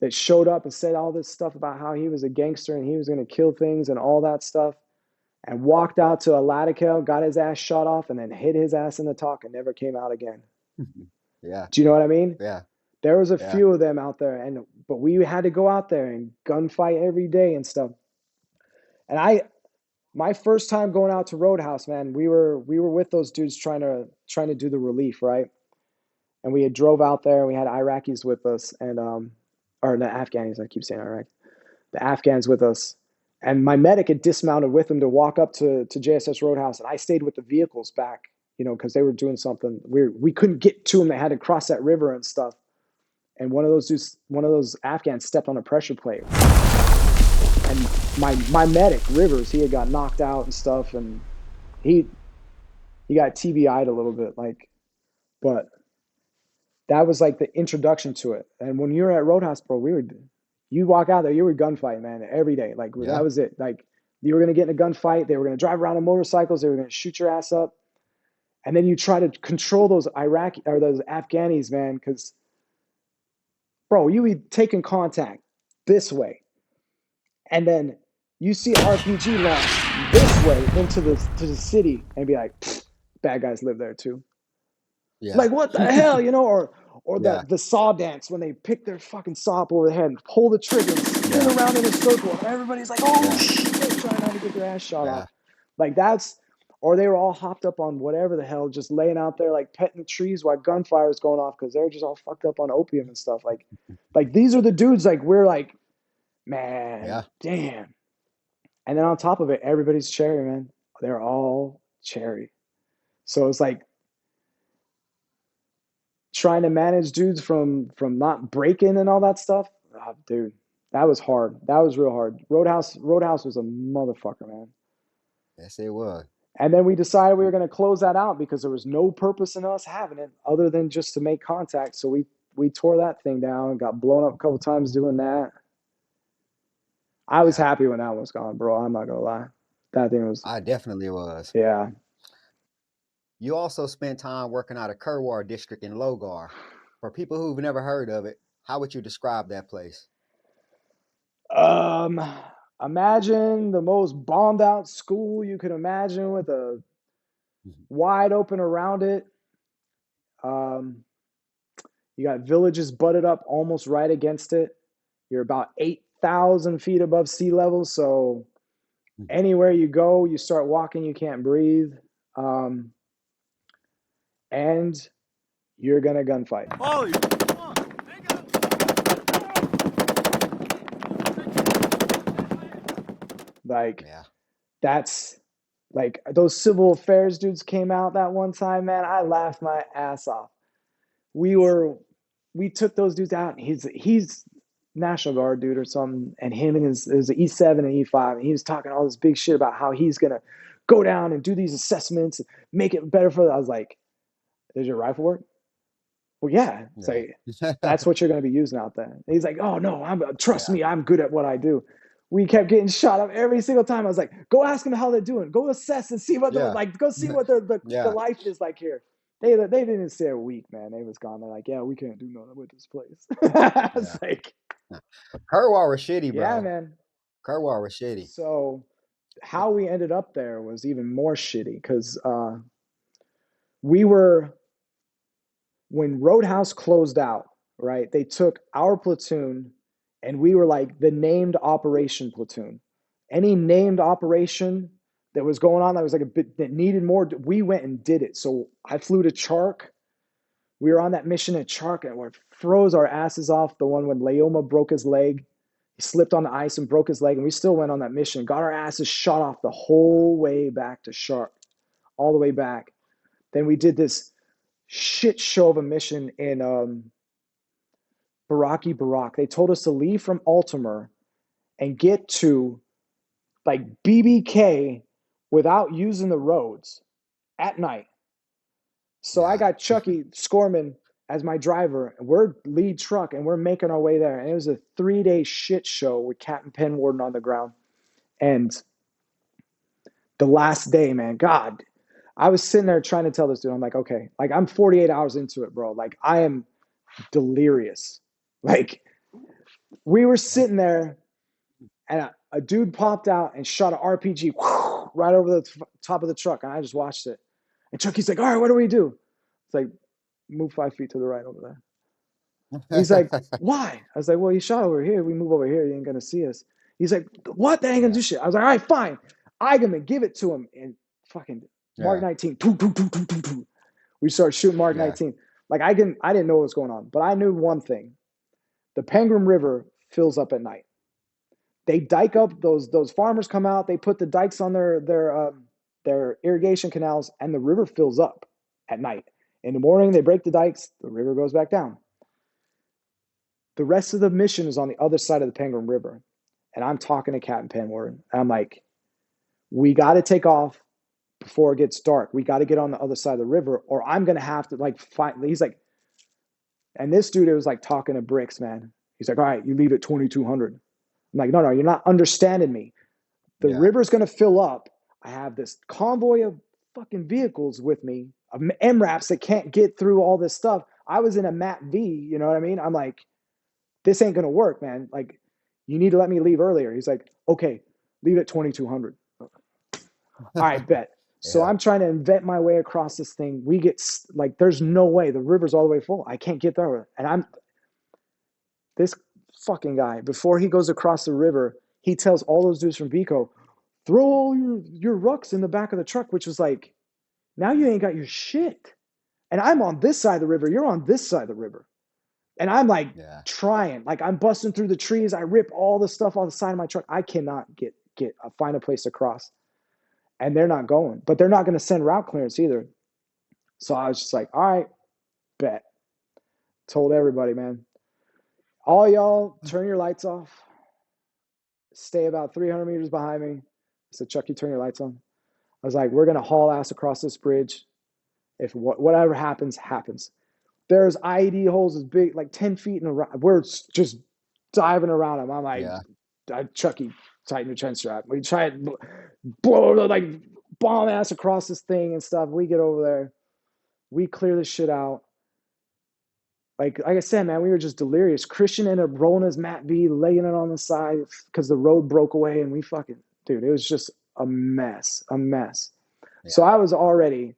that showed up and said all this stuff about how he was a gangster and he was going to kill things and all that stuff, and walked out to a Ladakale, got his ass shot off, and then hid his ass in the talk and never came out again. Yeah. Do you know what I mean? Yeah. There was a Yeah. few of them out there, but we had to go out there and gunfight every day and stuff. And my first time going out to Roadhouse, man, we were with those dudes trying to do the relief, right? And we had drove out there and we had Iraqis with us and or the Afghans, I keep saying Iraq. The Afghans with us. And my medic had dismounted with him to walk up to JSS Roadhouse, and I stayed with the vehicles back, you know, because they were doing something. We couldn't get to them. They had to cross that river and stuff. And one of those Afghans stepped on a pressure plate. And my medic, Rivers, he had got knocked out and stuff, and he got TBI'd a little bit, like, but that was like the introduction to it. And when you were at Roadhouse, bro, you walk out there, you were gunfighting, man, every day. Like Yeah. that was it. Like you were gonna get in a gunfight, they were gonna drive around on motorcycles, they were gonna shoot your ass up, and then you try to control those Iraqi or those Afghanis, man, because bro, you be taking contact this way, and then you see an RPG launch this way into the city, and be like, bad guys live there too. Yeah. Like what the hell, you know? Or Yeah. the saw dance when they pick their fucking saw up over the head and pull the trigger and spin around in a circle, and everybody's like, oh shit, trying not to get their ass shot off. Like that's, or they were all hopped up on whatever the hell, just laying out there like petting the trees while gunfire is going off because they're just all fucked up on opium and stuff. Like these are the dudes. Like we're like, man, damn. And then on top of it, everybody's cherry, man. They're all cherry. So it's like trying to manage dudes from not breaking and all that stuff. Oh, dude, that was hard. That was real hard. Roadhouse was a motherfucker, man. Yes, it was. And then we decided we were going to close that out because there was no purpose in us having it other than just to make contact. So we tore that thing down and got blown up a couple times doing that. I was happy when that was gone, bro. I'm not gonna lie. That thing was. I definitely was. Yeah. You also spent time working out of Kerwar district in Logar. For people who've never heard of it, how would you describe that place? Imagine the most bombed out school you could imagine with a wide open around it. You got villages butted up almost right against it. You're about 8,000 feet above sea level. So anywhere you go, you start walking, you can't breathe. And you're going to gunfight. Holy Like, that's like those civil affairs dudes came out that one time, man. I laughed my ass off. We took those dudes out. He's National Guard dude or something, and him and his E7 and E5, and he was talking all this big shit about how he's gonna go down and do these assessments, and make it better for them. I was like, "Does your rifle work?" Well, yeah. It's like that's what you're gonna be using out there. And he's like, "Oh no, trust me, I'm good at what I do." We kept getting shot up every single time. I was like, "Go ask them how they're doing. Go assess and see what they're like. Go see what the life is like here." They didn't stay a week, man. They was gone. They're like, "Yeah, we can't do nothing with this place." It's like Kerwar was shitty, bro. Yeah, man. Kerwar was shitty. So how we ended up there was even more shitty because we were when Roadhouse closed out, right, they took our platoon and we were like the named operation platoon. Any named operation that was going on that was like a bit that needed more, we went and did it. So I flew to Chark. We were on that mission at Chark and we froze our asses off. The one when Leoma broke his leg. He slipped on the ice and broke his leg, and we still went on that mission. Got our asses shot off the whole way back to Chark, all the way back. Then we did this shit show of a mission in Barak. They told us to leave from Altamar and get to like BBK without using the roads at night. So I got Chucky Scorman as my driver, and we're lead truck, and we're making our way there. And it was a 3-day shit show with Captain Penwarden on the ground. And the last day, man, God, I was sitting there trying to tell this dude, I'm like, okay, like I'm 48 hours into it, bro. Like I am delirious. Like we were sitting there, and a dude popped out and shot an RPG right over the top of the truck, and I just watched it. And Chucky's like, all right, what do we do? It's like, move 5 feet to the right over there. He's like, why? I was like, well, you shot over here. We move over here. You ain't going to see us. He's like, what? That ain't going to do shit. I was like, all right, fine. I'm going to give it to him. And fucking Mark 19. We started shooting Mark 19. Like I didn't know what was going on, but I knew one thing. The Penguin River fills up at night. They dike up, those farmers come out, they put the dikes on their irrigation canals, and the river fills up at night. In the morning, they break the dikes, the river goes back down. The rest of the mission is on the other side of the Penguin River. And I'm talking to Captain Penwarden. I'm like, we got to take off before it gets dark. We got to get on the other side of the river, or I'm going to have to like find, he's like, and this dude, it was like talking to bricks, man. He's like, all right, you leave at 2200. I'm like, no, you're not understanding me. The river's going to fill up. I have this convoy of fucking vehicles with me, of MRAPs that can't get through all this stuff. I was in a MAP V, you know what I mean? I'm like, this ain't going to work, man. Like, you need to let me leave earlier. He's like, okay, leave at 2200. All right, bet. So I'm trying to invent my way across this thing. We get, like, there's no way. The river's all the way full. I can't get there. And this fucking guy, before he goes across the river, he tells all those dudes from Vico, throw all your rucks in the back of the truck, which was like, now you ain't got your shit. And I'm on this side of the river. You're on this side of the river. And I'm like trying, like I'm busting through the trees. I rip all the stuff on the side of my truck. I cannot find a place to cross. And they're not going, but they're not going to send route clearance either. So I was just like, all right, bet. Told everybody, man, all y'all turn your lights off. Stay about 300 meters behind me. I said, Chuck, you turn your lights on. I was like, we're going to haul ass across this bridge. If whatever happens, happens. There's IED holes as big, like 10 feet in a round. We're just diving around them. I'm like, Chucky, tighten your chin strap. We try to blow, like bomb ass across this thing and stuff. We get over there. We clear this shit out. Like I said, man, we were just delirious. Christian ended up rolling his Mat V, laying it on the side because the road broke away, and we fucking, dude, it was just a mess. Yeah. So I was already,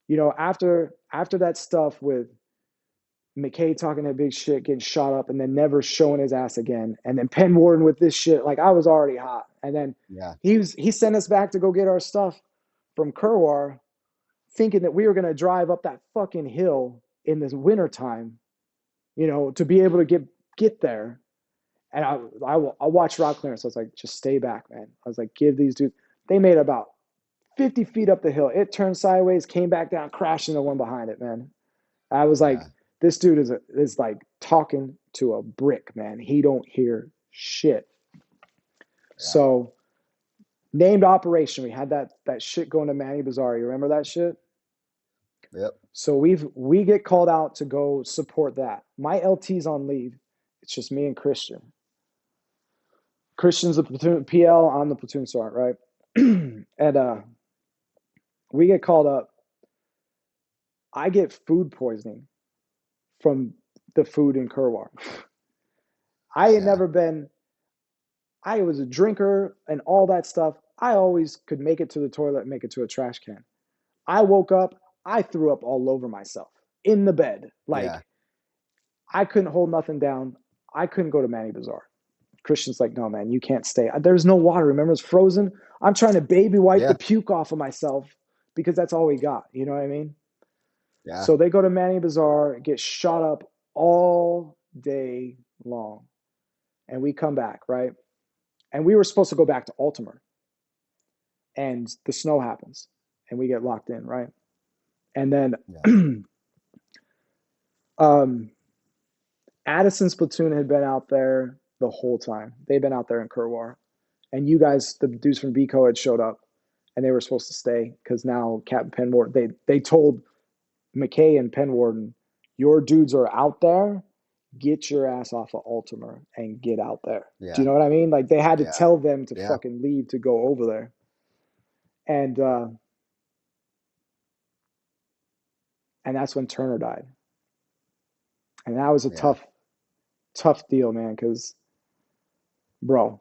you know, after that stuff with McKay talking that big shit, getting shot up, and then never showing his ass again, and then Penwarden with this shit, like I was already hot. And then he sent us back to go get our stuff from Kerwar, thinking that we were going to drive up that fucking hill in this wintertime, you know, to be able to get there. And I watched route clearance. I was like, just stay back, man. I was like, give these dudes. They made about 50 feet up the hill. It turned sideways, came back down, crashed into one behind it, man. I was like, this dude is like talking to a brick, man. He don't hear shit. So named operation. We had that shit going to Manny Bazaar. You remember that shit? Yep. So we get called out to go support that. My LT's on leave. It's just me and Christian. Christian's the platoon PL. I'm the platoon sergeant, right? And we get called up. I get food poisoning from the food in Kerwar. I had never been. I was a drinker and all that stuff. I always could make it to the toilet and make it to a trash can. I woke up. I threw up all over myself in the bed. Like, Yeah. I couldn't hold nothing down. I couldn't go to Manny Bazaar. Christian's like, no, man, you can't stay. There's no water. Remember, it's frozen. I'm trying to baby wipe Yeah. the puke off of myself because that's all we got. You know what I mean? Yeah. So they go to Manny Bazaar, get shot up all day long. And we come back, right? And we were supposed to go back to Altamont. And the snow happens. And we get locked in, right? And then Addison's platoon had been out there the whole time. They'd been out there in Kurwar. And you guys, the dudes from BCO had showed up. And they were supposed to stay because now Captain Penwarden, they told McKay and Penwarden, your dudes are out there. Get your ass off of Altamont and get out there. Yeah. Do you know what I mean? Like, they had to Yeah. tell them to Yeah. fucking leave to go over there. And that's when Turner died. And that was a Yeah. tough deal, man, because, bro,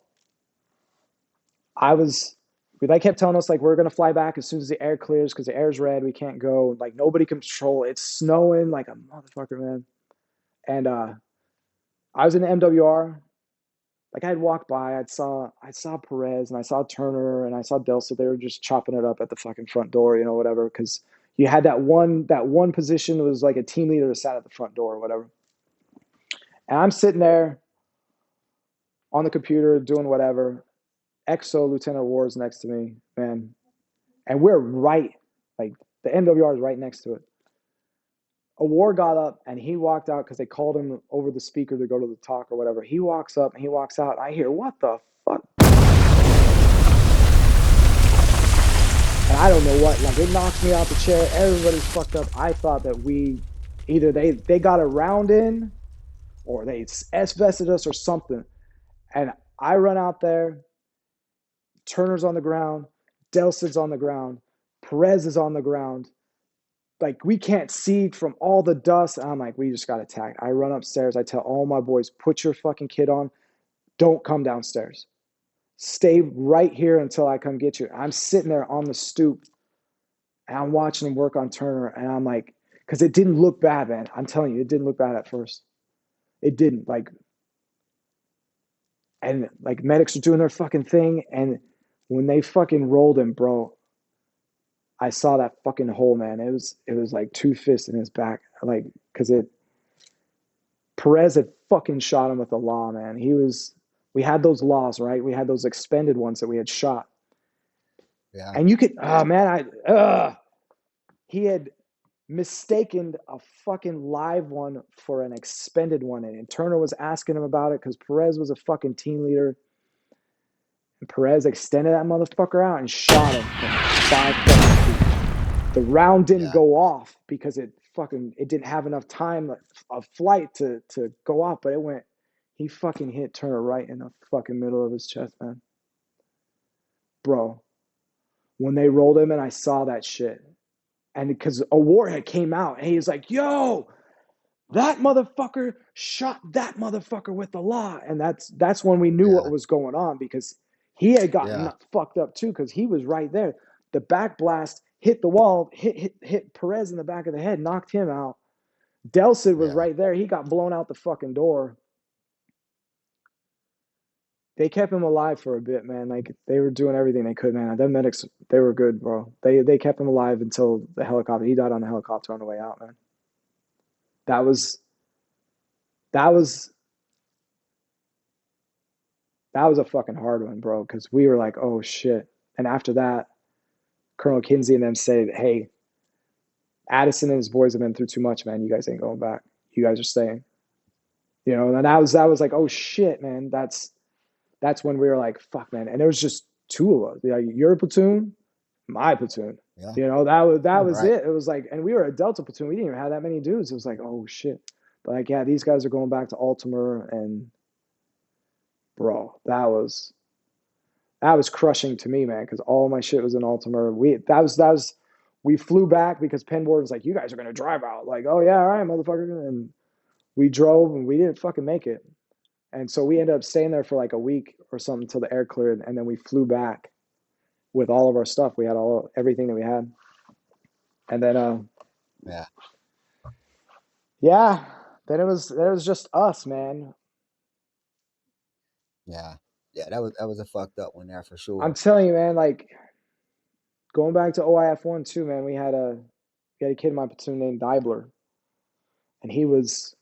they kept telling us, like, we're going to fly back as soon as the air clears because the air's red. We can't go. Like, nobody can patrol. It's snowing like a motherfucker, man. And I was in the MWR. Like, I had walked by. I saw Perez and I saw Turner and I saw Delsa. They were just chopping it up at the fucking front door, whatever, because you had that one position was like a team leader that sat at the front door or whatever. And I'm sitting there on the computer doing whatever. XO Lieutenant Ward's next to me, man. And we're right, like, the MWR is right next to it. A War got up and he walked out because they called him over the speaker to go to the talk or whatever. He walks up and he walks out. And I hear, what the fuck? And I don't know what. Like, it knocks me out the chair. Everybody's fucked up. I thought that either they got a round in or they S-vested us or something. And I run out there. Turner's on the ground. Delsid's on the ground. Perez is on the ground. Like, we can't see from all the dust. I'm like, we just got attacked. I run upstairs. I tell all my boys, put your fucking kit on. Don't come downstairs. Stay right here until I come get you. I'm sitting there on the stoop and I'm watching them work on Turner. And I'm like, because it didn't look bad, man. I'm telling you, it didn't look bad at first. It didn't. And medics are doing their fucking thing. And when they fucking rolled him, bro, I saw that fucking hole, man. It was like 2 fists in his back. Like, because Perez had fucking shot him with the law, man. We had those laws, right? We had those expended ones that we had shot. Yeah. And you could, he had mistaken a fucking live one for an expended one. And Turner was asking him about it because Perez was a fucking team leader. And Perez extended that motherfucker out and shot him from 5 fucking feet. The round didn't go off because it didn't have enough time of flight to go off, but he fucking hit Turner right in the fucking middle of his chest, man. Bro, when they rolled him and I saw that shit, and because a warhead came out and he was like, yo, that motherfucker shot that motherfucker with the law. And that's when we knew what was going on, because he had gotten fucked up too, because he was right there. The back blast hit the wall, hit Perez in the back of the head, knocked him out. Delsid was right there. He got blown out the fucking door. They kept him alive for a bit, man. Like, they were doing everything they could, man. Them medics, they were good, bro. They kept him alive until the helicopter. He died on the helicopter on the way out, man. That was a fucking hard one, bro, because we were like, oh shit. And after that, Colonel Kinsey and them said, hey, Addison and his boys have been through too much, man. You guys ain't going back. You guys are staying. And that was like, oh shit, man. That's when we were like, fuck, man. And there was just 2 of us. Like, your platoon, my platoon. Yeah. That was it. It was like, and we were a Delta platoon. We didn't even have that many dudes. It was like, oh shit. But like, yeah, these guys are going back to Altamont, and bro, that was crushing to me, man, because all my shit was in Altamont. We flew back because Penwarden's like, you guys are gonna drive out. Like, oh yeah, all right, motherfucker. And we drove and we didn't fucking make it. And so we ended up staying there for like a week or something until the air cleared, and then we flew back with all of our stuff. We had everything that we had. And then Yeah. Then it was just us, man. Yeah. Yeah, that was a fucked up one there for I'm sure. telling you, man, like going back to OIF-1 too, man, we had a kid in my platoon named Dibler. And he was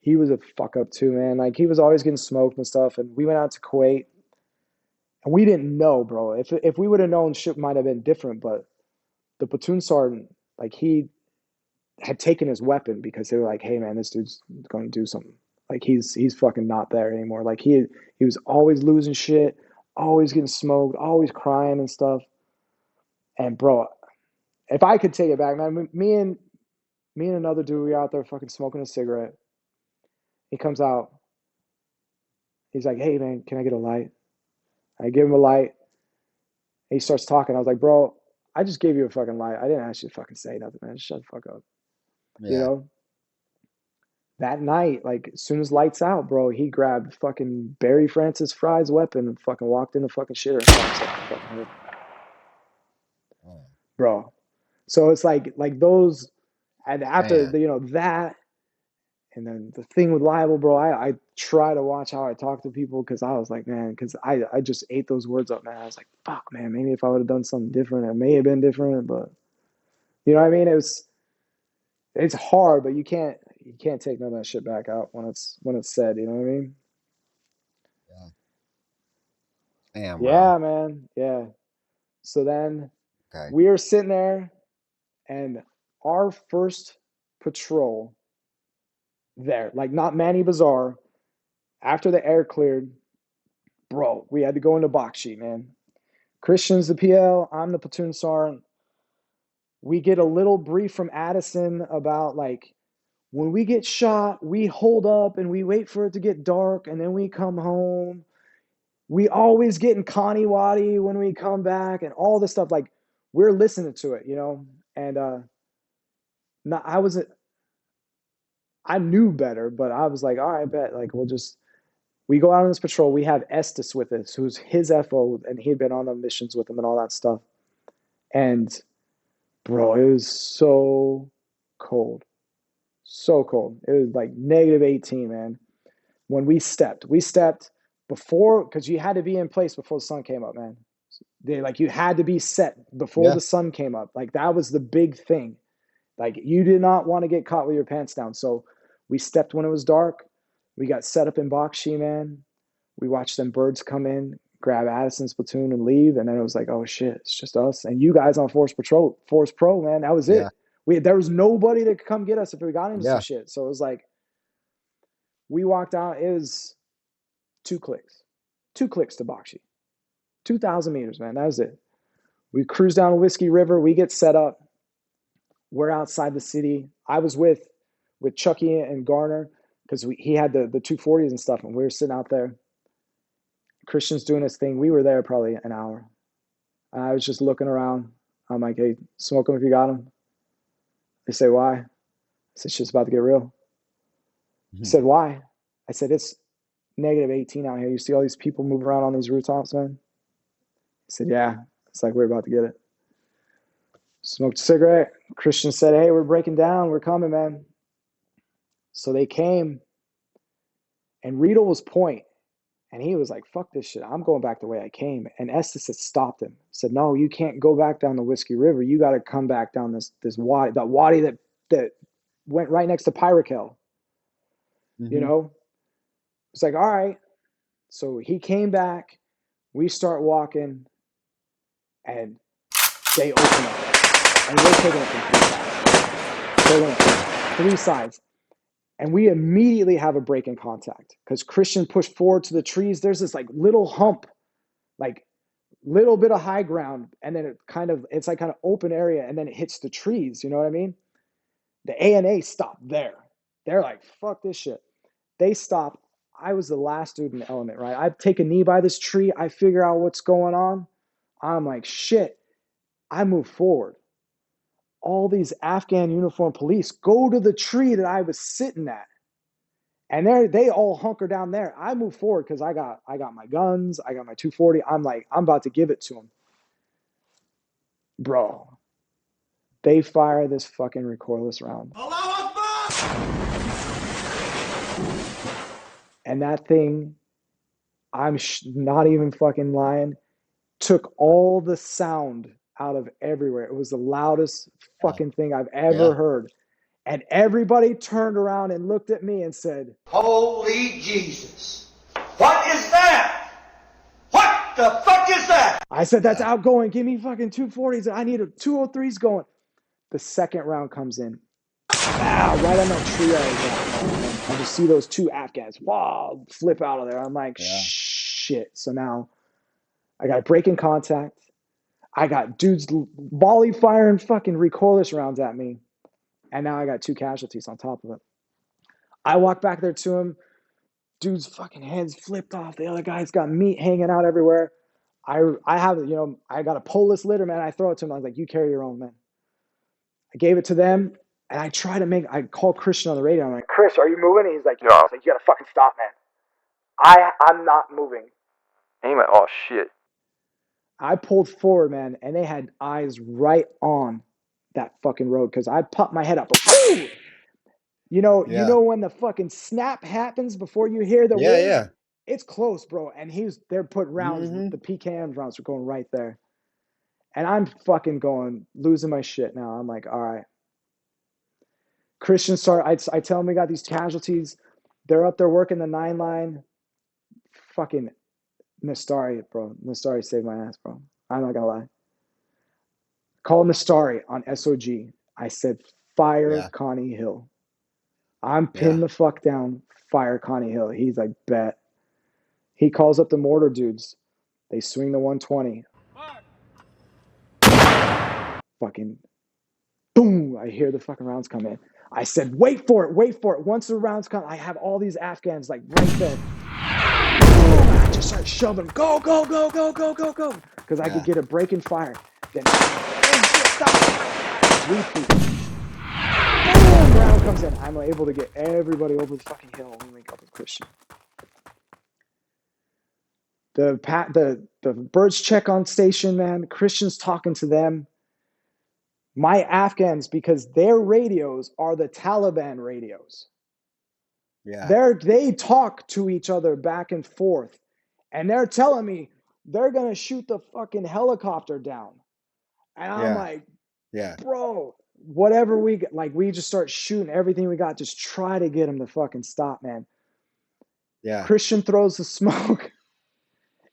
a fuck up too, man. Like he was always getting smoked and stuff. And we went out to Kuwait and we didn't know, bro. If we would have known, shit might have been different. But the platoon sergeant, like he had taken his weapon because they were like, hey man, this dude's going to do something. Like he's fucking not there anymore. Like he was always losing shit, always getting smoked, always crying and stuff. And bro, if I could take it back, man, me and another dude, we were out there fucking smoking a cigarette. He comes out. He's like, hey man, can I get a light? I give him a light. He starts talking. I was like, bro, I just gave you a fucking light. I didn't ask you to fucking say nothing, man. Just shut the fuck up. You Yeah. know? That night, like as soon as lights out, bro, he grabbed fucking Barry Francis Fry's weapon and fucking walked in the fucking shitter and shot himself in the fucking head. Oh, Bro. So it's like those, and after man. the, that, and then the thing with libel, bro, I try to watch how I talk to people because I was like, man, because I just ate those words up, man. I was like, fuck, man, maybe if I would have done something different, it may have been different, but you know what I mean? It's hard, but you can't take none of that shit back out when it's said, you know what I mean? Yeah. Damn, bro. Yeah, man. Yeah. So then Okay. we are sitting there and our first patrol there, like not Manny Bazaar, after the air cleared, bro, we had to go into box sheet, man. Christian's the PL, I'm the platoon sergeant. We get a little brief from Addison about like when we get shot, we hold up and we wait for it to get dark and then we come home. We always get in Connie Waddy when we come back and all this stuff. Like we're listening to it, And not, I knew better, but I was like, all right, bet. Like we go out on this patrol. We have Estes with us, who's his FO, and he'd been on the missions with him and all that stuff. And bro, it was so cold. So cold. It was like -18, man. When we stepped before, because you had to be in place before the sun came up, man. You had to be set before Yeah. the sun came up. Like that was the big thing. Like you did not want to get caught with your pants down. So we stepped when it was dark. We got set up in Bakshi, man. We watched them birds come in, grab Addison's platoon and leave. And then it was like, oh shit, it's just us. And you guys on Force Pro, man. That was Yeah. it. There was nobody to come get us if we got into some Yeah. shit. So it was like, we walked out. It was 2 clicks. 2 clicks to Bakshi. 2,000 meters, man. That was it. We cruise down Whiskey River. We get set up. We're outside the city. I was with Chucky and Garner because he had the 240s and stuff, and we were sitting out there. Christian's doing his thing. We were there probably an hour. I was just looking around. I'm like, hey, smoke them if you got them. They say, why? I said, shit's about to get real. He said, why? I said, it's -18 out here. You see all these people move around on these rooftops, man? He said, yeah. It's like we're about to get it. Smoked a cigarette. Christian said, hey, we're breaking down. We're coming, man. So they came, and Riedel was point, and he was like, fuck this shit. I'm going back the way I came. And Estes had stopped him, said, no, you can't go back down the Whiskey River. You got to come back down this wadi, that wadi that went right next to Pyrakel. It's like, all right. So he came back. We start walking, and they open up. And we're taking it from 3 sides. They're going from 3 sides. And we immediately have a break in contact because Christian pushed forward to the trees. There's this like little hump, like little bit of high ground. And then it's like kind of open area. And then it hits the trees. You know what I mean? The ANA stopped there. They're like, fuck this shit. They stopped. I was the last dude in the element, right? I take a knee by this tree. I figure out what's going on. I'm like, shit. I move forward. All these Afghan uniformed police go to the tree that I was sitting at. And they all hunker down there. I move forward because I got my guns. I got my 240. I'm like, I'm about to give it to them. Bro, they fire this fucking recoilless round. And that thing, I'm not even fucking lying, took all the sound out of everywhere. It was the loudest fucking thing I've ever heard. And everybody turned around and looked at me and said, "Holy Jesus. What is that? What the fuck is that?" I said, "That's outgoing. Give me fucking 240s. I need a 203s going." The second round comes in. Right on that tree I was at. I just see those two Afghans, wow, flip out of there. I'm like, shit. So now I got a break in contact. I got dudes volley firing fucking recoilless rounds at me. And now I got 2 casualties on top of it. I walk back there to him. Dude's fucking heads flipped off. The other guy's got meat hanging out everywhere. I have, I got a pull-less litter, man. I throw it to him. I was like, you carry your own, man. I gave it to them. And I call Christian on the radio. I'm like, Chris, are you moving? And he's like, yeah. I was like, you gotta fucking stop, man. I'm not moving. And he went, oh shit. I pulled forward, man, and they had eyes right on that fucking road because I popped my head up. Woo! You know when the fucking snap happens before you hear the wind? Yeah. It's close, bro. And they're putting rounds, the PKM rounds are going right there. And I'm fucking losing my shit now. I'm like, all right. Christian I tell him we got these casualties. They're up there working the 9 line. Fucking Nastari, bro. Nastari saved my ass, bro. I'm not gonna lie. Call Nastari on SOG. I said, fire Connie Hill. I'm pinned the fuck down. Fire Connie Hill. He's like, bet. He calls up the mortar dudes. They swing the 120. Fucking boom. I hear the fucking rounds come in. I said, wait for it. Once the rounds come, I have all these Afghans like right there. Boom. I just start shoving. Go. Because I could get a break in fire. Then stop. Repeat. Boom. Round comes in. I'm able to get everybody over the fucking hill and link up with Christian. The birds check on station, man. Christian's talking to them. My Afghans, because their radios are the Taliban radios. Yeah. They talk to each other back and forth. And they're telling me they're going to shoot the fucking helicopter down. And I'm like, bro, whatever we get, like, we just start shooting everything we got. Just try to get them to fucking stop, man. Yeah. Christian throws the smoke.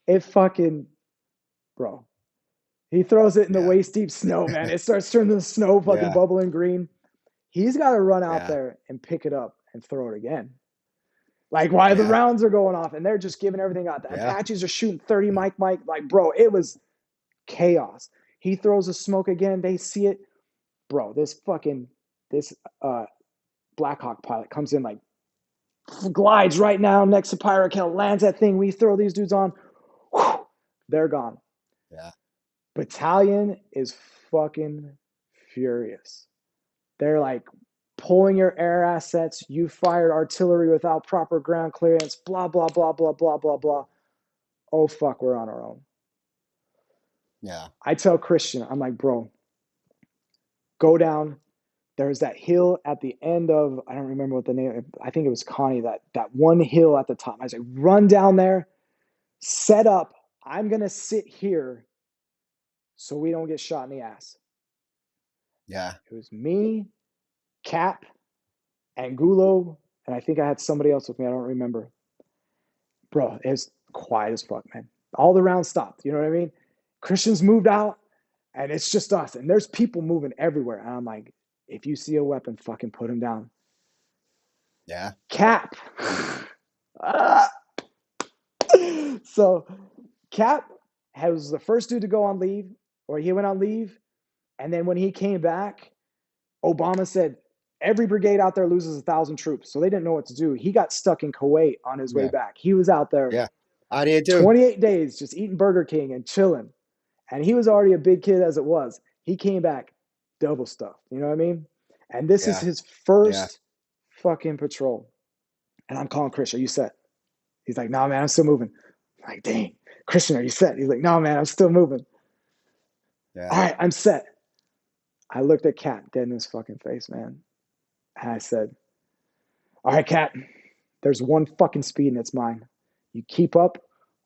It fucking, bro. He throws it in the waist deep snow, man. It starts turning the snow fucking bubbling green. He's got to run out there and pick it up and throw it again. Like, while the rounds are going off and they're just giving everything out. The Apaches are shooting 30 Mike. Like, bro, it was chaos. He throws the smoke again. They see it. Bro, this Blackhawk pilot comes in, like, glides right now next to Pirate Kill, lands that thing. We throw these dudes on. Whew, they're gone. Yeah. Battalion is fucking furious. They're like pulling your air assets. You fired artillery without proper ground clearance. Blah, blah, blah, blah, blah, blah, blah. Oh, fuck, we're on our own. Yeah. I tell Christian, I'm like, bro, go down. There's that hill at the end of, I don't remember what the name, I think it was Connie, that one hill at the top. I was like, run down there, set up. I'm going to sit here so we don't get shot in the ass. Yeah. It was me, Cap, and Gulo, and I think I had somebody else with me. I don't remember. Bro, it was quiet as fuck, man. All the rounds stopped. You know what I mean? Christians moved out, and it's just us. And there's people moving everywhere. And I'm like, if you see a weapon, fucking put him down. Yeah. Cap. So Cap was the first dude to go on leave, or he went on leave. And then when he came back, Obama said, every brigade out there loses 1,000 troops. So they didn't know what to do. He got stuck in Kuwait on his way back. He was out there. Yeah. I did too. 28 days just eating Burger King and chilling. And he was already a big kid as it was. He came back double stuffed. You know what I mean? And this is his first fucking patrol. And I'm calling Chris, are you set? He's like, no, man, I'm still moving. I'm like, dang. Christian, are you set? He's like, no, man, I'm still moving. Yeah. All right, I'm set. I looked at Cap dead in his fucking face, man. And I said, All right, Cap, there's one fucking speed and it's mine. You keep up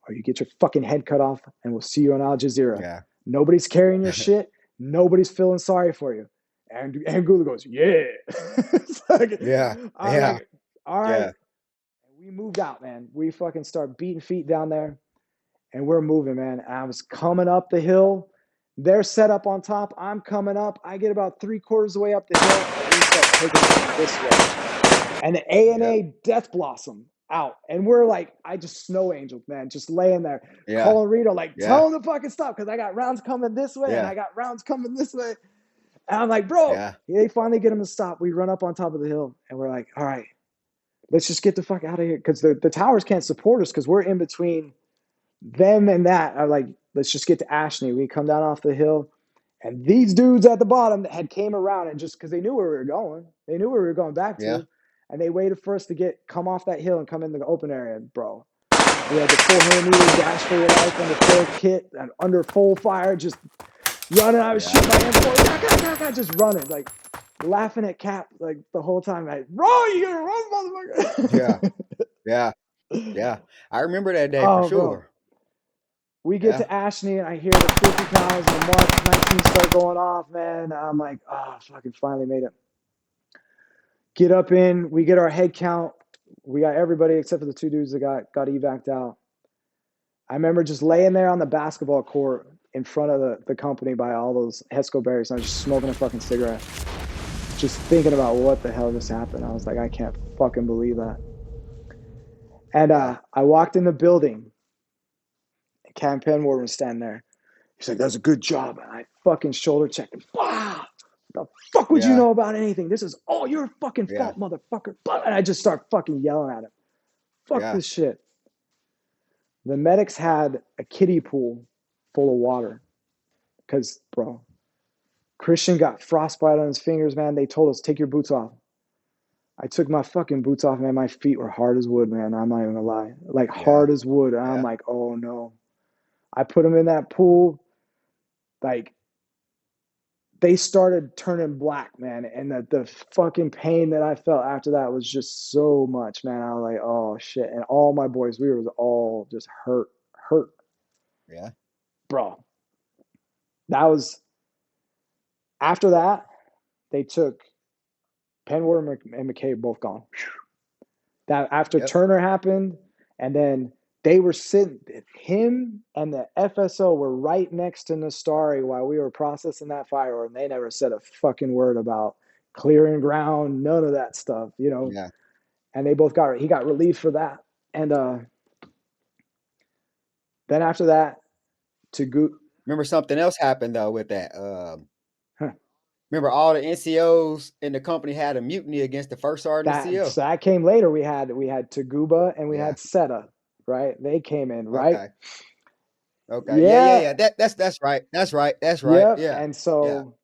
or you get your fucking head cut off and we'll see you on Al Jazeera. Yeah. Nobody's carrying your shit. Nobody's feeling sorry for you. And Gula goes, yeah. Yeah. I'm Yeah. like, all right. Yeah. We moved out, man. We fucking start beating feet down there and we're moving, man. I was coming up the hill. They're set up on top. I'm coming up. I get about 3/4 of the way up the hill and we start taking it this way. And the A&A Death Blossom out. And we're like, I just snow angeled, man, just laying there. Yeah. Calling Rito, like, Yeah. tell him to fucking stop because I got rounds coming this way and Yeah. I got rounds coming this way. And I'm like, bro, Yeah. they finally get him to stop. We run up on top of the hill and we're like, all right, let's just get the fuck out of here because the towers can't support us because we're in between them and that. I'm like, let's just get to Ashney. We come down off the hill. And these dudes at the bottom had came around and just because they knew where we were going. They knew where we were going back to. Yeah. And they waited for us to come off that hill and come in the open area, bro. We had the 400-meter dash for your life under full kit and under full fire, just running. I was shooting my M4, just running, like laughing at Cap like the whole time. Like, bro, you gonna run, motherfucker? Yeah. Yeah. Yeah. I remember that day for Oh, bro. sure. We get to Ashney and I hear the 50 cows and the Mark 19 start going off, man. I'm like, oh, fucking finally made it. Get up in, we get our head count. We got everybody except for the 2 dudes that got evac'd out. I remember just laying there on the basketball court in front of the company by all those Hesco berries. I was just smoking a fucking cigarette. Just thinking about what the hell just happened. I was like, I can't fucking believe that. And I walked in the building. Cam Penward was standing there. He's like, that's a good job. And I fucking shoulder checked him. Wow. The fuck would you know about anything? This is all your fucking fault, motherfucker. And I just start fucking yelling at him. Fuck this shit. The medics had a kiddie pool full of water. Because, bro, Christian got frostbite on his fingers, man. They told us, take your boots off. I took my fucking boots off, man. My feet were hard as wood, man. I'm not even gonna lie. Like hard as wood. And I'm like, oh no. I put them in that pool. Like, they started turning black, man. And the fucking pain that I felt after that was just so much, man. I was like, oh shit. And all my boys, we were all just hurt. Yeah. Bro. That was, after that, they took Penward and McCabe both gone. That after Turner happened, and then they were sitting, him and the FSO were right next to Nastari while we were processing that fire, and they never said a fucking word about clearing ground, none of that stuff, you know. Yeah. And they both he got relief for that. And then after that, remember something else happened though with that. Remember all the NCOs in the company had a mutiny against the first sergeant CO. So that came later. We had Taguba and we had Seta, right? They came in, right? Okay. Yeah. That's right. That's right. Yep. Yeah. And so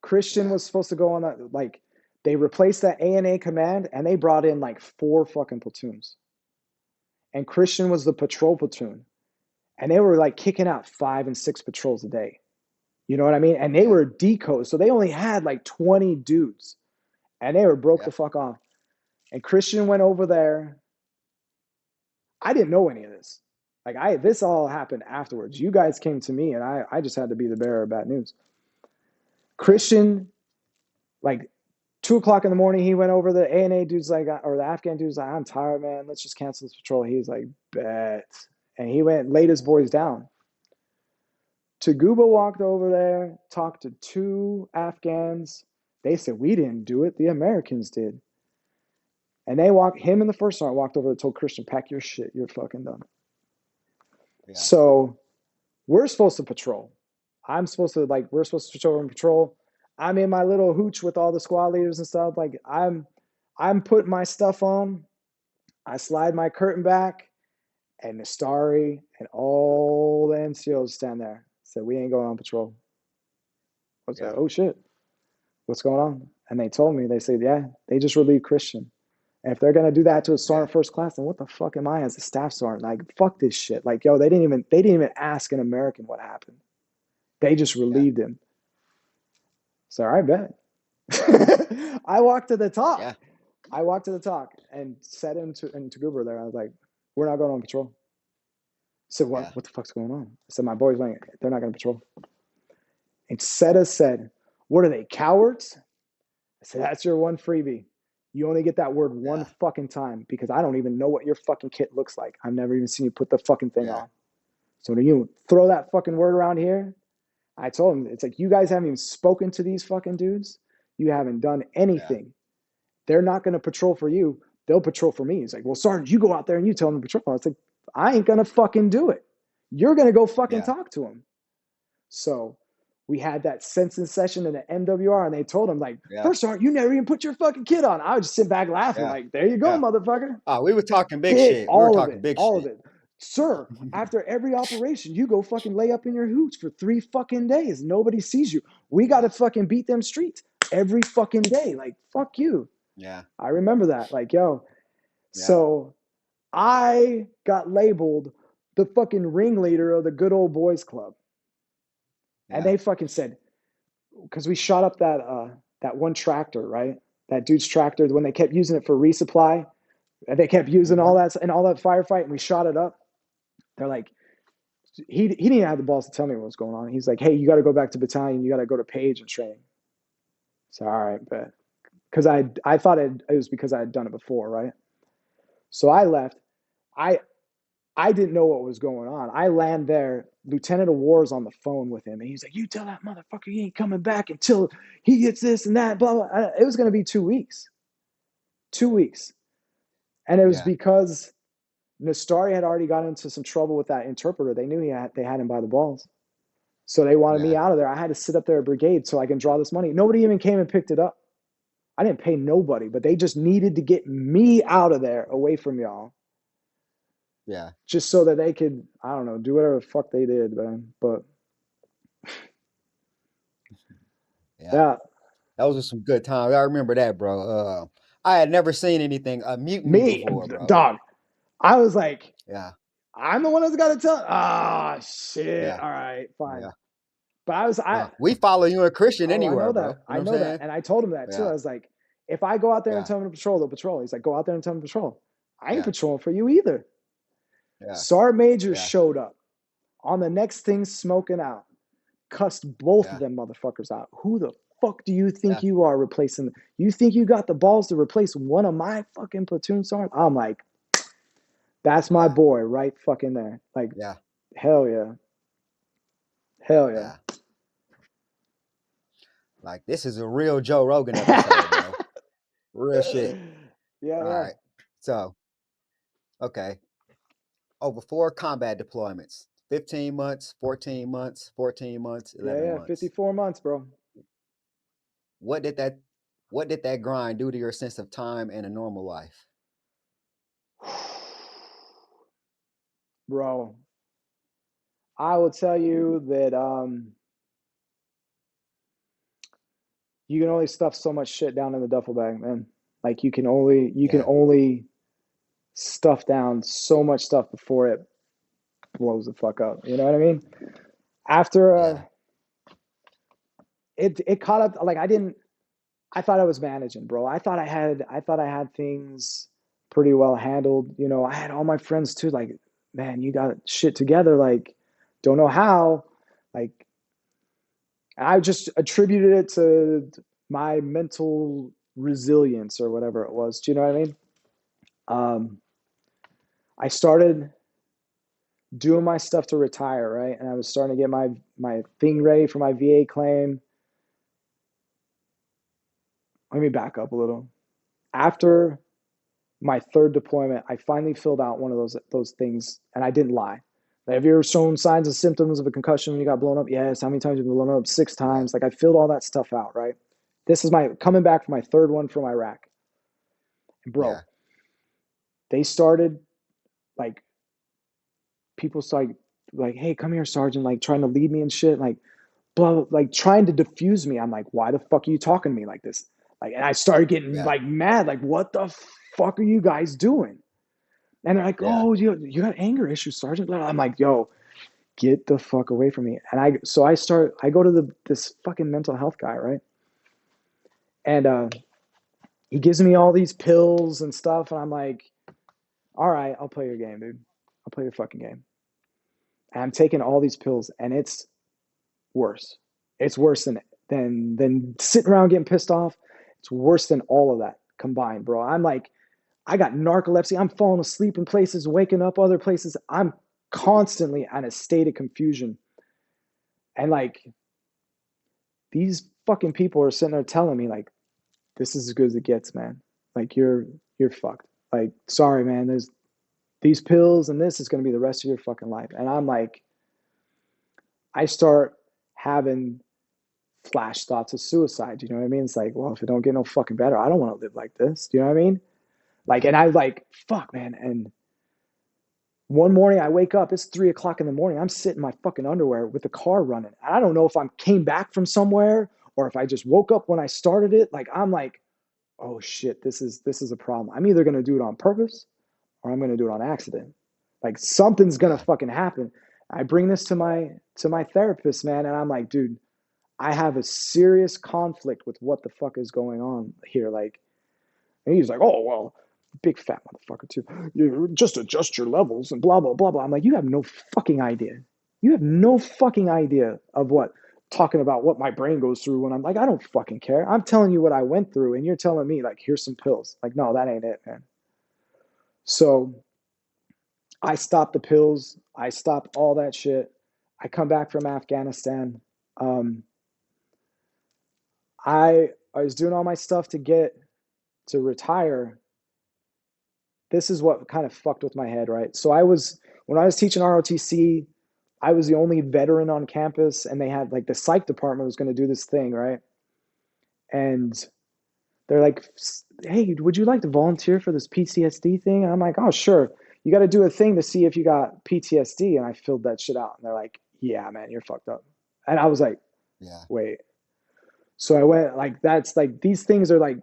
Christian was supposed to go on that, like they replaced that A&A command and they brought in like 4 fucking platoons. And Christian was the patrol platoon. And they were like kicking out 5 and 6 patrols a day. You know what I mean? And they were decoys. So they only had like 20 dudes. And they were broke the fuck off. And Christian went over there. I didn't know any of this. Like this all happened afterwards. You guys came to me and I just had to be the bearer of bad news. Christian, like 2:00 in the morning, he went over. The A&A dude's like, or the Afghan dude's like, I'm tired, man. Let's just cancel this patrol. He's like, bet. And he went and laid his boys down. Taguba walked over there, talked to 2 Afghans. They said, we didn't do it. The Americans did. And him and the first sergeant walked over and told Christian, pack your shit. You're fucking done. Yeah. So we're supposed to patrol. We're supposed to patrol. I'm in my little hooch with all the squad leaders and stuff. Like I'm putting my stuff on. I slide my curtain back. And Nastari and all the NCOs stand there. Said, we ain't going on patrol. I was like, oh shit. What's going on? And they told me, they said, they just relieved Christian. And if they're gonna do that to a sergeant first class, then what the fuck am I as a staff sergeant? Like, fuck this shit. Like, yo, they didn't even ask an American what happened. They just relieved him. So I bet. I walked to the talk. Yeah. I walked to the talk and said into Goober there. I was like, "We're not going on patrol." I said, "What? Yeah. What the fuck's going on?" I said, "My boys, they're not going to patrol." And Seta said, "What are they, cowards?" I said, "That's your one freebie. You only get that word one fucking time because I don't even know what your fucking kit looks like. I've never even seen you put the fucking thing on. So when you throw that fucking word around here," I told him, it's like, you guys haven't even spoken to these fucking dudes. You haven't done anything. Yeah. They're not going to patrol for you. They'll patrol for me. He's like, "Well, Sergeant, you go out there and you tell them to patrol." I was like, I ain't going to fucking do it. You're going to go fucking talk to them. So we had that sensing session in the MWR, and they told him, like, "First Sergeant, you never even put your fucking kit on." I would just sit back laughing, like, "There you go, motherfucker." Oh, we were talking big shit. All of it. "Sir, after every operation, you go fucking lay up in your hooch for 3 fucking days. Nobody sees you. We got to fucking beat them streets every fucking day. Like, fuck you." Yeah. I remember that. Like, yo. Yeah. So I got labeled the fucking ringleader of the good old boys club. Yeah. And they fucking said, because we shot up that one tractor, right? That dude's tractor, when they kept using it for resupply, and they kept using all that firefight, and we shot it up. They're like, he didn't have the balls to tell me what was going on. He's like, "Hey, you got to go back to battalion. You got to go to Page and train." So, all right, but because I thought it was because I had done it before, right? So I left. I didn't know what was going on. I land there. Lieutenant of War's on the phone with him, and he's like, "You tell that motherfucker he ain't coming back until he gets this and that." Blah blah. It was going to be 2 weeks. 2 weeks, and it was because Nastari had already got into some trouble with that interpreter. They knew they had him by the balls, so they wanted me out of there. I had to sit up there at brigade so I can draw this money. Nobody even came and picked it up. I didn't pay nobody, but they just needed to get me out of there, away from y'all. Yeah. Just so that they could, I don't know, do whatever the fuck they did, man. But yeah. Those were some good times. I remember that, bro. I had never seen anything a mutiny before, bro. Dog. I was like, yeah, I'm the one that's got to tell. Ah, shit. Yeah. All right, fine. Yeah. But we follow you and Christian anywhere, I know bro. that. I know that. And I told him that too. I was like, if I go out there and tell them to patrol, they'll patrol. He's like, "Go out there and tell them to patrol." I ain't patrolling for you either. Yeah. Sergeant Major showed up on the next thing, smoking out, cussed both of them motherfuckers out. "Who the fuck do you think you are replacing? You think you got the balls to replace one of my fucking platoon sergeants?" I'm like, that's my boy right fucking there. Like, hell yeah. Hell yeah. Like, this is a real Joe Rogan episode, bro. Real shit. Yeah. All right. So, okay. Over 4 combat deployments. 15 months, 14 months, 14 months, 11 months. 54 months, bro. What did that grind do to your sense of time and a normal life? Bro, I will tell you that you can only stuff so much shit down in the duffel bag, man. Like, you can only stuff down so much stuff before it blows the fuck up. You know what I mean? After it caught up. Like, I thought I was managing, bro. I thought I had things pretty well handled. You know, I had all my friends too. Like, "Man, you got shit together." Like, don't know how. Like, I just attributed it to my mental resilience or whatever it was. Do you know what I mean? I started doing my stuff to retire, right? And I was starting to get my thing ready for my VA claim. Let me back up a little. After my 3rd deployment, I finally filled out one of those things, and I didn't lie. Like, "Have you ever shown signs and symptoms of a concussion when you got blown up?" "Yes." "How many times have you been blown up?" 6 times. Like, I filled all that stuff out, right? This is my coming back for my 3rd one from Iraq. And bro, they started, like, people started like, "Hey, come here, Sergeant," like, trying to lead me and shit, like, blah, blah, like, trying to diffuse me. I'm like, "Why the fuck are you talking to me like this?" Like, and I started getting like mad, like, "What the fuck are you guys doing?" And they're like, "Oh, you got anger issues, Sergeant." I'm like, "Yo, get the fuck away from me." And I go to this fucking mental health guy, right? And he gives me all these pills and stuff, and I'm like, all right, I'll play your game, dude. I'll play your fucking game. And I'm taking all these pills, and it's worse. It's worse than sitting around getting pissed off. It's worse than all of that combined, bro. I'm like, I got narcolepsy. I'm falling asleep in places, waking up other places. I'm constantly in a state of confusion. And like, these fucking people are sitting there telling me, like, this is as good as it gets, man. Like, you're fucked. Like, sorry, man. There's these pills, and this is going to be the rest of your fucking life. And I'm like, I start having flash thoughts of suicide. Do you know what I mean? It's like, well, if it don't get no fucking better, I don't want to live like this. Do you know what I mean? Like, and I like, fuck, man. And one morning I wake up, it's 3:00 in the morning. I'm sitting in my fucking underwear with the car running. I don't know if I came back from somewhere or if I just woke up when I started it. Like, I'm like, oh shit, this is a problem. I'm either going to do it on purpose or I'm going to do it on accident. Like, something's going to fucking happen. I bring this to my therapist, man. And I'm like, dude, I have a serious conflict with what the fuck is going on here. Like, and he's like, oh, well, big fat motherfucker too. You just adjust your levels and blah, blah, blah, blah. I'm like, you have no fucking idea. You have no fucking idea of what talking about what my brain goes through when I'm like, I don't fucking care. I'm telling you what I went through, and you're telling me, like, here's some pills. Like, no, that ain't it, man. So I stopped the pills. I stopped all that shit. I come back from Afghanistan. I was doing all my stuff to get to retire. This is what kind of fucked with my head, right? So when I was teaching ROTC, I was the only veteran on campus, and they had, like, the psych department was going to do this thing, right? And they're like, hey, would you like to volunteer for this PTSD thing? And I'm like, oh, sure. You got to do a thing to see if you got PTSD. And I filled that shit out. And they're like, yeah, man, you're fucked up. And I was like, Yeah. wait. So I went, like, that's like, these things are like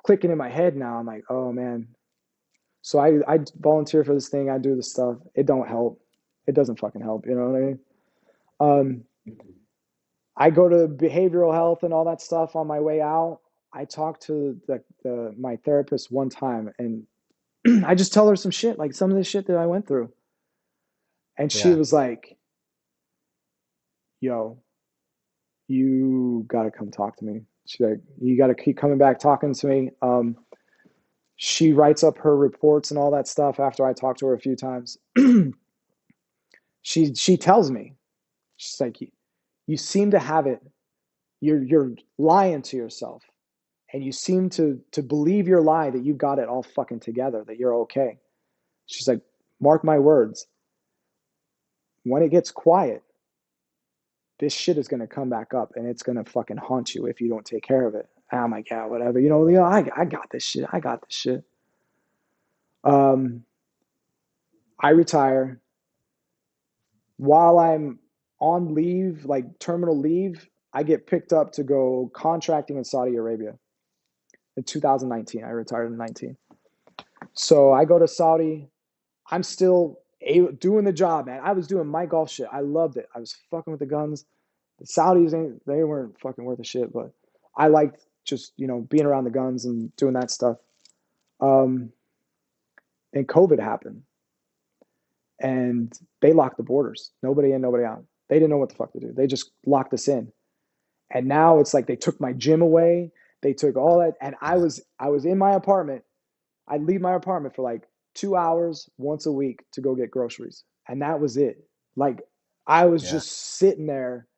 clicking in my head now. I'm like, oh man. So I volunteer for this thing. I do this stuff. It don't help. It doesn't fucking help. You know what I mean? I go to behavioral health and all that stuff on my way out. I talked to my therapist one time, and I just tell her some shit, like some of the shit that I went through. And she was like, yo, you got to come talk to me. She's like, you got to keep coming back talking to me. She writes up her reports and all that stuff after I talk to her a few times. She tells me, she's like, you seem to have it. You're lying to yourself, and you seem to believe your lie that you got it all fucking together, that you're okay. She's like, mark my words. When it gets quiet, this shit is going to come back up, and it's going to fucking haunt you if you don't take care of it. And I'm like, yeah, whatever. I got this shit. I got this shit. I retire. While I'm on leave, like terminal leave, I get picked up to go contracting in Saudi Arabia in 2019. I retired in 19. So I go to Saudi. I'm still doing the job, man. I was doing my golf shit. I loved it. I was fucking with the guns. The Saudis, they weren't fucking worth a shit, but I liked just, being around the guns and doing that stuff. And COVID happened. And they locked the borders. Nobody in, nobody out. They didn't know what the fuck to do. They just locked us in. And now it's like they took my gym away. They took all that. And I was in my apartment. I'd leave my apartment for like 2 hours once a week to go get groceries. And that was it. Like, I was just sitting there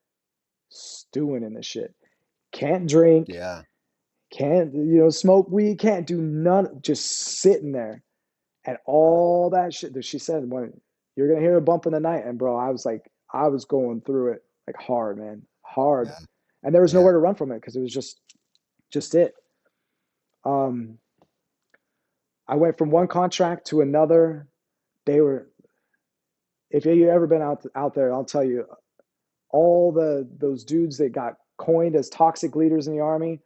stewing in this shit. Can't drink. Yeah. Can't, smoke weed. Can't do none. Just sitting there. And all that shit that she said, when you're going to hear a bump in the night. And bro, I was going through it like hard, man, hard. Yeah. And there was nowhere to run from it, because it was just it. I went from one contract to another. If you've ever been out there, I'll tell you, all those dudes that got coined as toxic leaders in the Army,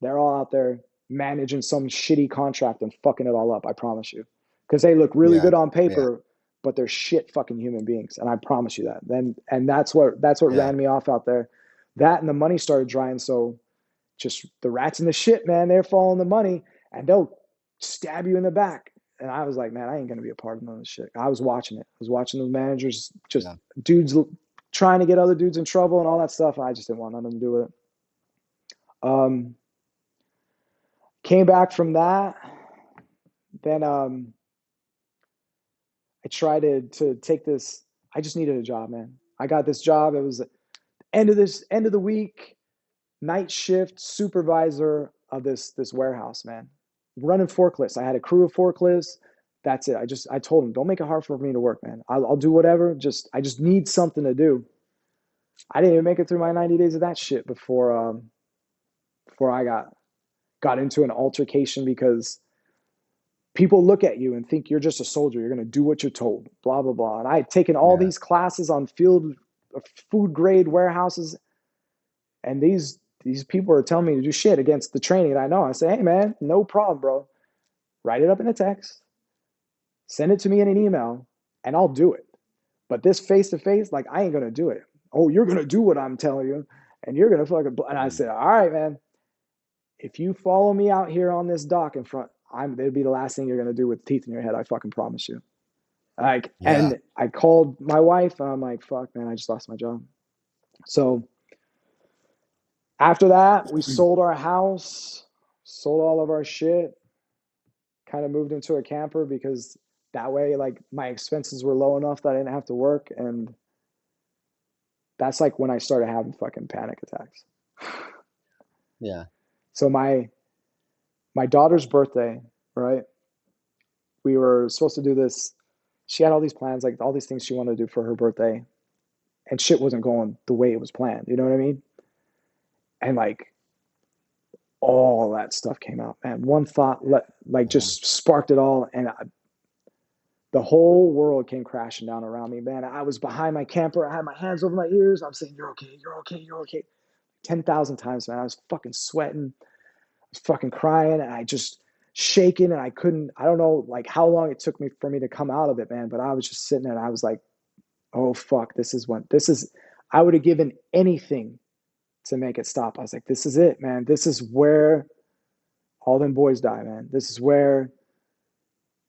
they're all out there managing some shitty contract and fucking it all up. I promise you. Because they look really good on paper, but they're shit fucking human beings, and I promise you that. And that's what ran me off out there. That and the money started drying. So just the rats in the shit, man. They're following the money, and they'll stab you in the back. And I was like, man, I ain't gonna be a part of none of this shit. I was watching it. I was watching the managers, just dudes trying to get other dudes in trouble and all that stuff. And I just didn't want nothing to do with it. Came back from that. Then I tried to take this. I just needed a job, man. I got this job. It was end of the week, night shift supervisor of this warehouse, man. Running forklifts. I had a crew of forklifts. That's it. I told him, don't make it hard for me to work, man. I'll do whatever. I just need something to do. I didn't even make it through my 90 days of that shit before I got into an altercation because people look at you and think you're just a soldier. You're going to do what you're told, blah, blah, blah. And I had taken all these classes on food grade warehouses. And these people are telling me to do shit against the training that I know. I say, hey, man, no problem, bro. Write it up in a text. Send it to me in an email, and I'll do it. But this face-to-face, like, I ain't going to do it. Oh, you're going to do what I'm telling you, and you're going to fucking... And I said, all right, man. If you follow me out here on this dock in front, it'd be the last thing you're going to do with teeth in your head. I fucking promise you. And I called my wife, and I'm like, fuck, man, I just lost my job. So after that, we sold our house, sold all of our shit, kind of moved into a camper because that way, like, my expenses were low enough that I didn't have to work. And that's like when I started having fucking panic attacks. Yeah. So my daughter's birthday, right? We were supposed to do this. She had all these plans, like all these things she wanted to do for her birthday. And shit wasn't going the way it was planned. You know what I mean? And like all that stuff came out, man. One thought just sparked it all. And the whole world came crashing down around me, man. I was behind my camper. I had my hands over my ears. I'm saying, you're okay, you're okay, you're okay. 10,000 times, man. I was fucking sweating. I was fucking crying. And I just shaking. And I don't know like how long it took for me to come out of it, man. But I was just sitting there and I was like, oh, fuck, I would have given anything to make it stop. I was like, this is it, man. This is where all them boys die, man. This is where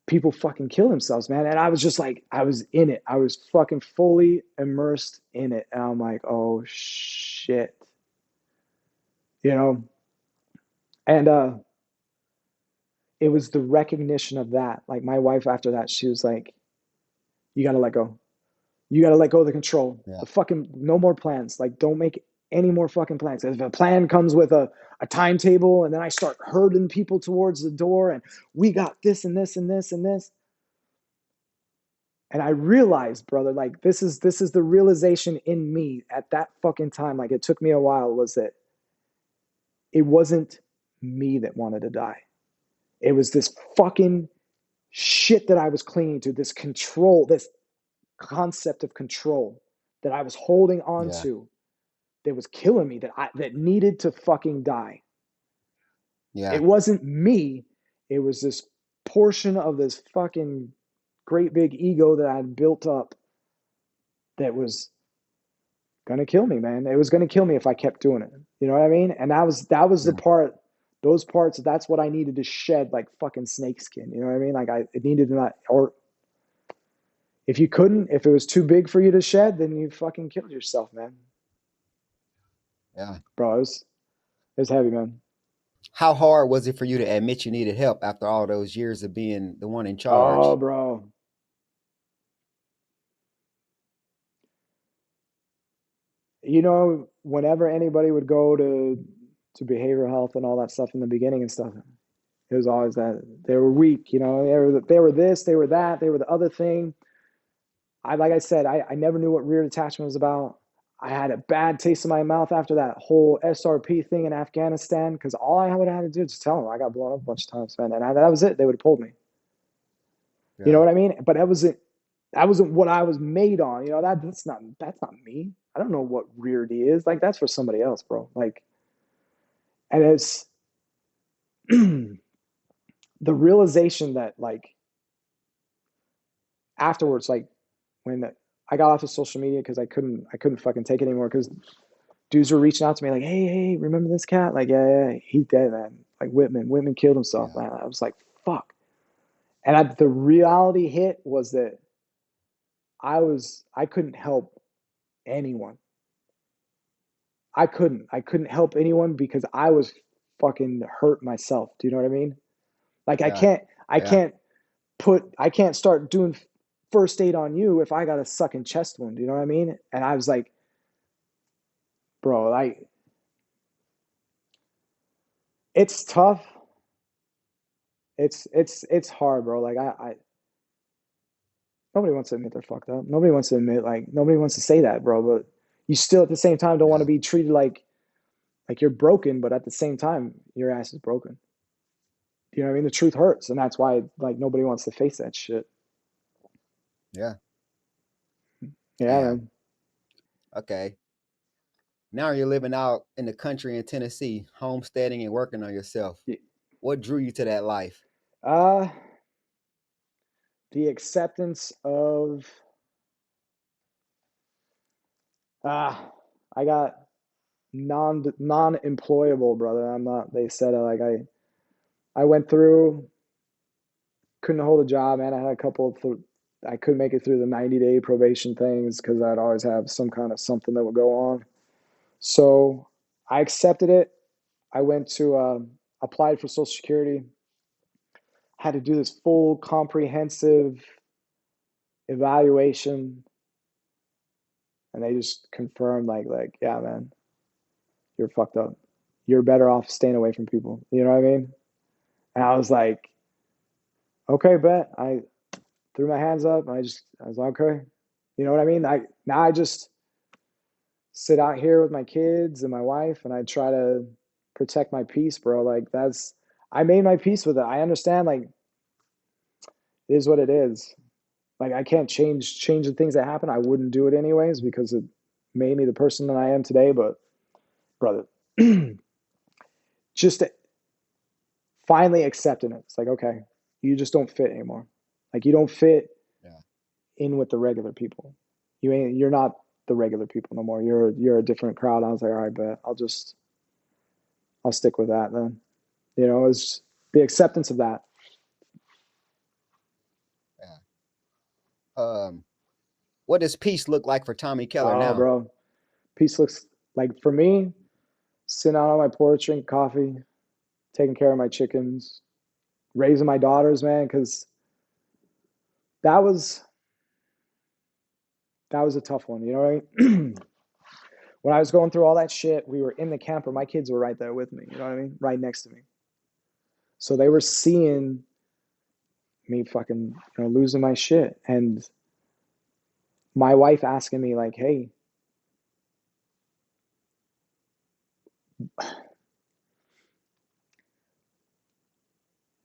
people fucking kill themselves, man. And I was just like, I was in it. I was fucking fully immersed in it. And I'm like, oh, shit. You know? And it was the recognition of that. Like, my wife, after that, she was like, you got to let go. You got to let go of the control. The fucking, no more plans. Like, don't make any more fucking plans. If a plan comes with a timetable and then I start herding people towards the door and we got this and this and this and this. And I realized, brother, like this is the realization in me at that fucking time. Like, it took me a while, was that it wasn't me that wanted to die. It was this fucking shit that I was clinging to, this control, this concept of control that I was holding on to that was killing me, that needed to fucking die. Yeah. It wasn't me. It was this portion of this fucking great big ego that I had built up that was gonna kill me, man. It was gonna kill me if I kept doing it. You know what I mean? And that was the part, those parts, that's what I needed to shed like fucking snakeskin. You know what I mean? Like it needed to not, or if you couldn't, if it was too big for you to shed, then you fucking killed yourself, man. Yeah. Bro, it was heavy, man. How hard was it for you to admit you needed help after all those years of being the one in charge? Oh, bro. You know, whenever anybody would go to behavioral health and all that stuff in the beginning and stuff, it was always that they were weak, you know, they were this, they were that, they were the other thing. Like I said, I never knew what rear detachment was about. I had a bad taste in my mouth after that whole SRP thing in Afghanistan because all I would have had to do is tell them I got blown up a bunch of times, man. And that was it. They would have pulled me. Yeah. You know what I mean? But that wasn't what I was made on. You know, that's not me. I don't know what rear D is. Like, that's for somebody else, bro. Like, and it's the realization that, like, afterwards, like, when I got off of social media because I couldn't fucking take it anymore. Because dudes were reaching out to me like, hey, remember this cat? Like, yeah, he's dead, man. Like Whitman killed himself, Yeah. man. I was like, fuck. And the reality hit was that I couldn't help anyone. I couldn't help anyone because I was fucking hurt myself. Do you know what I mean? Like I Yeah. can't start doing first aid on you if I got a sucking chest wound. You know what I mean? And I was like, bro, like it's tough. It's hard, bro. Like I nobody wants to admit they're fucked up. Nobody wants to admit, like, nobody wants to say that, bro. But you still at the same time don't want to be treated like you're broken, but at the same time, your ass is broken. You know what I mean? The truth hurts, and that's why like nobody wants to face that shit. Yeah. Yeah, Damn. man. Okay. Now you're living out in the country in Tennessee, homesteading and working on yourself. What drew you to that life? The acceptance of I got non-employable, brother. I'm not. They said like I went through, couldn't hold a job, man. I had a couple of I couldn't make it through the 90-day probation things because I'd always have some kind of something that would go on. So I accepted it. I went to applied for Social Security. Had to do this full comprehensive evaluation, and they just confirmed like yeah, man, you're fucked up. You're better off staying away from people. You know what I mean? And I was like, okay, bet. I threw my hands up. I was like, okay. You know what I mean? Now I just sit out here with my kids and my wife, and I try to protect my peace, bro. Like I made my peace with it. I understand, like, it is what it is. Like I can't change the things that happen. I wouldn't do it anyways because it made me the person that I am today. But brother, just finally accepting it. It's like, okay, you just don't fit anymore. Like you don't fit in with the regular people. You're not the regular people no more. You're a different crowd. I was like, all right, bet I'll stick with that then. You know, it's the acceptance of that. Yeah. What does peace look like for Tommy Keller now? Bro, peace looks like for me, sitting out on my porch, drinking coffee, taking care of my chickens, raising my daughters, man, because that was a tough one, you know what I mean? When I was going through all that shit, we were in the camper. My kids were right there with me, you know what I mean? Right next to me. So they were seeing me fucking, losing my shit. And my wife asking me like, hey,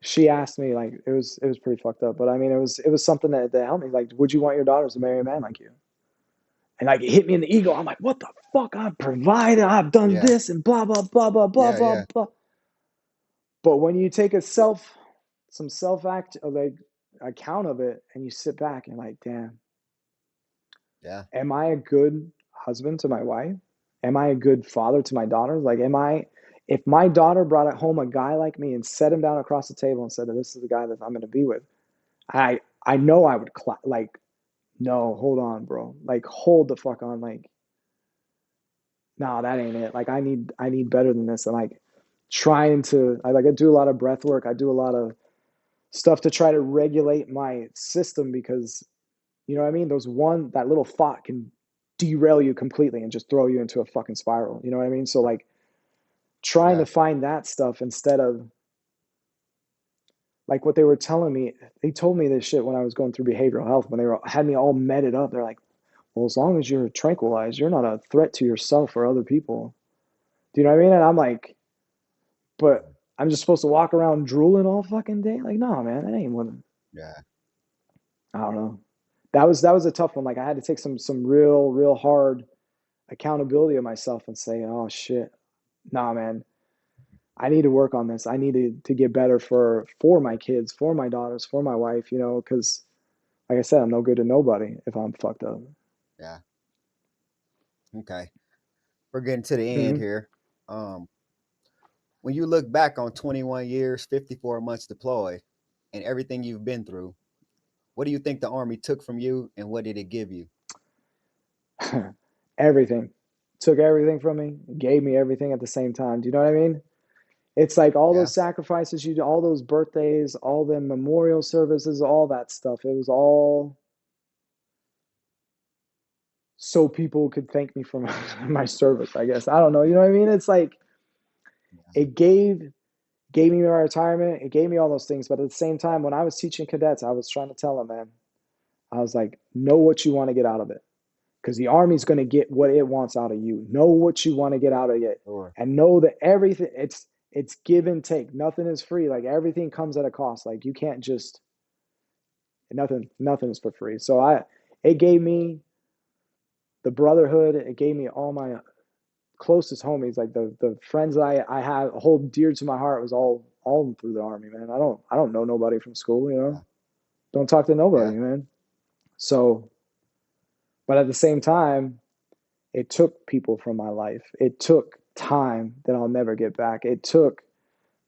she asked me, like, it was pretty fucked up. But I mean, it was something that helped me. Like, would you want your daughters to marry a man like you? And like it hit me in the ego. I'm like, what the fuck? I've provided, I've done this and blah, blah, blah, blah, blah, blah, blah. But when you take some self-act, like account of it, and you sit back and like, damn, am I a good husband to my wife? Am I a good father to my daughters? Like, if my daughter brought home a guy like me and set him down across the table and said, this is the guy that I'm going to be with, I know I would like, no, hold on, bro. Like, hold the fuck on. Like, no, that ain't it. Like, I need better than this. And like I do a lot of breath work. I do a lot of stuff to try to regulate my system because, you know what I mean? That little thought can derail you completely and just throw you into a fucking spiral. You know what I mean? So like trying to find that stuff instead of like what they were telling me. They told me this shit when I was going through behavioral health, when had me all meted up. They're like, well, as long as you're tranquilized, you're not a threat to yourself or other people. Do you know what I mean? And I'm like, but I'm just supposed to walk around drooling all fucking day? Like, no, man, that ain't what. Yeah. I don't know. That was a tough one. Like I had to take some real hard accountability of myself and say, oh shit, nah, man, I need to work on this. I need to get better for my kids, for my daughters, for my wife, because like I said, I'm no good to nobody if I'm fucked up. Yeah. Okay. we're getting to the end Hmm. here. When you look back on 21 years, 54 months deployed, and everything you've been through, what do you think the Army took from you, and what did it give you? Everything. Took everything from me, gave me everything at the same time. Do you know what I mean? It's like all Yeah, those sacrifices you do, all those birthdays, all the memorial services, all that stuff. It was all so people could thank me for my service, I guess. I don't know. You know what I mean? It's like it gave me my retirement. It gave me all those things. But at the same time, when I was teaching cadets, I was trying to tell them, man, I was like, know what you want to get out of it. Because the Army's going to get what it wants out of you. Know what you want to get out of it. sure. And know that everything, it's give and take. Nothing is free. Like everything comes at a cost. Like you can't just nothing is for free. So it gave me the brotherhood. It gave me all my closest homies, like the friends that I have hold dear to my heart was all through the Army, man. I don't know nobody from school, you know. Yeah, Don't talk to nobody, yeah, man. So, but at the same time, it took people from my life. It took time that I'll never get back. It took,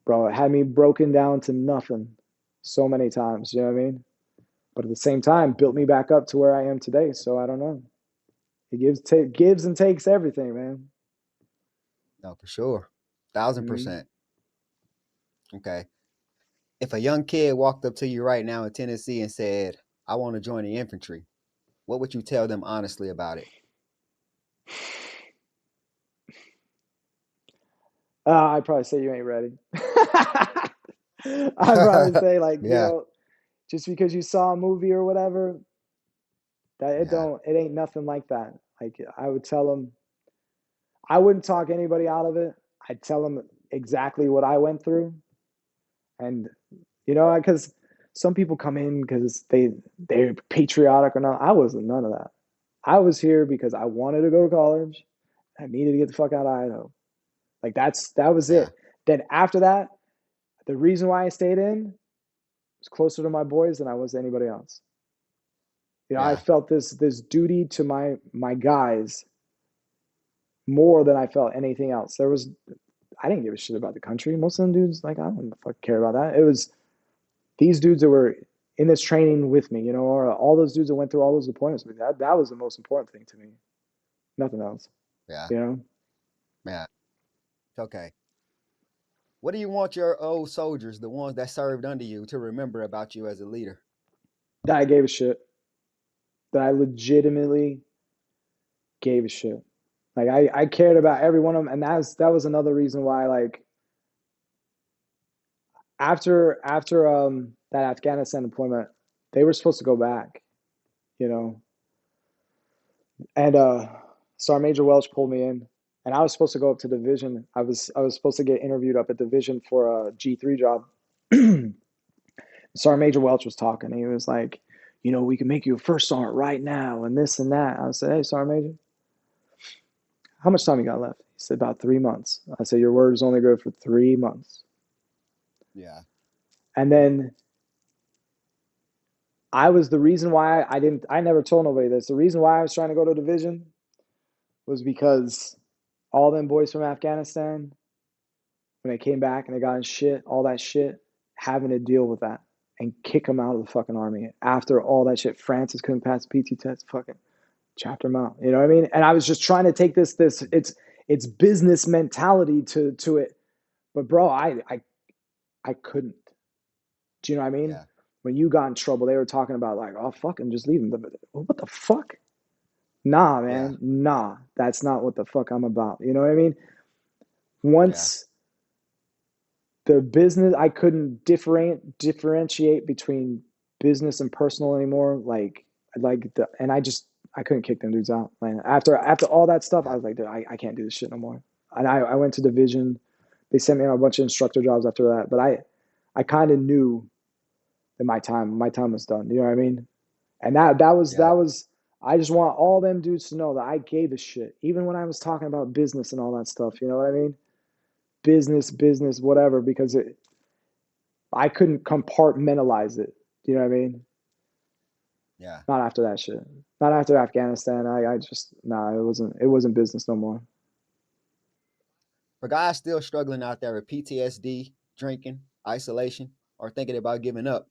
bro, it had me broken down to nothing so many times, you know what I mean? But at the same time, built me back up to where I am today. So I don't know. It gives and takes everything, man. no, for sure, 1000%. Mm-hmm. Okay, if a young kid walked up to you right now in Tennessee and said, "I want to join the infantry," what would you tell them honestly about it? I'd probably say you ain't ready. I'd probably say like, Yeah, just because you saw a movie or whatever, that yeah, it ain't nothing like that. Like I would tell them, I wouldn't talk anybody out of it. I'd tell them exactly what I went through, and because some people come in because they're patriotic or not. I wasn't none of that. I was here because I wanted to go to college. I needed to get the fuck out of Idaho. Like that was yeah, it. Then after that, the reason why I stayed in was closer to my boys than I was to anybody else. I yeah, felt this duty to my guys more than I felt anything else. I didn't give a shit about the country. Most of them dudes, like, I don't fucking care about that. It was these dudes that were in this training with me, or all those dudes that went through all those deployments with me. That was the most important thing to me. Nothing else. yeah, You know? yeah. Okay. What do you want your old soldiers, the ones that served under you, to remember about you as a leader? That I gave a shit. That I legitimately gave a shit. Like I cared about Yeah, every one of them, and that was another reason why, like, after that Afghanistan deployment, they were supposed to go back, you know, and Sergeant Major Welch pulled me in, and I was supposed to go up to division. I was supposed to get interviewed up at division for a G3 job. Sergeant Major Welch was talking. He was like, we can make you a first sergeant right now, and this and that. I said, hey, Sergeant Major, how much time you got left? He said, about 3 months. I said, your word is only good for 3 months. yeah, And then I was the reason why I never told nobody this. The reason why I was trying to go to division was because all them boys from Afghanistan, when they came back and they got in shit, all that shit, having to deal with that and kick them out of the fucking army. After all that shit, Francis couldn't pass the PT test, fucking chapter them out. You know what I mean? And I was just trying to take this it's business mentality to it. But bro, I couldn't. Do you know what I mean? yeah, When you got in trouble, they were talking about like, oh fucking just leave them. What the fuck? Nah, yeah, man. Nah, that's not what the fuck I'm about. You know what I mean? yeah, Once the business, I couldn't differentiate between business and personal anymore. And I couldn't kick them dudes out, man. After all that stuff, I yeah, was like, dude, I can't do this shit no more. And I went to division. They sent me on a bunch of instructor jobs after that. But I kind of knew that my time was done. You know what I mean? And yeah, that was I just want all them dudes to know that I gave a shit. Even when I was talking about business and all that stuff, you know what I mean? Business, whatever, because I couldn't compartmentalize it. Do you know what I mean? yeah. Not after that shit. Not after Afghanistan. I just nah, it wasn't business no more. For guys still struggling out there with PTSD, drinking, isolation, or thinking about giving up,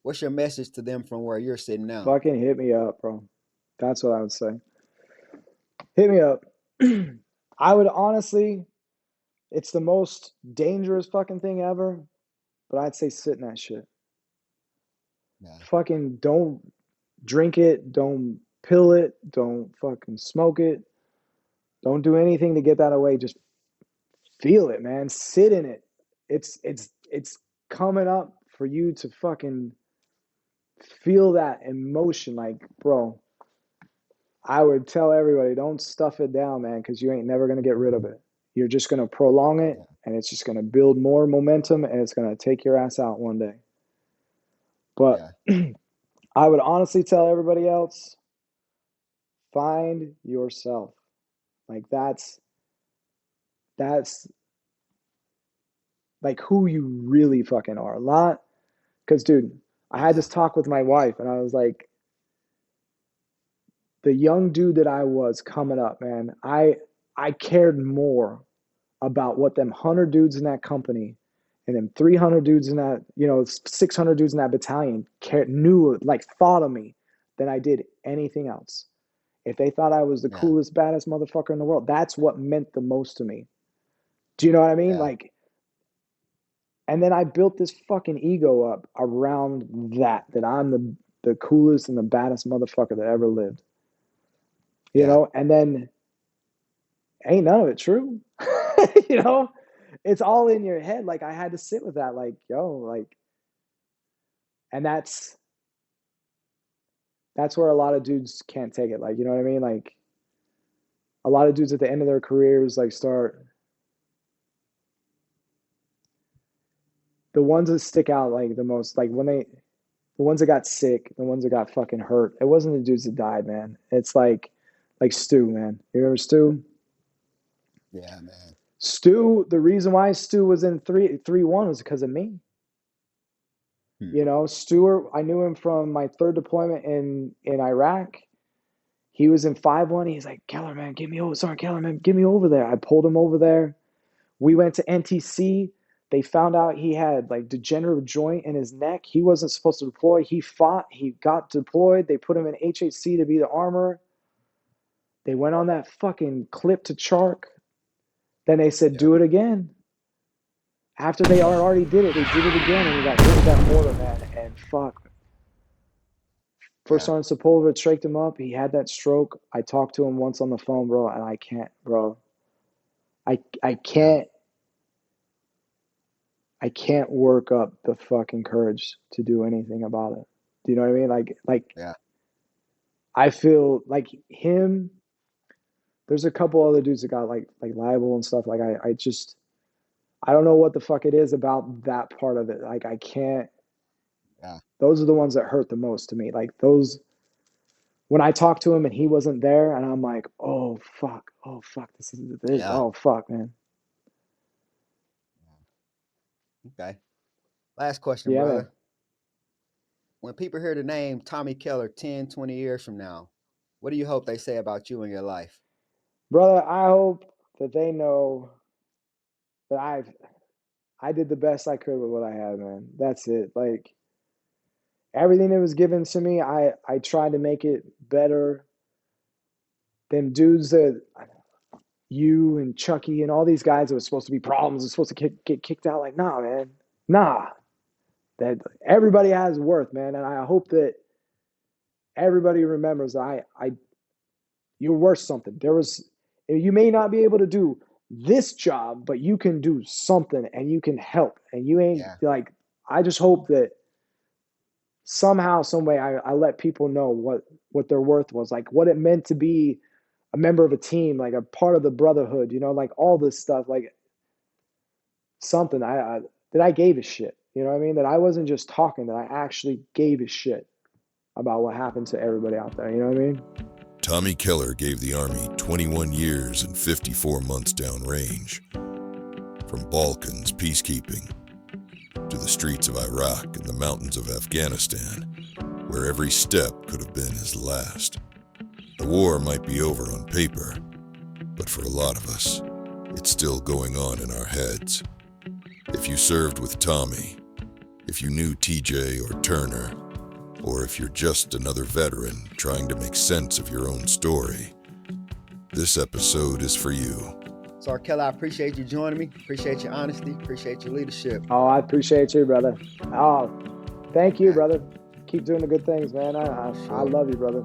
what's your message to them from where you're sitting now? Fucking hit me up, bro. That's what I would say. Hit me up. I would honestly, it's the most dangerous fucking thing ever, but I'd say sit in that shit. Yeah. Fucking don't drink it, don't pill it, don't fucking smoke it. Don't do anything to get that away. Just feel it, man. Sit in it. It's coming up for you to fucking feel that emotion. Like, bro, I would tell everybody, don't stuff it down, man, because you ain't never gonna get rid of it. You're just gonna prolong it, and it's just gonna build more momentum, and it's gonna take your ass out one day. But I would honestly tell everybody else, find yourself. Like that's like who you really fucking are. A lot, because dude, I had this talk with my wife, and I was like, the young dude that I was coming up, man, I cared more about what them 100 dudes in that company and them 300 dudes in that, 600 dudes in that battalion knew, like, thought of me than I did anything else. If they thought I was the coolest, baddest motherfucker in the world, that's what meant the most to me. Do you know what I mean? Like, and then I built this fucking ego up around that I'm the coolest and the baddest motherfucker that ever lived. You know, and then ain't none of it true. It's all in your head. Like, I had to sit with that, like, and that's where a lot of dudes can't take it. Like, you know what I mean? Like, a lot of dudes at the end of their careers, like, start, the ones that stick out, like, the most, like, the ones that got sick, the ones that got fucking hurt, it wasn't the dudes that died, man. It's like Stu, man. You remember Stu? Yeah, man. Stu, the reason why Stu was in 3-1 was because of me. Stewart, I knew him from my third deployment in Iraq. He was in 5-1. He's like, Keller, man, get me over. Sergeant Keller, man, get me over there. I pulled him over there. We went to NTC. They found out he had, like, degenerative joint in his neck. He wasn't supposed to deploy. He fought. He got deployed. They put him in HHC to be the armor. They went on that fucking clip to Chark. Then they said, do it again. After they already did it, they did it again, and he got hit with that mortar, man, and fuck. First Sergeant Sepulveda traked him up. He had that stroke. I talked to him once on the phone, bro, and I can't, bro. I can't work up the fucking courage to do anything about it. Do you know what I mean? Like, I feel like him. There's a couple other dudes that got like liable and stuff. Like, I don't know what the fuck it is about that part of it. Like, I can't. Those are the ones that hurt the most to me. Like, those, when I talked to him and he wasn't there, and I'm like, oh fuck, this. Oh fuck, man. Okay. Last question, brother. Man. When people hear the name Tommy Keller 10, 20 years from now, what do you hope they say about you and your life? Brother, I hope that they know that I did the best I could with what I had, man. That's it. Like, everything that was given to me, I tried to make it better. Them dudes that you and Chucky and all these guys that were supposed to be problems, are supposed to get kicked out. Like, nah, man. Nah. That everybody has worth, man. And I hope that everybody remembers that you're worth something. You may not be able to do this job, but you can do something and you can help. And you ain't like, I just hope that somehow, some way, I let people know what their worth was, like what it meant to be a member of a team, like a part of the brotherhood, like all this stuff, like something that I gave a shit, you know what I mean? That I wasn't just talking, that I actually gave a shit about what happened to everybody out there, you know what I mean? Tommy Keller gave the Army 21 years and 54 months downrange. From Balkans peacekeeping to the streets of Iraq and the mountains of Afghanistan, where every step could have been his last. The war might be over on paper, but for a lot of us, It's still going on in our heads. If you served with Tommy, if you knew TJ or Turner, or if you're just another veteran trying to make sense of your own story, this episode is for you. Sergeant Keller, I appreciate you joining me. Appreciate your honesty. Appreciate your leadership. Oh, I appreciate you, brother. Oh, thank you, brother. Keep doing the good things, man. I love you, brother.